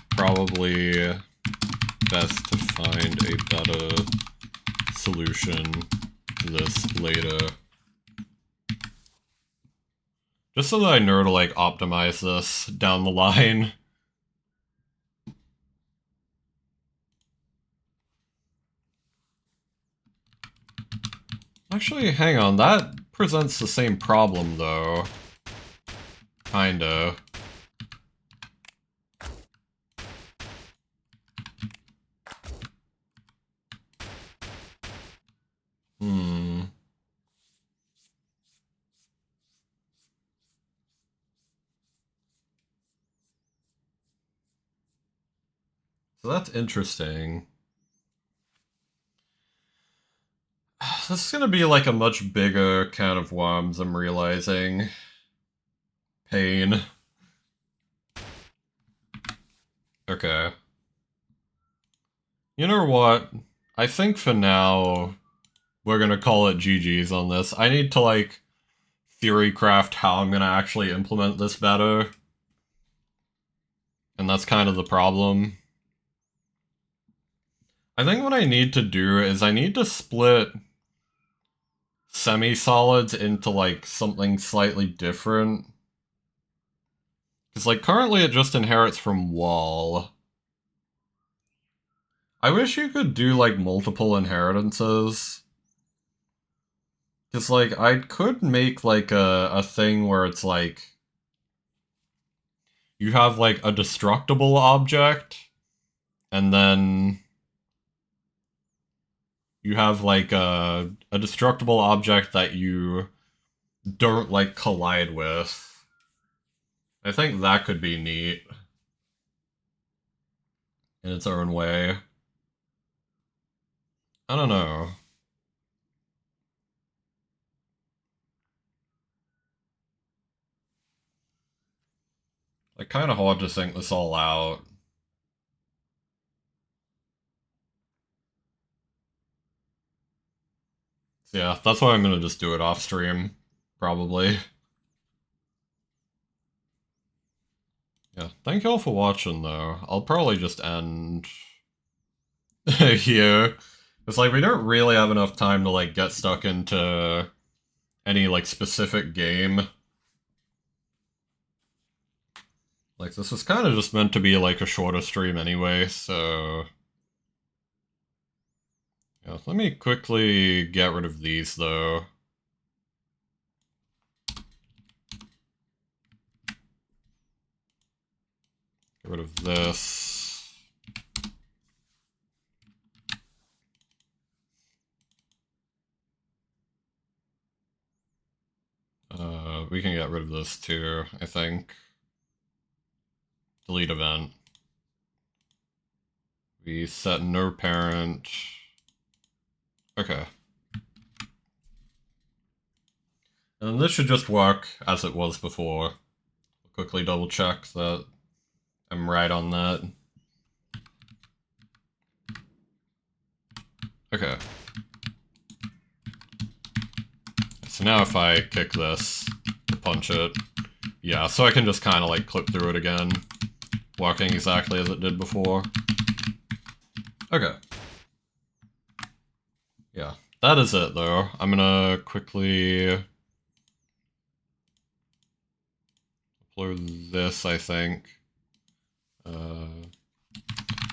Probably best to find a better solution to this later. Just so that I know to like optimize this down the line. Actually, hang on, that presents the same problem though. Kinda. So that's interesting. This is gonna be like a much bigger can of worms, I'm realizing. Pain. Okay. You know what? I think for now, we're gonna call it GG's on this. I need to, like, theory craft how I'm gonna actually implement this better. And that's kind of the problem. I think what I need to do is I need to split semi-solids into, like, something slightly different. Because, like, currently it just inherits from wall. I wish you could do, like, multiple inheritances. Because, like, I could make, like, a thing where it's, like, you have, like, a destructible object, and then you have, like, a destructible object that you don't, like, collide with. I think that could be neat. In its own way. I don't know. Like, kind of hard to think this all out. So yeah, that's why I'm gonna just do it off stream, probably. Yeah, thank y'all for watching, though. I'll probably just end here. It's like, we don't really have enough time to, like, get stuck into any, like, specific game. Like, this was kind of just meant to be, like, a shorter stream anyway, so... Yeah, let me quickly get rid of these, though. Get rid of this. We can get rid of this too, I think. Delete event. We set no parent. Okay. And this should just work as it was before. I'll quickly double check that I'm right on that. Okay. So now if I kick this to punch it, yeah, so I can just kind of like clip through it again, working exactly as it did before. Okay. Yeah, that is it though. I'm gonna quickly upload this, I think.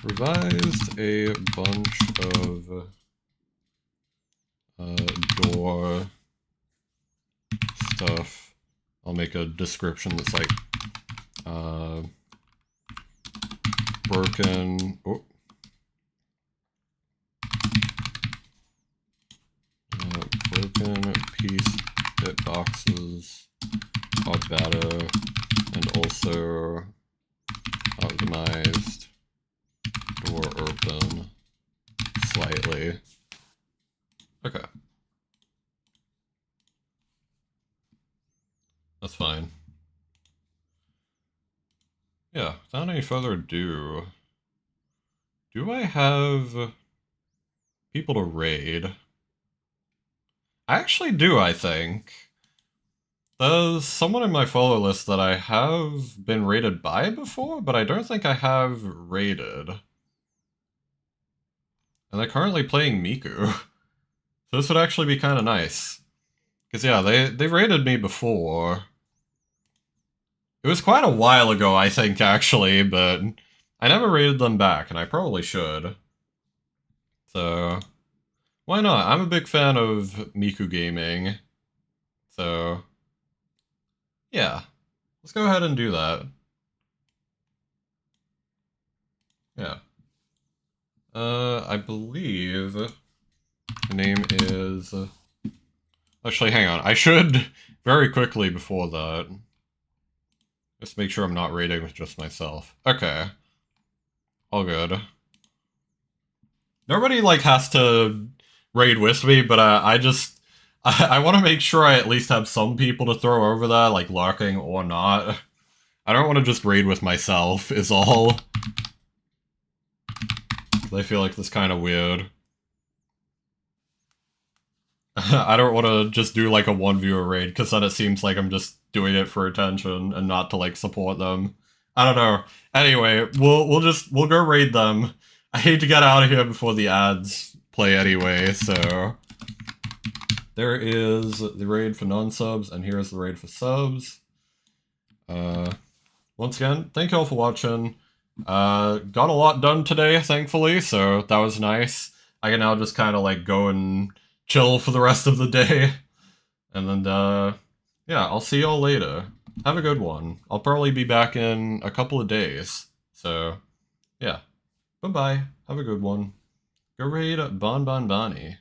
Revised a bunch of door stuff. I'll make a description that's like broken. Oh. Broken piece bit boxes are better and also optimized door open slightly. Okay. that's fine. Yeah, without any further ado, do I have people to raid? I actually do, I think. There's someone in my follow list that I have been raided by before, but I don't think I have raided. And they're currently playing Miku. So this would actually be kind of nice. Because yeah, they raided me before. It was quite a while ago, I think, actually, but I never raided them back, and I probably should. So, why not? I'm a big fan of Miku gaming. So, yeah. Let's go ahead and do that. Yeah. I believe the name is... Actually, hang on. I should, very quickly before that, just make sure I'm not raiding with just myself. Okay. All good. Nobody, like, has to raid with me, but I just... I want to make sure I at least have some people to throw over there, like, lurking or not. I don't want to just raid with myself, is all. I feel like that's kind of weird. I don't want to just do like a one viewer raid, because then it seems like I'm just doing it for attention and not to like support them. I don't know. Anyway, we'll go raid them. I hate to get out of here before the ads play anyway, so there is the raid for non-subs, and here's the raid for subs. Once again, thank you all for watching. Got a lot done today, thankfully, so that was nice. I can now just kind of like go and chill for the rest of the day. And then, yeah, I'll see y'all later. Have a good one. I'll probably be back in a couple of days. So, yeah. Bye-bye. Have a good one. Go raid Bon Bon Bonnie.